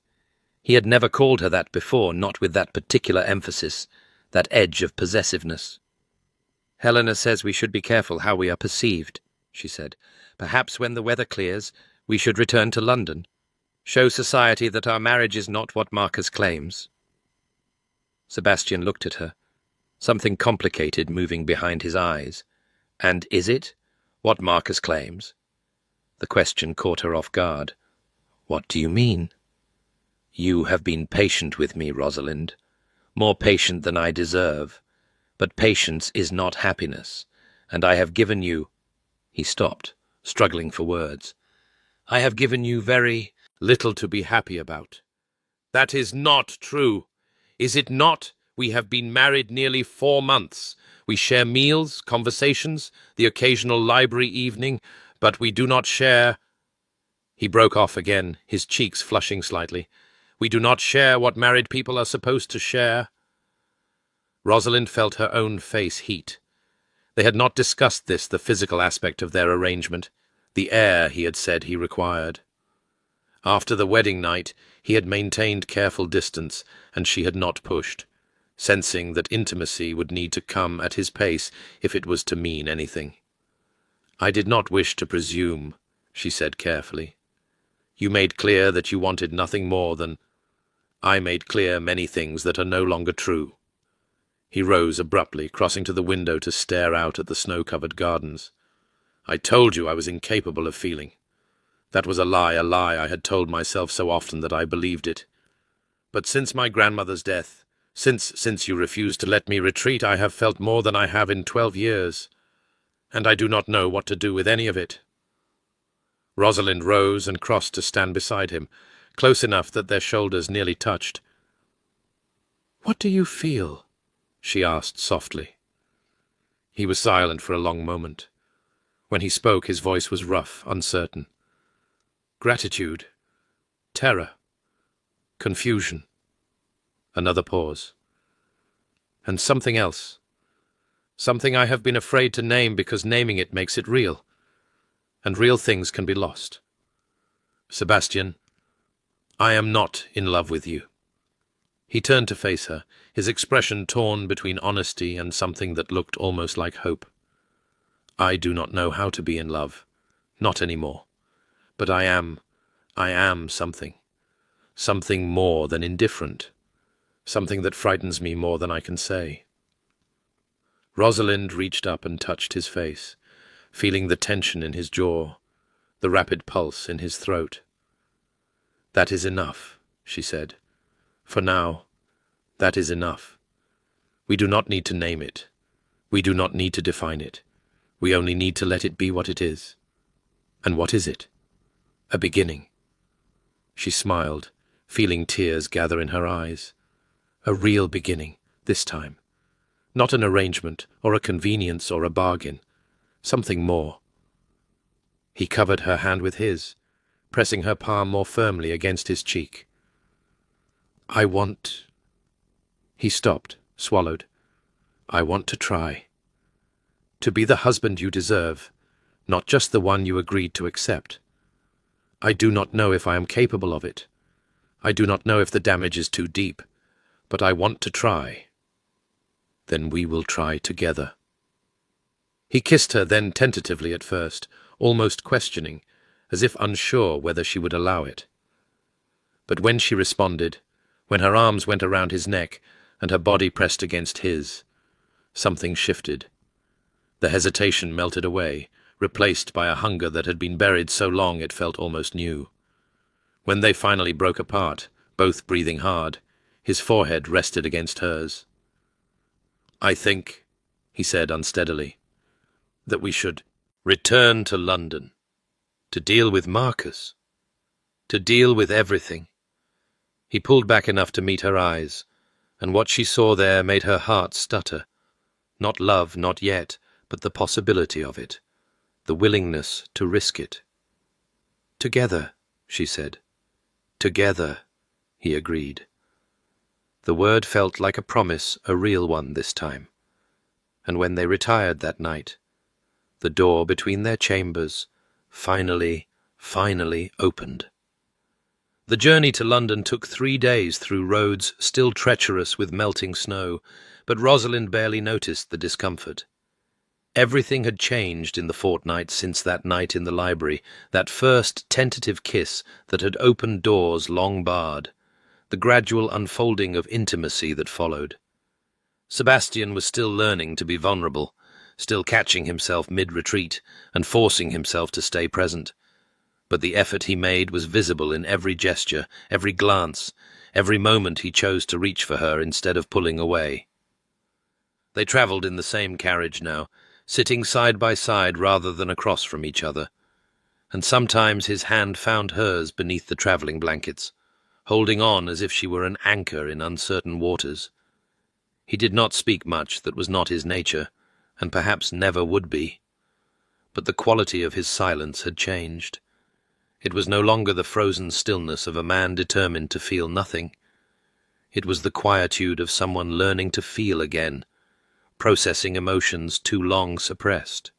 He had never called her that before, not with that particular emphasis, that edge of possessiveness. "Helena says we should be careful how we are perceived," she said. "Perhaps when the weather clears, we should return to London. Show society that our marriage is not what Marcus claims." Sebastian looked at her, something complicated moving behind his eyes. "And is it what Marcus claims?" The question caught her off guard. "What do you mean?" "You have been patient with me, Rosalind, more patient than I deserve. But patience is not happiness, and I have given you—" He stopped, struggling for words. "I have given you very little to be happy about." "That is not true. Is it not? We have been married nearly 4 months. We share meals, conversations, the occasional library evening, but we do not share—" He broke off again, his cheeks flushing slightly. "We do not share what married people are supposed to share." Rosalind felt her own face heat. They had not discussed this, the physical aspect of their arrangement, the air he had said he required. After the wedding night, he had maintained careful distance, and she had not pushed, sensing that intimacy would need to come at his pace if it was to mean anything. "I did not wish to presume," she said carefully. "You made clear that you wanted nothing more than— I made clear many things that are no longer true." He rose abruptly, crossing to the window to stare out at the snow-covered gardens. "I told you I was incapable of feeling. That was a lie I had told myself so often that I believed it. But since my grandmother's death, since you refused to let me retreat, I have felt more than I have in 12 years, and I do not know what to do with any of it." Rosalind rose and crossed to stand beside him, close enough that their shoulders nearly touched. "What do you feel?" she asked softly. He was silent for a long moment. When he spoke, his voice was rough, uncertain. Gratitude, terror, confusion. Another pause. And something else. Something I have been afraid to name because naming it makes it real. And real things can be lost. Sebastian, I am not in love with you. He turned to face her, his expression torn between honesty and something that looked almost like hope. I do not know how to be in love. Not anymore. But I am something. Something more than indifferent. Something that frightens me more than I can say. Rosalind reached up and touched his face, feeling the tension in his jaw, the rapid pulse in his throat. That is enough, she said. For now, that is enough. We do not need to name it. We do not need to define it. We only need to let it be what it is. And what is it? A beginning. She smiled, feeling tears gather in her eyes. A real beginning, this time. Not an arrangement, or a convenience, or a bargain. Something more. He covered her hand with his, pressing her palm more firmly against his cheek. I want... He stopped, swallowed. I want to try. To be the husband you deserve, not just the one you agreed to accept. I do not know if I am capable of it. I do not know if the damage is too deep, but I want to try. Then we will try together. He kissed her then tentatively at first, almost questioning, as if unsure whether she would allow it. But when she responded, when her arms went around his neck and her body pressed against his, something shifted. The hesitation melted away, replaced by a hunger that had been buried so long it felt almost new. When they finally broke apart, both breathing hard, his forehead rested against hers. I think, he said unsteadily, that we should return to London, to deal with Marcus, to deal with everything. He pulled back enough to meet her eyes, and what she saw there made her heart stutter. Not love, not yet, but the possibility of it, the willingness to risk it. Together, she said. Together, he agreed. The word felt like a promise, a real one this time. And when they retired that night, the door between their chambers finally opened. The journey to London took 3 days through roads still treacherous with melting snow, but Rosalind barely noticed the discomfort. Everything had changed in the fortnight since that night in the library, that first tentative kiss that had opened doors long barred, the gradual unfolding of intimacy that followed. Sebastian was still learning to be vulnerable, still catching himself mid-retreat and forcing himself to stay present. But the effort he made was visible in every gesture, every glance, every moment he chose to reach for her instead of pulling away. They travelled in the same carriage now, sitting side by side rather than across from each other, and sometimes his hand found hers beneath the travelling blankets, holding on as if she were an anchor in uncertain waters. He did not speak much that was not his nature, and perhaps never would be. But the quality of his silence had changed. It was no longer the frozen stillness of a man determined to feel nothing. It was the quietude of someone learning to feel again, processing emotions too long suppressed.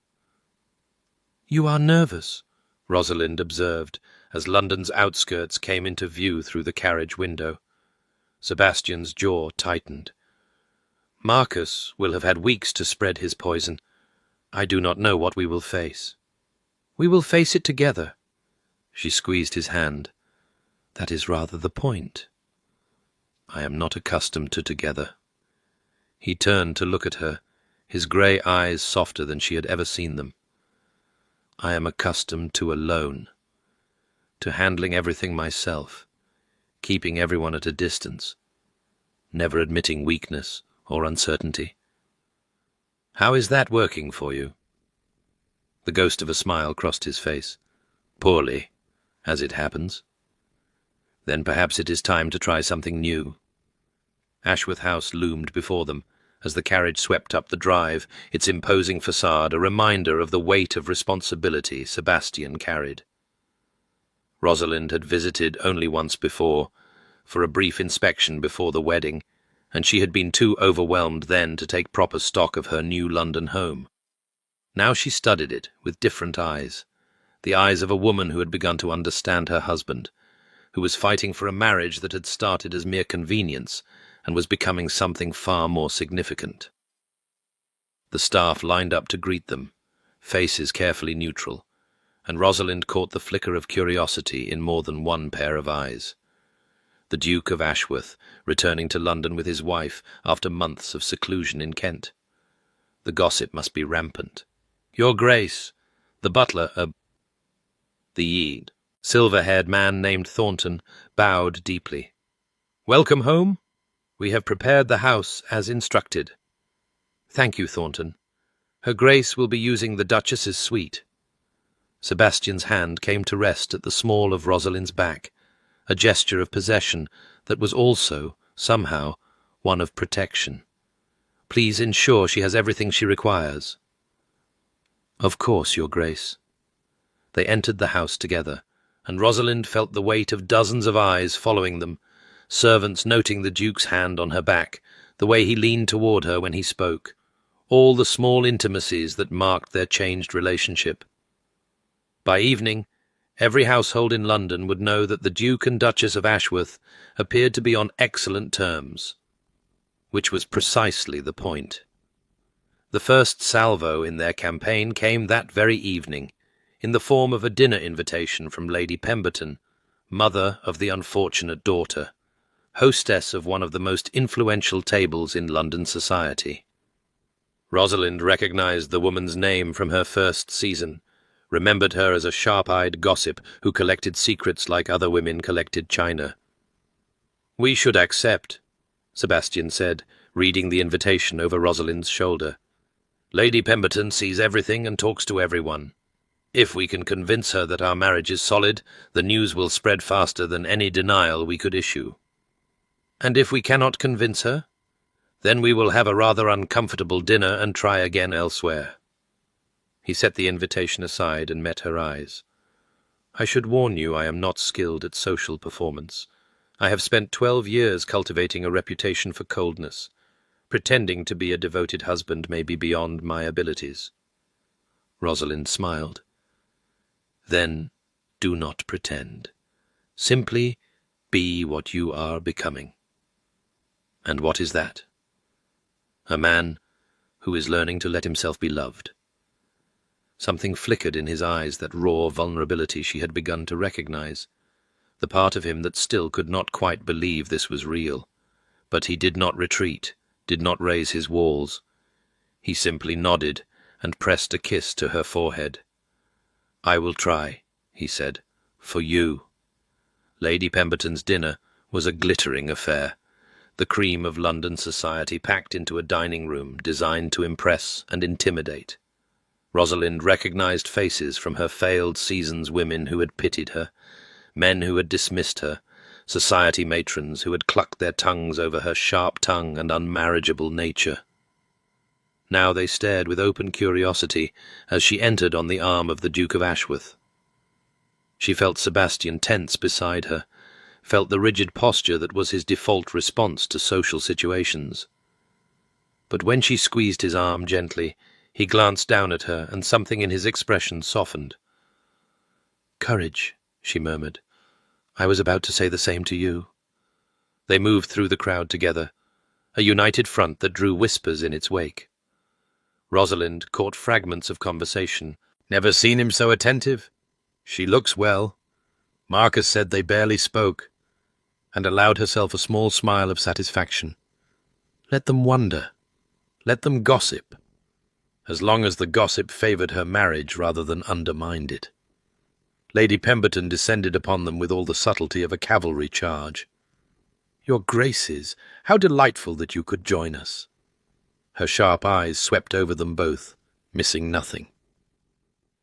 "You are nervous," Rosalind observed, as London's outskirts came into view through the carriage window. Sebastian's jaw tightened. "Marcus will have had weeks to spread his poison. I do not know what we will face." "We will face it together." She squeezed his hand. "That is rather the point." "I am not accustomed to together." He turned to look at her, his grey eyes softer than she had ever seen them. "I am accustomed to alone, to handling everything myself, keeping everyone at a distance, never admitting weakness or uncertainty." "How is that working for you?" The ghost of a smile crossed his face. Poorly, as it happens. Then perhaps it is time to try something new. Ashworth House loomed before them as the carriage swept up the drive, its imposing facade a reminder of the weight of responsibility Sebastian carried. Rosalind had visited only once before, for a brief inspection before the wedding, and she had been too overwhelmed then to take proper stock of her new London home. Now she studied it with different eyes, the eyes of a woman who had begun to understand her husband, who was fighting for a marriage that had started as mere convenience and was becoming something far more significant. The staff lined up to greet them, faces carefully neutral, and Rosalind caught the flicker of curiosity in more than one pair of eyes. The Duke of Ashworth, returning to London with his wife after months of seclusion in Kent. The gossip must be rampant. "Your Grace, the butler, The silver-haired man named Thornton bowed deeply. "Welcome home? We have prepared the house as instructed." "Thank you, Thornton. Her Grace will be using the Duchess's suite." Sebastian's hand came to rest at the small of Rosalind's back, a gesture of possession that was also, somehow, one of protection. "Please ensure she has everything she requires." "Of course, Your Grace." They entered the house together, and Rosalind felt the weight of dozens of eyes following them, servants noting the Duke's hand on her back, the way he leaned toward her when he spoke, all the small intimacies that marked their changed relationship. By evening, every household in London would know that the Duke and Duchess of Ashworth appeared to be on excellent terms, which was precisely the point. The first salvo in their campaign came that very evening, in the form of a dinner invitation from Lady Pemberton, mother of the unfortunate daughter, hostess of one of the most influential tables in London society. Rosalind recognized the woman's name from her first season, remembered her as a sharp-eyed gossip who collected secrets like other women collected china. "We should accept," Sebastian said, reading the invitation over Rosalind's shoulder. "Lady Pemberton sees everything and talks to everyone. If we can convince her that our marriage is solid, the news will spread faster than any denial we could issue." "And if we cannot convince her?" "Then we will have a rather uncomfortable dinner and try again elsewhere." He set the invitation aside and met her eyes. "I should warn you I am not skilled at social performance. I have spent 12 years cultivating a reputation for coldness. Pretending to be a devoted husband may be beyond my abilities." Rosalind smiled. "Then do not pretend. Simply be what you are becoming." "And what is that?" "A man who is learning to let himself be loved." Something flickered in his eyes, that raw vulnerability she had begun to recognize, the part of him that still could not quite believe this was real. But he did not retreat, did not raise his walls. He simply nodded and pressed a kiss to her forehead. "I will try," he said, "for you." Lady Pemberton's dinner was a glittering affair, the cream of London society packed into a dining room designed to impress and intimidate. Rosalind recognized faces from her failed season's women who had pitied her, men who had dismissed her, society matrons who had clucked their tongues over her sharp tongue and unmarriageable nature. Now they stared with open curiosity as she entered on the arm of the Duke of Ashworth. She felt Sebastian tense beside her, felt the rigid posture that was his default response to social situations. But when she squeezed his arm gently, he glanced down at her, and something in his expression softened. "Courage," she murmured. "I was about to say the same to you." They moved through the crowd together, a united front that drew whispers in its wake. Rosalind caught fragments of conversation. "Never seen him so attentive." "She looks well." Marcus said they barely spoke, and allowed herself a small smile of satisfaction. Let them wonder. Let them gossip. As long as the gossip favoured her marriage rather than undermined it. Lady Pemberton descended upon them with all the subtlety of a cavalry charge. "Your Graces, how delightful that you could join us." Her sharp eyes swept over them both, missing nothing.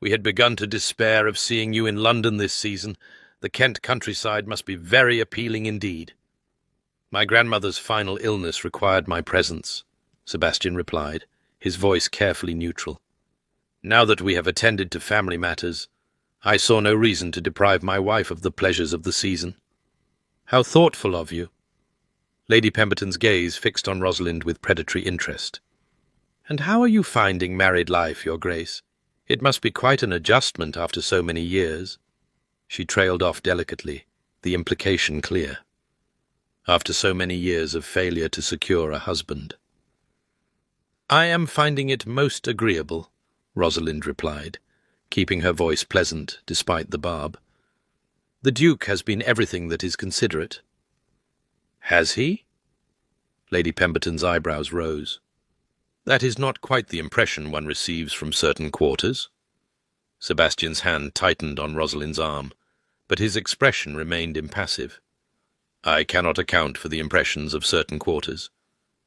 We had begun to despair of seeing you in London this season. The Kent countryside must be very appealing indeed. My grandmother's final illness required my presence, Sebastian replied, his voice carefully neutral. Now that we have attended to family matters, I saw no reason to deprive my wife of the pleasures of the season. How thoughtful of you. Lady Pemberton's gaze fixed on Rosalind with predatory interest. And how are you finding married life, Your Grace? It must be quite an adjustment after so many years. She trailed off delicately, the implication clear. After so many years of failure to secure a husband. I am finding it most agreeable, Rosalind replied, keeping her voice pleasant despite the barb. The Duke has been everything that is considerate. Has he? Lady Pemberton's eyebrows rose. That is not quite the impression one receives from certain quarters. Sebastian's hand tightened on Rosalind's arm, but his expression remained impassive. I cannot account for the impressions of certain quarters.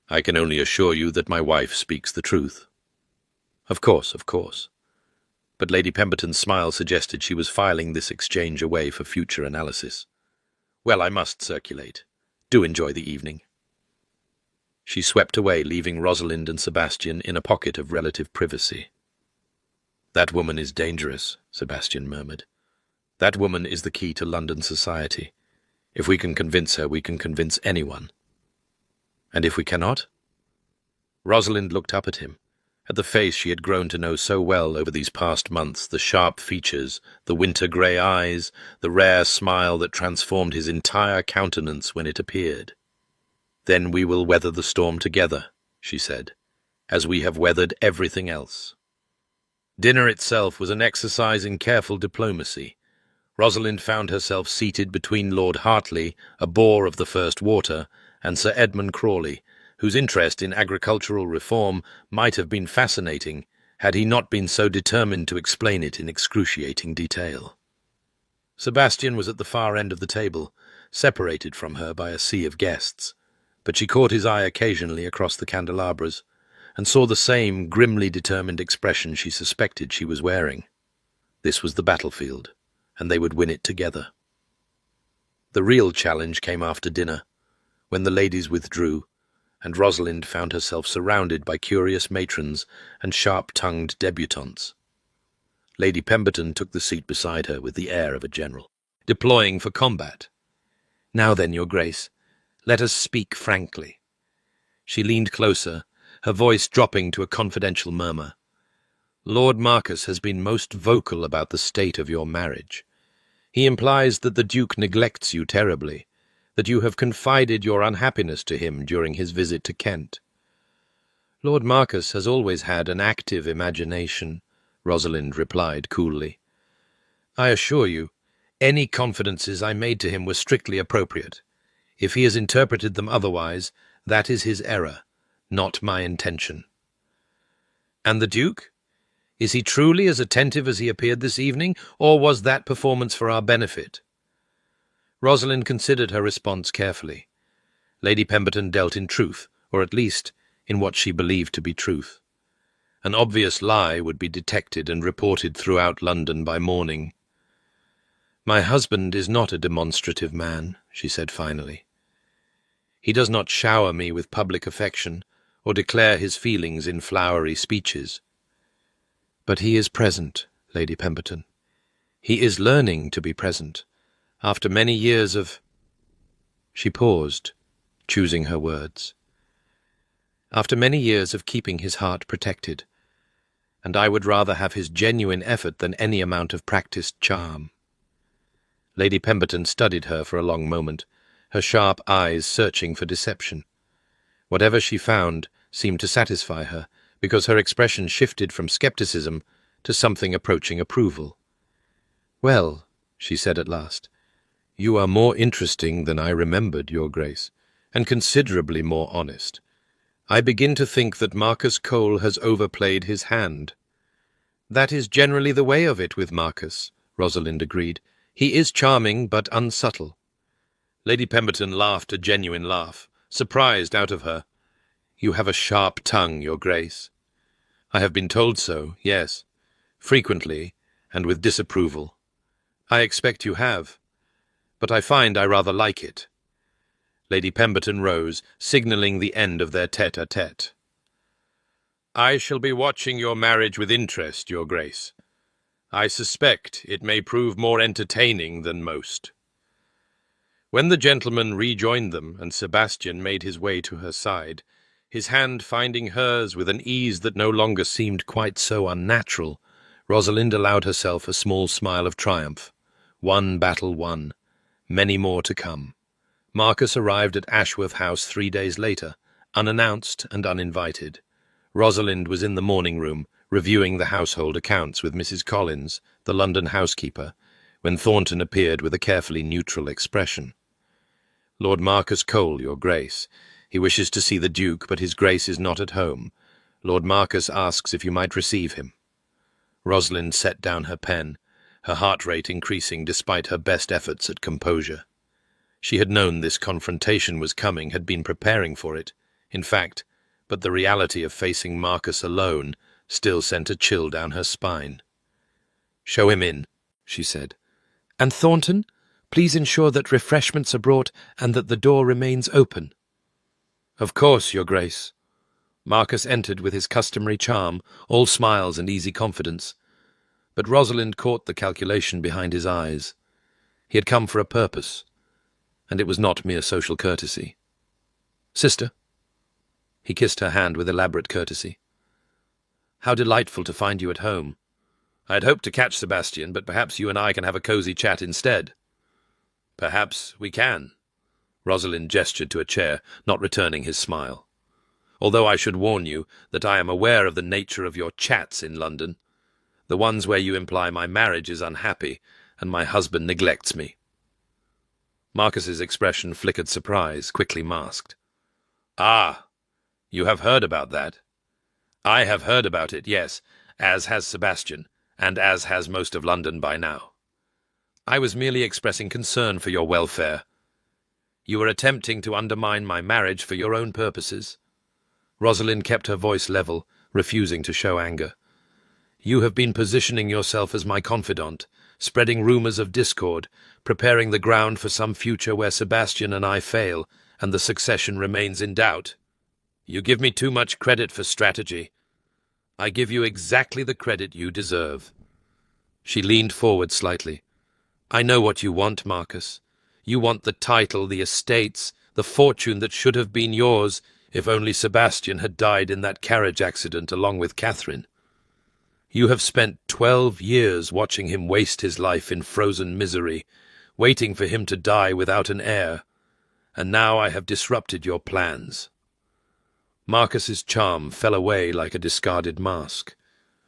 I can only assure you that my wife speaks the truth. Of course. But Lady Pemberton's smile suggested she was filing this exchange away for future analysis. Well, I must circulate. Do enjoy the evening. She swept away, leaving Rosalind and Sebastian in a pocket of relative privacy. That woman is dangerous, Sebastian murmured. That woman is the key to London society. If we can convince her, we can convince anyone. And if we cannot? Rosalind looked up at him, at the face she had grown to know so well over these past months, the sharp features, the winter-grey eyes, the rare smile that transformed his entire countenance when it appeared. Then we will weather the storm together, she said, as we have weathered everything else. Dinner itself was an exercise in careful diplomacy. Rosalind found herself seated between Lord Hartley, a bore of the first water, and Sir Edmund Crawley, whose interest in agricultural reform might have been fascinating had he not been so determined to explain it in excruciating detail. Sebastian was at the far end of the table, separated from her by a sea of guests, but she caught his eye occasionally across the candelabras, and saw the same grimly determined expression she suspected she was wearing. This was the battlefield, and they would win it together. The real challenge came after dinner, when the ladies withdrew, and Rosalind found herself surrounded by curious matrons and sharp-tongued debutantes. Lady Pemberton took the seat beside her with the air of a general, deploying for combat. Now then, Your Grace, let us speak frankly. She leaned closer, her voice dropping to a confidential murmur. Lord Marcus has been most vocal about the state of your marriage. He implies that the Duke neglects you terribly, that you have confided your unhappiness to him during his visit to Kent. Lord Marcus has always had an active imagination, Rosalind replied coolly. I assure you, any confidences I made to him were strictly appropriate. If he has interpreted them otherwise, that is his error, not my intention. And the Duke? Is he truly as attentive as he appeared this evening, or was that performance for our benefit? Rosalind considered her response carefully. Lady Pemberton dealt in truth, or at least in what she believed to be truth. An obvious lie would be detected and reported throughout London by morning. My husband is not a demonstrative man, she said finally. He does not shower me with public affection, or declare his feelings in flowery speeches. But he is present, Lady Pemberton. He is learning to be present, after many years of— She paused, choosing her words. After many years of keeping his heart protected, and I would rather have his genuine effort than any amount of practiced charm. Lady Pemberton studied her for a long moment, her sharp eyes searching for deception. Whatever she found seemed to satisfy her, because her expression shifted from skepticism to something approaching approval. Well, she said at last, you are more interesting than I remembered, Your Grace, and considerably more honest. I begin to think that Marcus Cole has overplayed his hand. That is generally the way of it with Marcus, Rosalind agreed. He is charming, but unsubtle. Lady Pemberton laughed a genuine laugh, surprised out of her. You have a sharp tongue, Your Grace. I have been told so, yes. Frequently, and with disapproval. "I expect you have, but I find I rather like it." Lady Pemberton rose, signalling the end of their tête-à-tête. "I shall be watching your marriage with interest, Your Grace. I suspect it may prove more entertaining than most." When the gentleman rejoined them and Sebastian made his way to her side, his hand finding hers with an ease that no longer seemed quite so unnatural, Rosalind allowed herself a small smile of triumph. One battle won, many more to come. Marcus arrived at Ashworth House 3 days later, unannounced and uninvited. Rosalind was in the morning room, reviewing the household accounts with Mrs. Collins, the London housekeeper, when Thornton appeared with a carefully neutral expression. "Lord Marcus Cole, Your Grace. He wishes to see the Duke, but his Grace is not at home. Lord Marcus asks if you might receive him." Rosalind set down her pen, her heart rate increasing despite her best efforts at composure. She had known this confrontation was coming, had been preparing for it, in fact, but the reality of facing Marcus alone still sent a chill down her spine. "Show him in," she said. "And Thornton, please ensure that refreshments are brought and that the door remains open." "Of course, Your Grace." Marcus entered with his customary charm, all smiles and easy confidence. But Rosalind caught the calculation behind his eyes. He had come for a purpose, and it was not mere social courtesy. "Sister." He kissed her hand with elaborate courtesy. "How delightful to find you at home. I had hoped to catch Sebastian, but perhaps you and I can have a cosy chat instead." "Perhaps we can." Rosalind gestured to a chair, not returning his smile. "Although I should warn you that I am aware of the nature of your chats in London, the ones where you imply my marriage is unhappy and my husband neglects me." Marcus's expression flickered surprise, quickly masked. "Ah, you have heard about that?" "I have heard about it, yes, as has Sebastian, and as has most of London by now. I was merely expressing concern for your welfare. You were attempting to undermine my marriage for your own purposes." Rosalind kept her voice level, refusing to show anger. "You have been positioning yourself as my confidant, spreading rumors of discord, preparing the ground for some future where Sebastian and I fail, and the succession remains in doubt. You give me too much credit for strategy. I give you exactly the credit you deserve." She leaned forward slightly. "I know what you want, Marcus. You want the title, the estates, the fortune that should have been yours if only Sebastian had died in that carriage accident along with Catherine. You have spent 12 years watching him waste his life in frozen misery, waiting for him to die without an heir, and now I have disrupted your plans." Marcus's charm fell away like a discarded mask,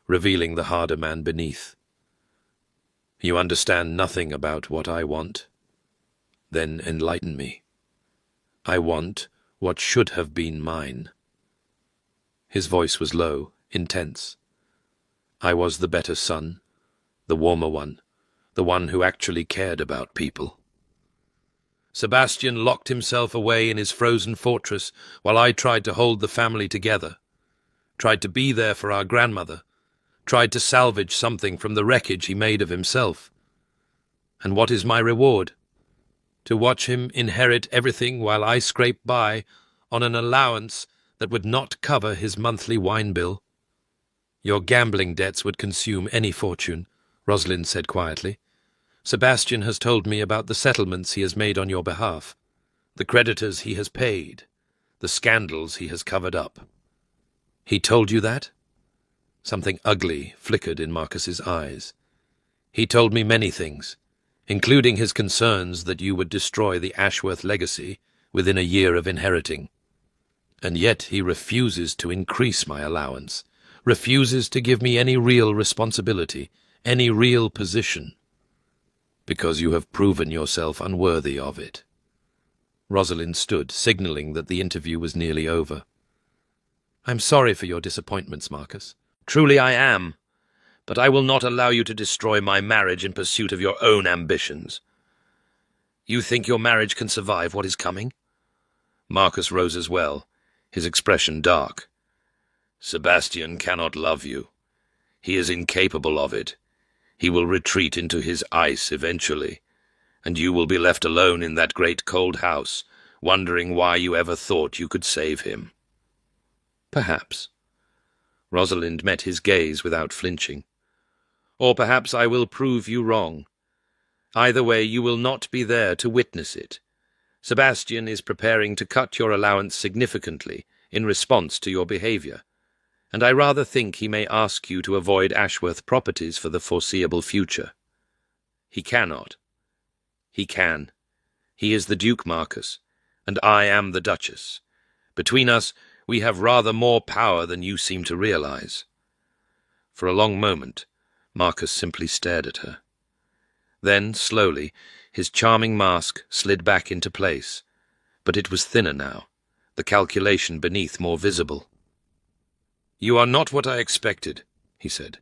revealing the harder man beneath. "You understand nothing about what I want? Then enlighten me. I want what should have been mine." His voice was low, intense. "I was the better son, the warmer one, the one who actually cared about people. Sebastian locked himself away in his frozen fortress while I tried to hold the family together, tried to be there for our grandmother, tried to salvage something from the wreckage he made of himself. And what is my reward? To watch him inherit everything while I scrape by on an allowance that would not cover his monthly wine bill." "Your gambling debts would consume any fortune," Rosalind said quietly. "Sebastian has told me about the settlements he has made on your behalf, the creditors he has paid, the scandals he has covered up." "He told you that?" Something ugly flickered in Marcus's eyes. "He told me many things, including his concerns that you would destroy the Ashworth legacy within a year of inheriting. And yet he refuses to increase my allowance, refuses to give me any real responsibility, any real position, because you have proven yourself unworthy of it." Rosalind stood, signaling that the interview was nearly over. "I'm sorry for your disappointments, Marcus. Truly I am. But I will not allow you to destroy my marriage in pursuit of your own ambitions. You think your marriage can survive what is coming?" Marcus rose as well, his expression dark. "Sebastian cannot love you. He is incapable of it. He will retreat into his ice eventually, and you will be left alone in that great cold house, wondering why you ever thought you could save him." "Perhaps." Rosalind met his gaze without flinching. "Or perhaps I will prove you wrong. Either way, you will not be there to witness it. Sebastian is preparing to cut your allowance significantly in response to your behavior, and I rather think he may ask you to avoid Ashworth properties for the foreseeable future. He cannot. He can. He is the Duke Marcus, and I am the Duchess. Between us, we have rather more power than you seem to realize." For a long moment, Marcus simply stared at her. Then, slowly, his charming mask slid back into place, but it was thinner now, the calculation beneath more visible. "You are not what I expected," he said.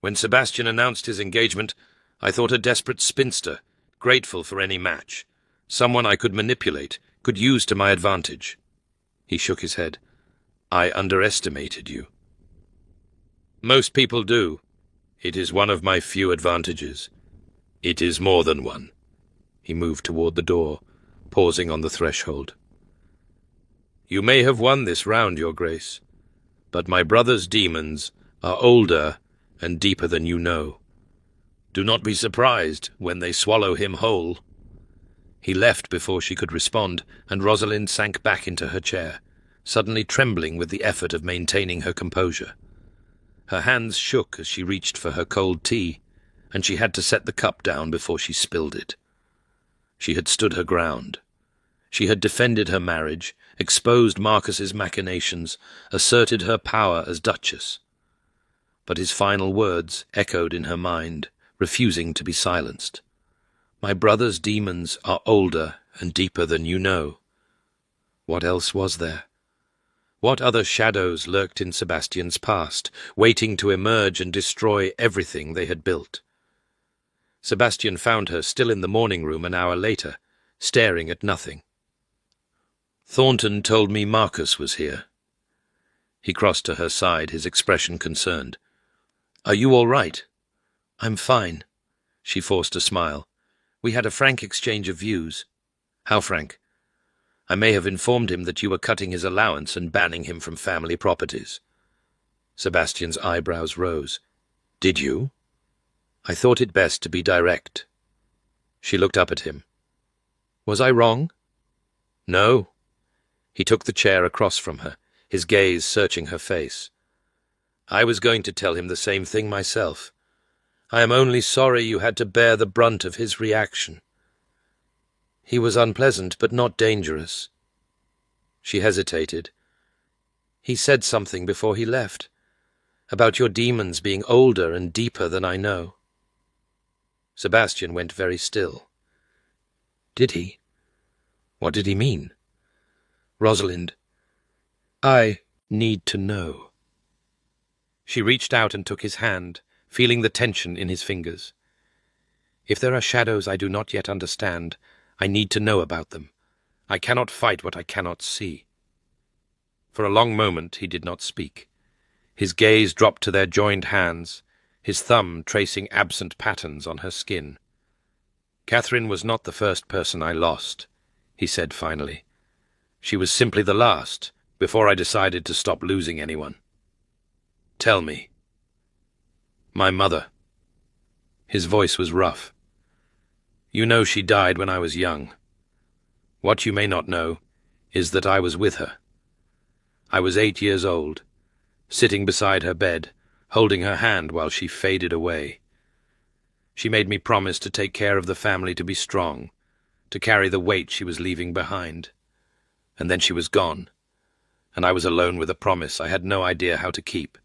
"When Sebastian announced his engagement, I thought a desperate spinster, grateful for any match, someone I could manipulate, could use to my advantage." He shook his head. "I underestimated you." "Most people do. It is one of my few advantages. It is more than one." He moved toward the door, pausing on the threshold. "You may have won this round, Your Grace, but my brother's demons are older and deeper than you know. Do not be surprised when they swallow him whole." He left before she could respond, and Rosalind sank back into her chair, suddenly trembling with the effort of maintaining her composure. Her hands shook as she reached for her cold tea, and she had to set the cup down before she spilled it. She had stood her ground. She had defended her marriage, exposed Marcus's machinations, asserted her power as Duchess. But his final words echoed in her mind, refusing to be silenced. "My brother's demons are older and deeper than you know." What else was there? What other shadows lurked in Sebastian's past, waiting to emerge and destroy everything they had built? Sebastian found her still in the morning room an hour later, staring at nothing. "Thornton told me Marcus was here." He crossed to her side, his expression concerned. "Are you all right?" "I'm fine." She forced a smile. "We had a frank exchange of views." "How frank?" "I may have informed him that you were cutting his allowance and banning him from family properties." Sebastian's eyebrows rose. "Did you?" "I thought it best to be direct." She looked up at him. "Was I wrong?" "No." He took the chair across from her, his gaze searching her face. "I was going to tell him the same thing myself. I am only sorry you had to bear the brunt of his reaction." "He was unpleasant, but not dangerous." She hesitated. "He said something before he left, about your demons being older and deeper than I know." Sebastian went very still. "Did he? What did he mean?" "Rosalind, I need to know." She reached out and took his hand, feeling the tension in his fingers. "If there are shadows I do not yet understand, I need to know about them. I cannot fight what I cannot see." For a long moment he did not speak. His gaze dropped to their joined hands, his thumb tracing absent patterns on her skin. "Catherine was not the first person I lost," he said finally. "She was simply the last, before I decided to stop losing anyone." "Tell me." "My mother." His voice was rough. "You know she died when I was young. What you may not know is that I was with her. I was 8 years old, sitting beside her bed, holding her hand while she faded away. She made me promise to take care of the family, to be strong, to carry the weight she was leaving behind. And then she was gone, and I was alone with a promise I had no idea how to keep."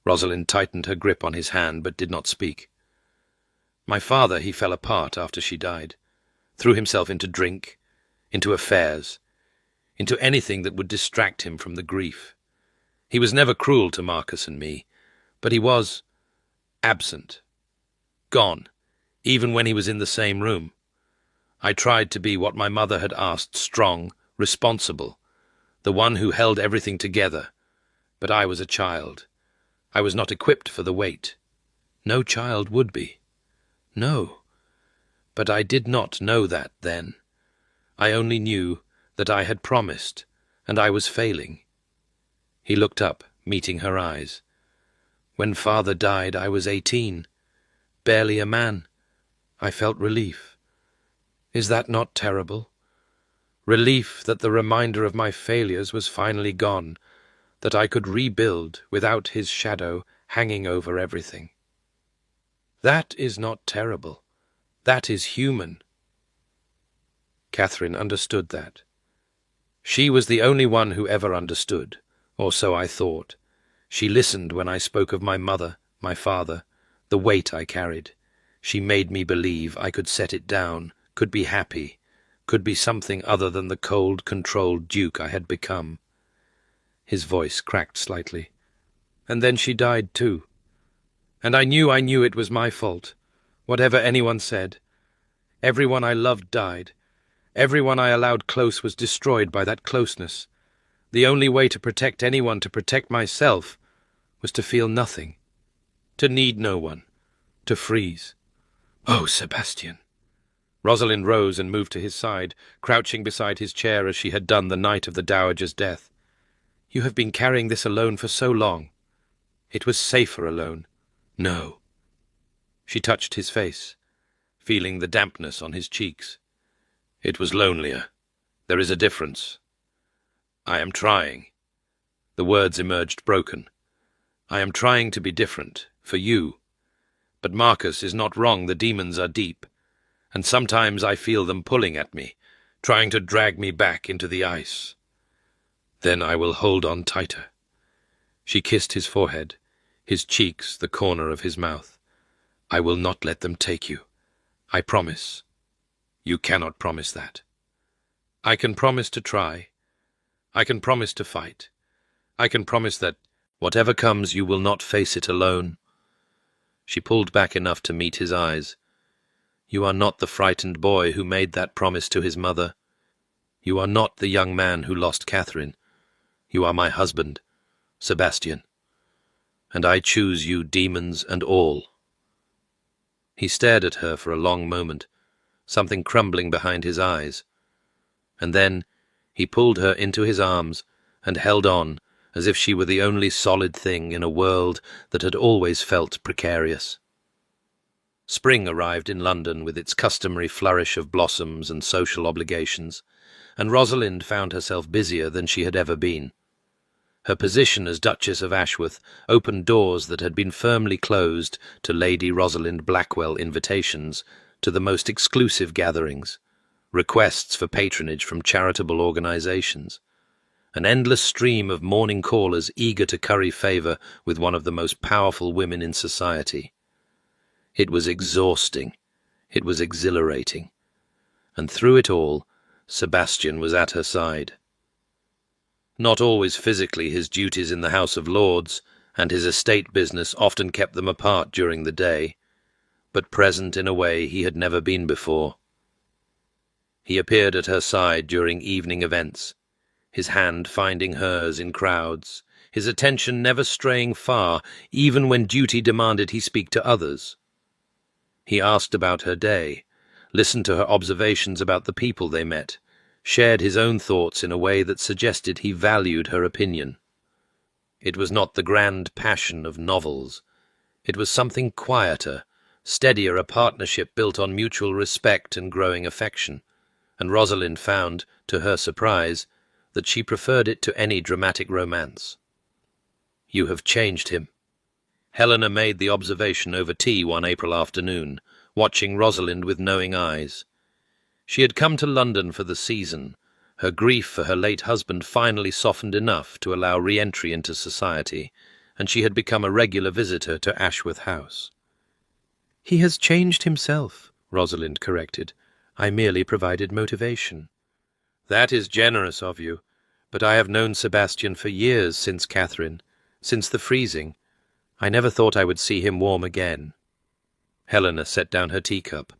Rosalind tightened her grip on his hand, but did not speak. "My father, he fell apart after she died, threw himself into drink, into affairs, into anything that would distract him from the grief. He was never cruel to Marcus and me, but he was absent, gone, even when he was in the same room. I tried to be what my mother had asked, strong, responsible, the one who held everything together, but I was a child. I was not equipped for the weight. No child would be. No. But I did not know that then. I only knew that I had promised, and I was failing. He looked up, meeting her eyes. When father died, I was 18, barely a man. I felt relief. Is that not terrible? Relief that the reminder of my failures was finally gone, that I could rebuild without his shadow hanging over everything. That is not terrible. That is human. Catherine understood that. She was the only one who ever understood, or so I thought. She listened when I spoke of my mother, my father, the weight I carried. She made me believe I could set it down, could be happy, could be something other than the cold, controlled duke I had become. His voice cracked slightly. And then she died too. And I knew it was my fault, whatever anyone said. Everyone I loved died. Everyone I allowed close was destroyed by that closeness. The only way to protect anyone, to protect myself, was to feel nothing, to need no one, to freeze. Oh, Sebastian! Rosalind rose and moved to his side, crouching beside his chair as she had done the night of the dowager's death. You have been carrying this alone for so long. It was safer alone. No. She touched his face, feeling the dampness on his cheeks. It was lonelier. There is a difference. I am trying. The words emerged broken. I am trying to be different, for you. But Marcus is not wrong, the demons are deep, and sometimes I feel them pulling at me, trying to drag me back into the ice. Then I will hold on tighter. She kissed his forehead, his cheeks, the corner of his mouth. I will not let them take you. I promise. You cannot promise that. I can promise to try. I can promise to fight. I can promise that, whatever comes, you will not face it alone. She pulled back enough to meet his eyes. You are not the frightened boy who made that promise to his mother. You are not the young man who lost Catherine. You are my husband, Sebastian. And I choose you, demons and all. He stared at her for a long moment, something crumbling behind his eyes. And then he pulled her into his arms and held on as if she were the only solid thing in a world that had always felt precarious. Spring arrived in London with its customary flourish of blossoms and social obligations, and Rosalind found herself busier than she had ever been. Her position as Duchess of Ashworth opened doors that had been firmly closed to Lady Rosalind Blackwell invitations to the most exclusive gatherings, requests for patronage from charitable organizations, an endless stream of morning callers eager to curry favor with one of the most powerful women in society. It was exhausting. It was exhilarating. And through it all, Sebastian was at her side. Not always physically, his duties in the House of Lords and his estate business often kept them apart during the day, but present in a way he had never been before. He appeared at her side during evening events, his hand finding hers in crowds, his attention never straying far, even when duty demanded he speak to others. He asked about her day, listened to her observations about the people they met, shared his own thoughts in a way that suggested he valued her opinion. It was not the grand passion of novels. It was something quieter, steadier, a partnership built on mutual respect and growing affection, and Rosalind found, to her surprise, that she preferred it to any dramatic romance. You have changed him. Helena made the observation over tea one April afternoon, watching Rosalind with knowing eyes. She had come to London for the season. Her grief for her late husband finally softened enough to allow re-entry into society, and she had become a regular visitor to Ashworth House. "He has changed himself," Rosalind corrected. "I merely provided motivation." "That is generous of you, but I have known Sebastian for years since Catherine, since the freezing. I never thought I would see him warm again." Helena set down her teacup.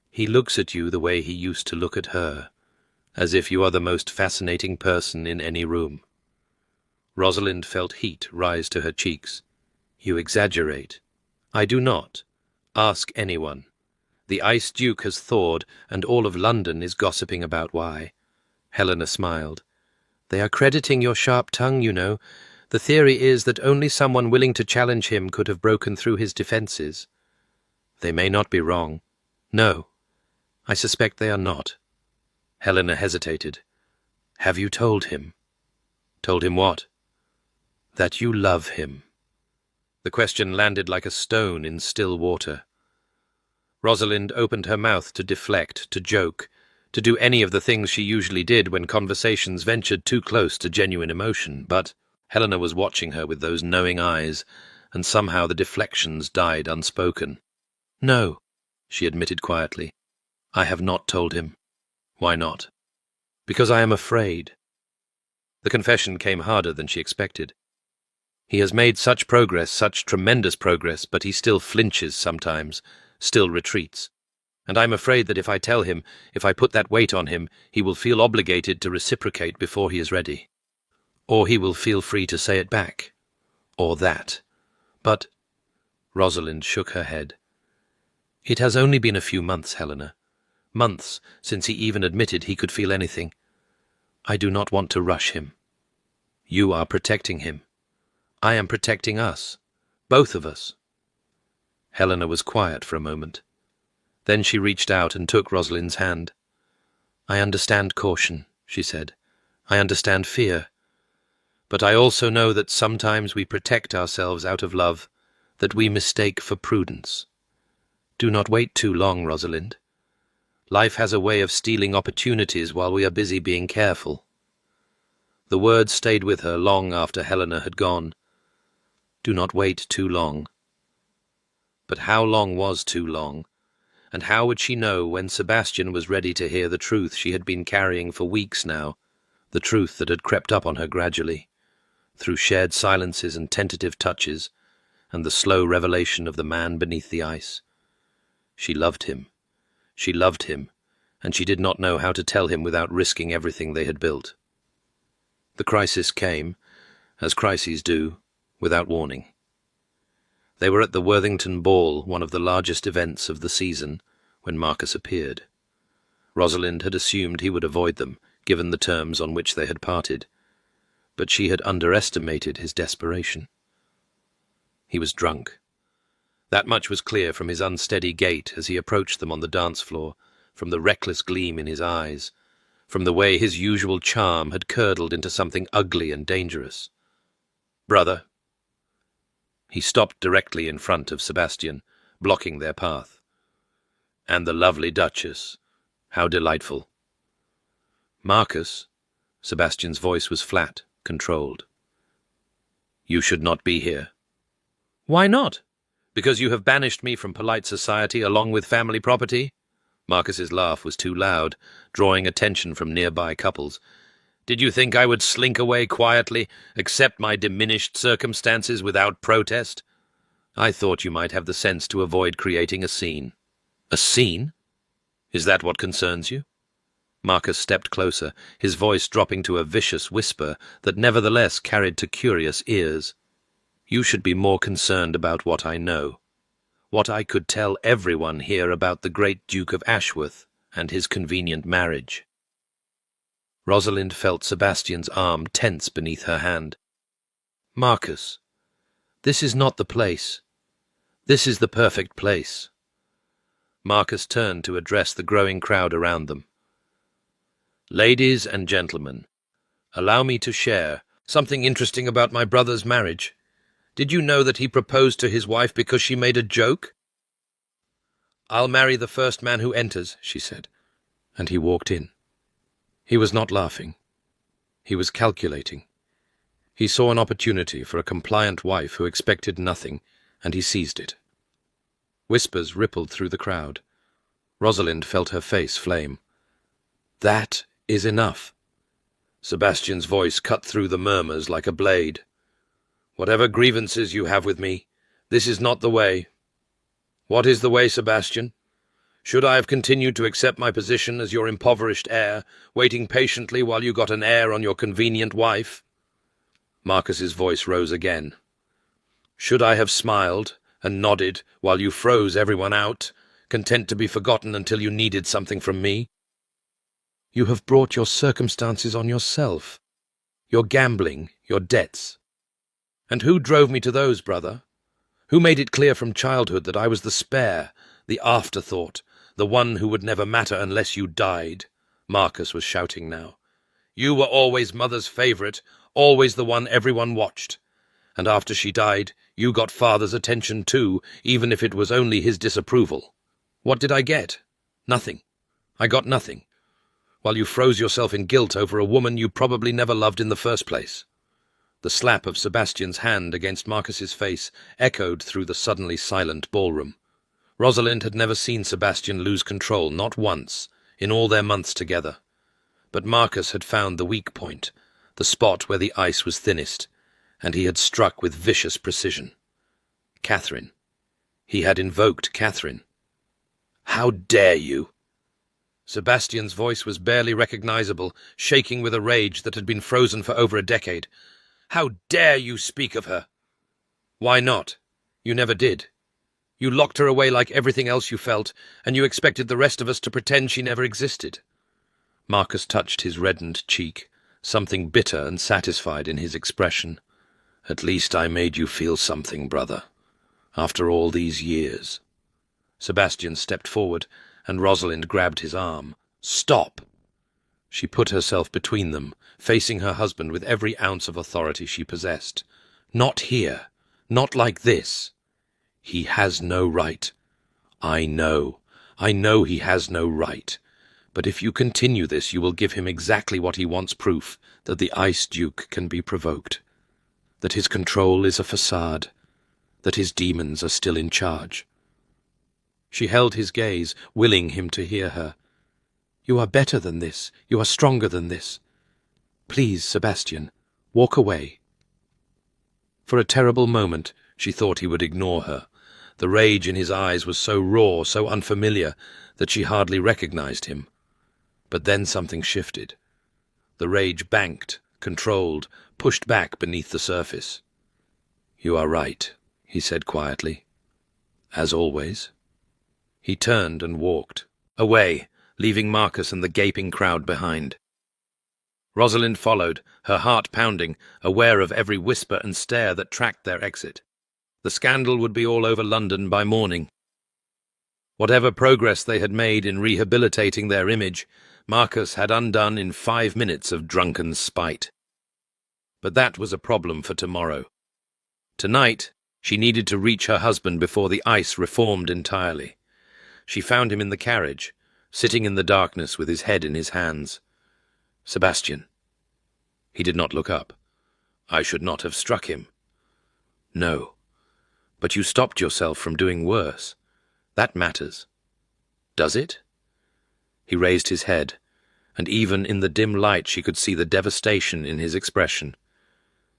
"He looks at you the way he used to look at her, as if you are the most fascinating person in any room." Rosalind felt heat rise to her cheeks. "You exaggerate. I do not. Ask anyone. The Ice Duke has thawed, and all of London is gossiping about why. Helena smiled. They are crediting your sharp tongue, you know. The theory is that only someone willing to challenge him could have broken through his defenses. They may not be wrong. No, I suspect they are not. Helena hesitated. Have you told him? Told him what? That you love him. The question landed like a stone in still water. Rosalind opened her mouth to deflect, to joke, to do any of the things she usually did when conversations ventured too close to genuine emotion, but Helena was watching her with those knowing eyes, and somehow the deflections died unspoken. No, she admitted quietly. I have not told him. Why not? Because I am afraid. The confession came harder than she expected. He has made such progress, such tremendous progress, but he still flinches sometimes, still retreats. And I'm afraid that if I tell him, if I put that weight on him, he will feel obligated to reciprocate before he is ready. Or he will feel free to say it back. Or that. But Rosalind shook her head. It has only been a few months, Helena. Months since he even admitted he could feel anything. I do not want to rush him. You are protecting him. I am protecting us. Both of us. Helena was quiet for a moment. Then she reached out and took Rosalind's hand. I understand caution, she said. I understand fear. But I also know that sometimes we protect ourselves out of love, that we mistake for prudence. Do not wait too long, Rosalind. Life has a way of stealing opportunities while we are busy being careful. The words stayed with her long after Helena had gone. Do not wait too long. But how long was too long? And how would she know when Sebastian was ready to hear the truth she had been carrying for weeks now, the truth that had crept up on her gradually, through shared silences and tentative touches, and the slow revelation of the man beneath the ice? She loved him. She loved him, and she did not know how to tell him without risking everything they had built. The crisis came, as crises do, without warning. They were at the Worthington Ball, one of the largest events of the season, when Marcus appeared. Rosalind had assumed he would avoid them, given the terms on which they had parted, but she had underestimated his desperation. He was drunk. That much was clear from his unsteady gait as he approached them on the dance floor, from the reckless gleam in his eyes, from the way his usual charm had curdled into something ugly and dangerous. Brother. He stopped directly in front of Sebastian, blocking their path. And the lovely Duchess. How delightful. Marcus. Sebastian's voice was flat, controlled. You should not be here. Why not? Because you have banished me from polite society along with family property? Marcus's laugh was too loud, drawing attention from nearby couples. Did you think I would slink away quietly, accept my diminished circumstances without protest? I thought you might have the sense to avoid creating a scene. A scene? Is that what concerns you? Marcus stepped closer, his voice dropping to a vicious whisper that nevertheless carried to curious ears. You should be more concerned about what I know, what I could tell everyone here about the great Duke of Ashworth and his convenient marriage. Rosalind felt Sebastian's arm tense beneath her hand. Marcus, this is not the place. This is the perfect place. Marcus turned to address the growing crowd around them. Ladies and gentlemen, allow me to share something interesting about my brother's marriage. Did you know that he proposed to his wife because she made a joke? I'll marry the first man who enters, she said, and he walked in. He was not laughing. He was calculating. He saw an opportunity for a compliant wife who expected nothing, and he seized it. Whispers rippled through the crowd. Rosalind felt her face flame. That is enough. Sebastian's voice cut through the murmurs like a blade. Whatever grievances you have with me, this is not the way. What is the way, Sebastian? Should I have continued to accept my position as your impoverished heir, waiting patiently while you got an heir on your convenient wife? Marcus's voice rose again. Should I have smiled and nodded while you froze everyone out, content to be forgotten until you needed something from me. You have brought your circumstances on yourself. Your gambling, your debts. And who drove me to those, brother? Who made it clear from childhood that I was the spare, the afterthought, the one who would never matter unless you died? Marcus was shouting now. You were always Mother's favourite, always the one everyone watched. And after she died, you got Father's attention too, even if it was only his disapproval. What did I get? Nothing. I got nothing. While you froze yourself in guilt over a woman you probably never loved in the first place. The slap of Sebastian's hand against Marcus's face echoed through the suddenly silent ballroom. Rosalind had never seen Sebastian lose control, not once, in all their months together. But Marcus had found the weak point, the spot where the ice was thinnest, and he had struck with vicious precision. Catherine. He had invoked Catherine. "How dare you!" Sebastian's voice was barely recognizable, shaking with a rage that had been frozen for over a decade. "How dare you speak of her?" "Why not? You never did. You locked her away like everything else you felt, and you expected the rest of us to pretend she never existed." Marcus touched his reddened cheek, something bitter and satisfied in his expression. "At least I made you feel something, brother. After all these years." Sebastian stepped forward, and Rosalind grabbed his arm. "Stop!" She put herself between them, facing her husband with every ounce of authority she possessed. "Not here. Not like this. He has no right. I know he has no right. But if you continue this, you will give him exactly what he wants, proof that the Ice Duke can be provoked. That his control is a facade. That his demons are still in charge." She held his gaze, willing him to hear her. "You are better than this. You are stronger than this. Please, Sebastian, walk away." For a terrible moment, she thought he would ignore her. The rage in his eyes was so raw, so unfamiliar, that she hardly recognized him. But then something shifted. The rage banked, controlled, pushed back beneath the surface. "You are right," he said quietly. "As always." He turned and walked, away, leaving Marcus and the gaping crowd behind. Rosalind followed, her heart pounding, aware of every whisper and stare that tracked their exit. The scandal would be all over London by morning. Whatever progress they had made in rehabilitating their image, Marcus had undone in 5 minutes of drunken spite. But that was a problem for tomorrow. Tonight, she needed to reach her husband before the ice reformed entirely. She found him in the carriage, sitting in the darkness with his head in his hands. "Sebastian." He did not look up. "I should not have struck him." "No. But you stopped yourself from doing worse. That matters." "Does it?" He raised his head, and even in the dim light she could see the devastation in his expression.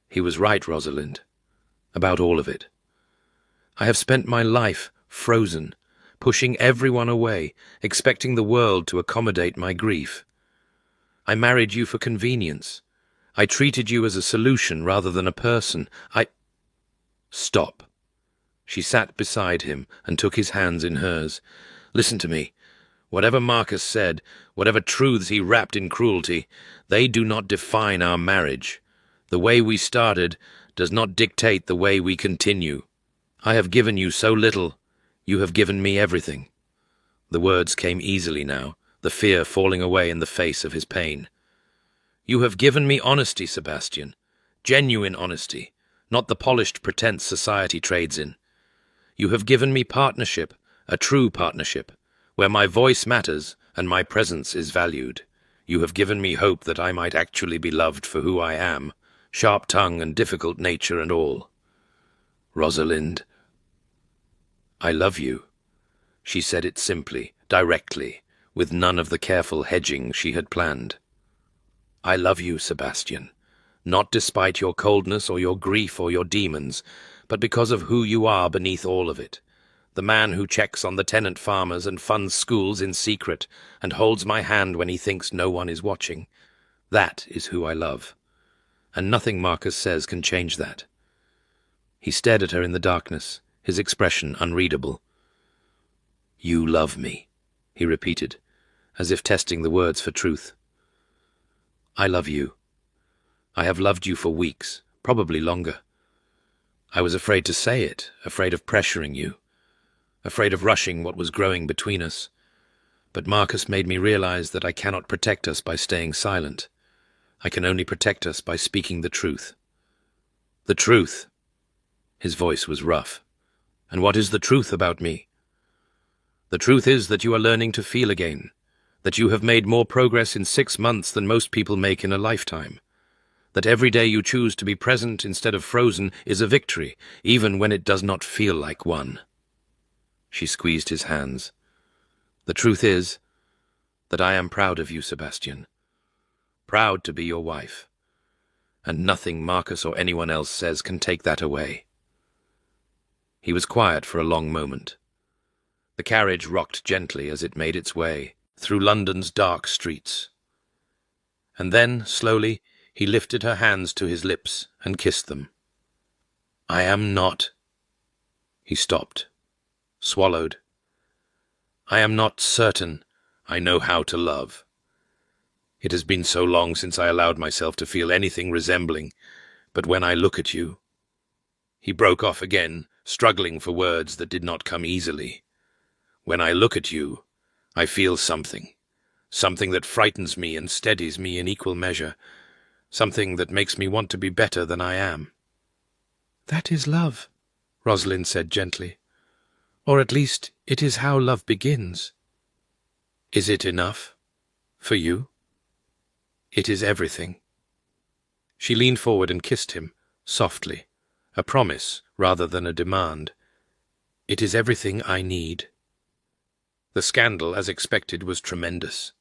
He was right, Rosalind. About all of it. I have spent my life frozen, pushing everyone away, expecting the world to accommodate my grief. I married you for convenience. I treated you as a solution rather than a person. Stop. She sat beside him and took his hands in hers. "Listen to me. Whatever Marcus said, whatever truths he wrapped in cruelty, they do not define our marriage. The way we started does not dictate the way we continue. I have given you so little. You have given me everything." The words came easily now, the fear falling away in the face of his pain. "You have given me honesty, Sebastian. Genuine honesty, not the polished pretense society trades in. You have given me partnership, a true partnership, where my voice matters and my presence is valued. You have given me hope that I might actually be loved for who I am, sharp tongue and difficult nature and all. Rosalind, I love you." She said it simply, directly, with none of the careful hedging she had planned. "I love you, Sebastian, not despite your coldness or your grief or your demons, but because of who you are beneath all of it. The man who checks on the tenant farmers and funds schools in secret and holds my hand when he thinks no one is watching. That is who I love. And nothing Marcus says can change that." He stared at her in the darkness, his expression unreadable. "You love me," he repeated, as if testing the words for truth. "I love you. I have loved you for weeks, probably longer. I was afraid to say it, afraid of pressuring you, afraid of rushing what was growing between us. But Marcus made me realize that I cannot protect us by staying silent. I can only protect us by speaking the truth." "The truth?" His voice was rough. "And what is the truth about me?" "The truth is that you are learning to feel again, that you have made more progress in 6 months than most people make in a lifetime, that every day you choose to be present instead of frozen is a victory, even when it does not feel like one." She squeezed his hands. "The truth is that I am proud of you, Sebastian. Proud to be your wife. And nothing Marcus or anyone else says can take that away." He was quiet for a long moment. The carriage rocked gently as it made its way through London's dark streets. And then, slowly, he lifted her hands to his lips and kissed them. "I am not—" He stopped, swallowed. "I am not certain I know how to love. It has been so long since I allowed myself to feel anything resembling, but when I look at you—" He broke off again, struggling for words that did not come easily. "When I look at you, I feel something that frightens me and steadies me in equal measure, something that makes me want to be better than I am." "That is love," Rosalind said gently. "Or at least it is how love begins." "Is it enough? For you?" "It is everything." She leaned forward and kissed him, softly, a promise rather than a demand. "It is everything I need." The scandal, as expected, was tremendous.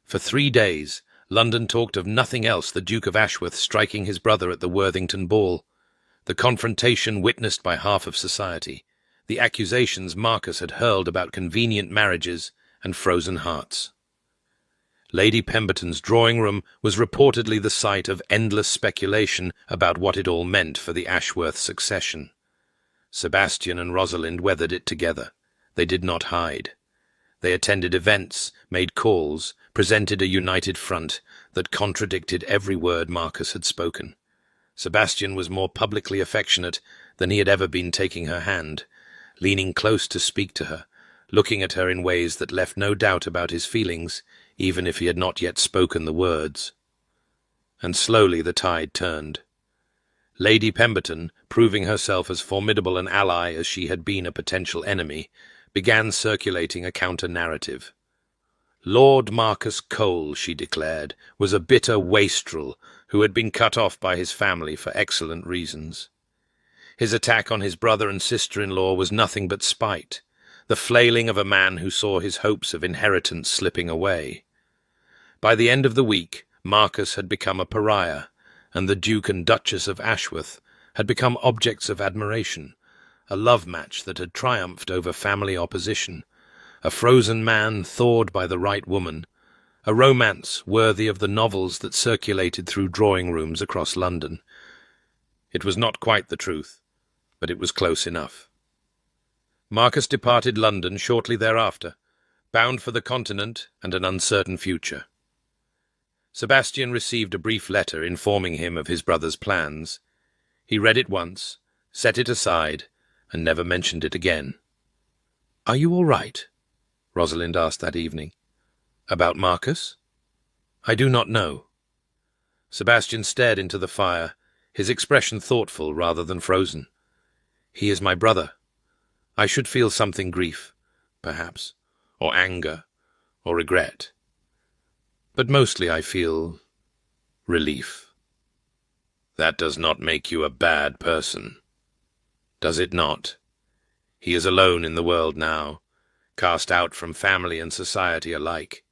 For 3 days, London talked of nothing else the Duke of Ashworth striking his brother at the Worthington ball, the confrontation witnessed by half of society, the accusations Marcus had hurled about convenient marriages and frozen hearts. Lady Pemberton's drawing-room was reportedly the site of endless speculation about what it all meant for the Ashworth succession. Sebastian and Rosalind weathered it together. They did not hide. They attended events, made calls, presented a united front that contradicted every word Marcus had spoken. Sebastian was more publicly affectionate than he had ever been, taking her hand, leaning close to speak to her, looking at her in ways that left no doubt about his feelings, even if he had not yet spoken the words. And slowly the tide turned. Lady Pemberton, proving herself as formidable an ally as she had been a potential enemy, began circulating a counter-narrative. Lord Marcus Cole, she declared, was a bitter wastrel who had been cut off by his family for excellent reasons. His attack on his brother and sister-in-law was nothing but spite, the flailing of a man who saw his hopes of inheritance slipping away. By the end of the week, Marcus had become a pariah, and the Duke and Duchess of Ashworth had become objects of admiration, a love match that had triumphed over family opposition, a frozen man thawed by the right woman, a romance worthy of the novels that circulated through drawing-rooms across London. It was not quite the truth, but it was close enough. Marcus departed London shortly thereafter, bound for the continent and an uncertain future. Sebastian received a brief letter informing him of his brother's plans. He read it once, set it aside, and never mentioned it again. "Are you all right?" Rosalind asked that evening. "About Marcus?" "I do not know." Sebastian stared into the fire, his expression thoughtful rather than frozen. "He is my brother. I should feel something grief, perhaps, or anger, or regret. But mostly I feel relief." "That does not make you a bad person, does it not? He is alone in the world now, cast out from family and society alike.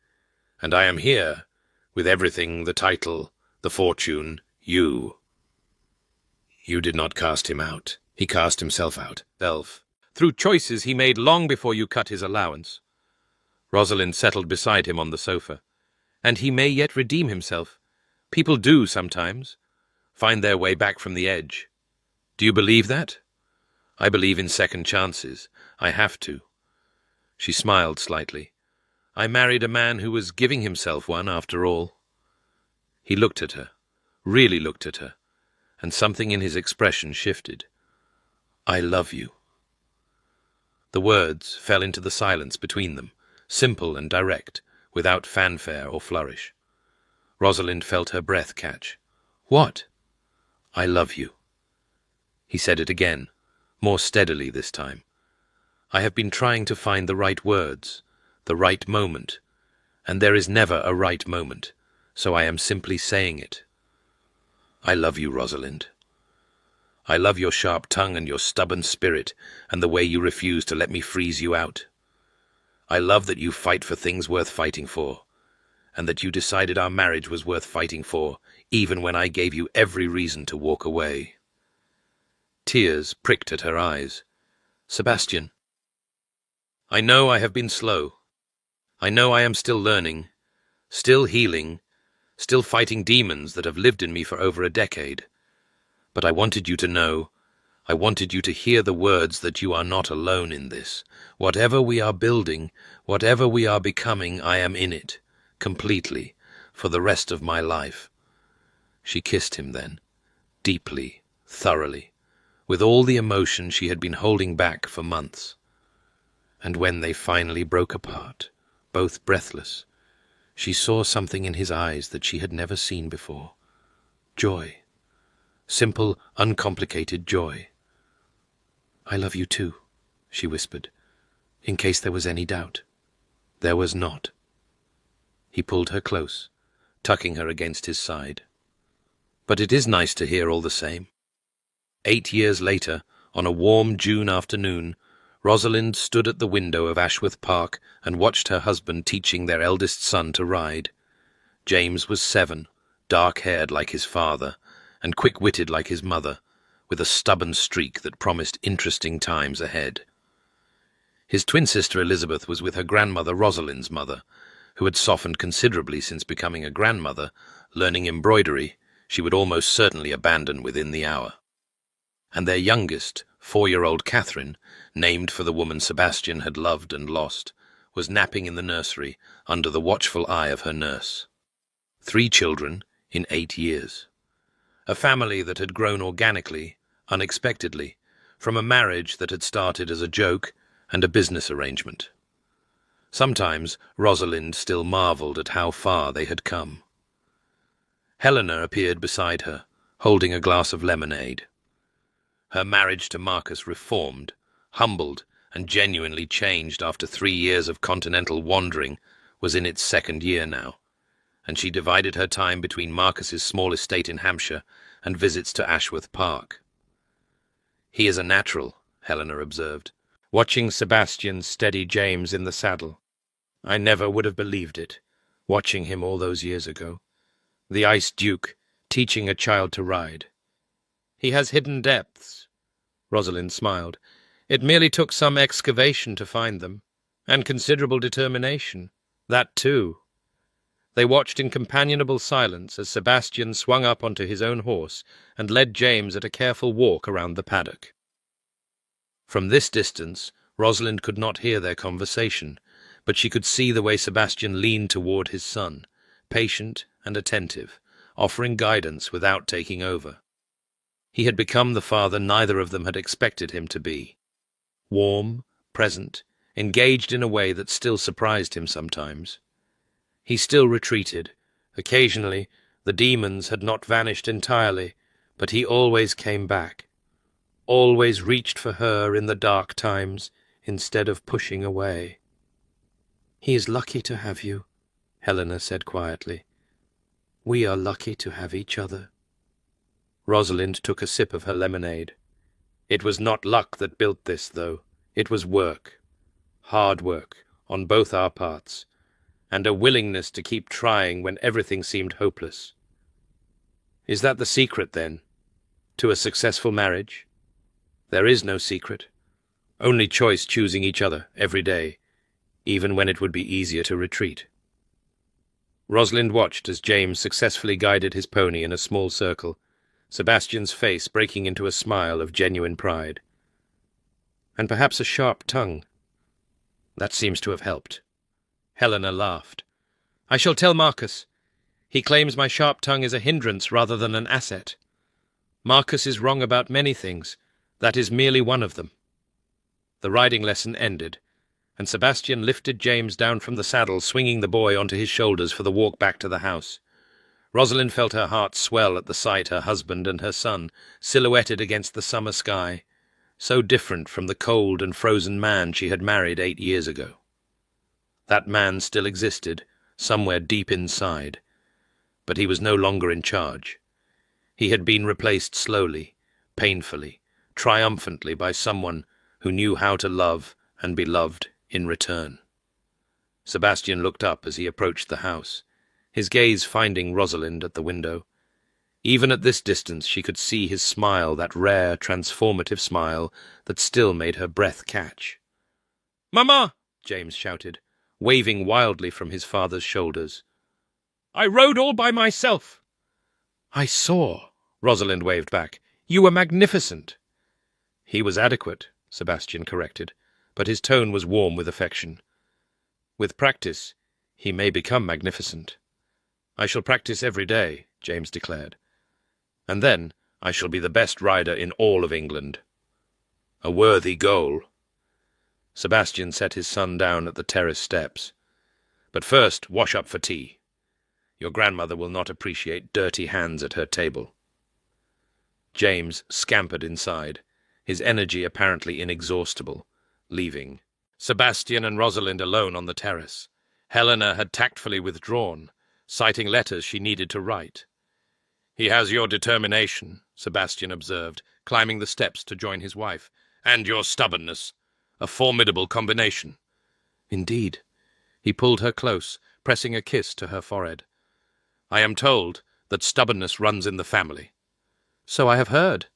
And I am here, with everything, the title, the fortune, you. You did not cast him out. He cast himself out. Through choices he made long before you cut his allowance." Rosalind settled beside him on the sofa. "And he may yet redeem himself. People do sometimes find their way back from the edge. Do you believe that?" I believe in second chances. I have to. She smiled slightly. I married a man who was giving himself one, after all. He looked at her, really looked at her, and something in his expression shifted. I love you. The words fell into the silence between them, simple and direct, without fanfare or flourish. Rosalind felt her breath catch. What? I love you. He said it again, more steadily this time. I have been trying to find the right words, the right moment, and there is never a right moment, so I am simply saying it. I love you, Rosalind. I love your sharp tongue and your stubborn spirit and the way you refuse to let me freeze you out. I love that you fight for things worth fighting for, and that you decided our marriage was worth fighting for, even when I gave you every reason to walk away. Tears pricked at her eyes. Sebastian, I know I have been slow. I know I am still learning, still healing, still fighting demons that have lived in me for over a decade. But I wanted you to know, I wanted you to hear the words that you are not alone in this. Whatever we are building, whatever we are becoming, I am in it, completely, for the rest of my life. She kissed him then, deeply, thoroughly, with all the emotion she had been holding back for months. And when they finally broke apart, both breathless, she saw something in his eyes that she had never seen before. Joy. Simple, uncomplicated joy. I love you too, she whispered, in case there was any doubt. There was not. He pulled her close, tucking her against his side. But it is nice to hear all the same. 8 years later, on a warm June afternoon, Rosalind stood at the window of Ashworth Park and watched her husband teaching their eldest son to ride. James was 7, dark-haired like his father, and quick-witted like his mother, with a stubborn streak that promised interesting times ahead. His twin sister Elizabeth was with her grandmother Rosalind's mother, who had softened considerably since becoming a grandmother, learning embroidery she would almost certainly abandon within the hour. And their youngest, 4-year-old Catherine, named for the woman Sebastian had loved and lost, was napping in the nursery under the watchful eye of her nurse. 3 children in 8 years. A family that had grown organically, unexpectedly, from a marriage that had started as a joke and a business arrangement. Sometimes Rosalind still marveled at how far they had come. Helena appeared beside her, holding a glass of lemonade. Her marriage to Marcus reformed, humbled, and genuinely changed after 3 years of continental wandering was in its 2nd year now, and she divided her time between Marcus's small estate in Hampshire and visits to Ashworth Park. He is a natural, Helena observed, watching Sebastian steady James in the saddle. I never would have believed it, watching him all those years ago. The Ice Duke, teaching a child to ride. He has hidden depths. Rosalind smiled. It merely took some excavation to find them, and considerable determination. That too. They watched in companionable silence as Sebastian swung up onto his own horse and led James at a careful walk around the paddock. From this distance, Rosalind could not hear their conversation, but she could see the way Sebastian leaned toward his son, patient and attentive, offering guidance without taking over. He had become the father neither of them had expected him to be. Warm, present, engaged in a way that still surprised him sometimes. He still retreated. Occasionally, the demons had not vanished entirely, but he always came back. Always reached for her in the dark times, instead of pushing away. He is lucky to have you, Helena said quietly. We are lucky to have each other. Rosalind took a sip of her lemonade. It was not luck that built this, though. It was work. Hard work, on both our parts, and a willingness to keep trying when everything seemed hopeless. Is that the secret, then, to a successful marriage? There is no secret. Only choice choosing each other every day, even when it would be easier to retreat. Rosalind watched as James successfully guided his pony in a small circle, Sebastian's face breaking into a smile of genuine pride. And perhaps a sharp tongue. That seems to have helped. Helena laughed. I shall tell Marcus. He claims my sharp tongue is a hindrance rather than an asset. Marcus is wrong about many things. That is merely one of them. The riding lesson ended, and Sebastian lifted James down from the saddle, swinging the boy onto his shoulders for the walk back to the house. Rosalind felt her heart swell at the sight her husband and her son, silhouetted against the summer sky, so different from the cold and frozen man she had married 8 years ago. That man still existed, somewhere deep inside, but he was no longer in charge. He had been replaced slowly, painfully, triumphantly by someone who knew how to love and be loved in return. Sebastian looked up as he approached the house, his gaze finding Rosalind at the window. Even at this distance she could see his smile, that rare, transformative smile that still made her breath catch. "Mama!" James shouted, waving wildly from his father's shoulders. "I rode all by myself." "I saw," Rosalind waved back. "You were magnificent." "He was adequate," Sebastian corrected, but his tone was warm with affection. "With practice, he may become magnificent." "I shall practice every day," James declared. "And then I shall be the best rider in all of England." "A worthy goal." Sebastian set his son down at the terrace steps. "But first, wash up for tea. Your grandmother will not appreciate dirty hands at her table." James scampered inside, his energy apparently inexhaustible, leaving Sebastian and Rosalind alone on the terrace. Helena had tactfully withdrawn, citing letters she needed to write. "He has your determination," Sebastian observed, climbing the steps to join his wife, "and your stubbornness. A formidable combination." "Indeed." He pulled her close, pressing a kiss to her forehead. "I am told that stubbornness runs in the family." "So I have heard."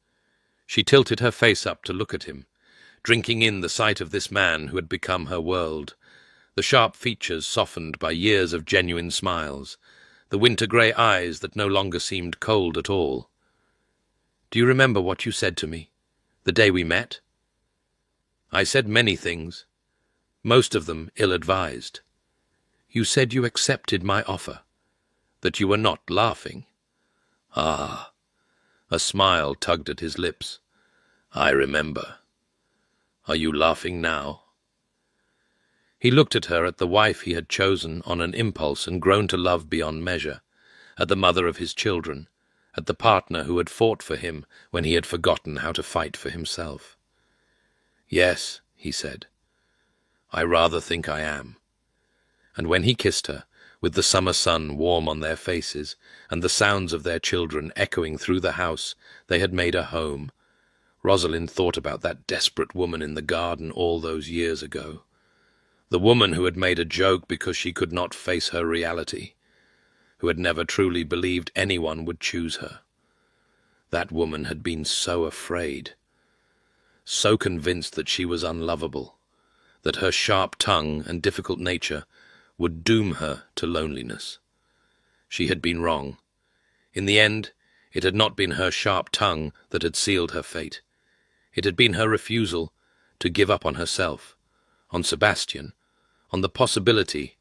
She tilted her face up to look at him, drinking in the sight of this man who had become her world, the sharp features softened by years of genuine smiles, the winter-grey eyes that no longer seemed cold at all. "Do you remember what you said to me, the day we met?" "I said many things, most of them ill-advised." "You said you accepted my offer, that you were not laughing." "Ah." A smile tugged at his lips. "I remember. Are you laughing now?" He looked at her, at the wife he had chosen on an impulse and grown to love beyond measure, at the mother of his children, at the partner who had fought for him when he had forgotten how to fight for himself. "Yes," he said, "I rather think I am." And when he kissed her, with the summer sun warm on their faces, and the sounds of their children echoing through the house they had made a home, Rosalind thought about that desperate woman in the garden all those years ago. The woman who had made a joke because she could not face her reality, who had never truly believed anyone would choose her. That woman had been so afraid, so convinced that she was unlovable, that her sharp tongue and difficult nature would doom her to loneliness. She had been wrong. In the end, it had not been her sharp tongue that had sealed her fate. It had been her refusal to give up on herself, on Sebastian, on the possibility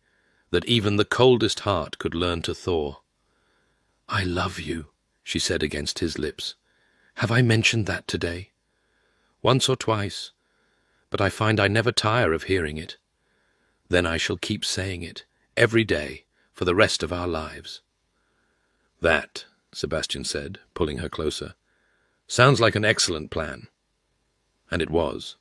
that even the coldest heart could learn to thaw. "I love you," she said against his lips. "Have I mentioned that today?" "Once or twice, but I find I never tire of hearing it. Then I shall keep saying it, every day, for the rest of our lives." "That," Sebastian said, pulling her closer, "sounds like an excellent plan." And it was.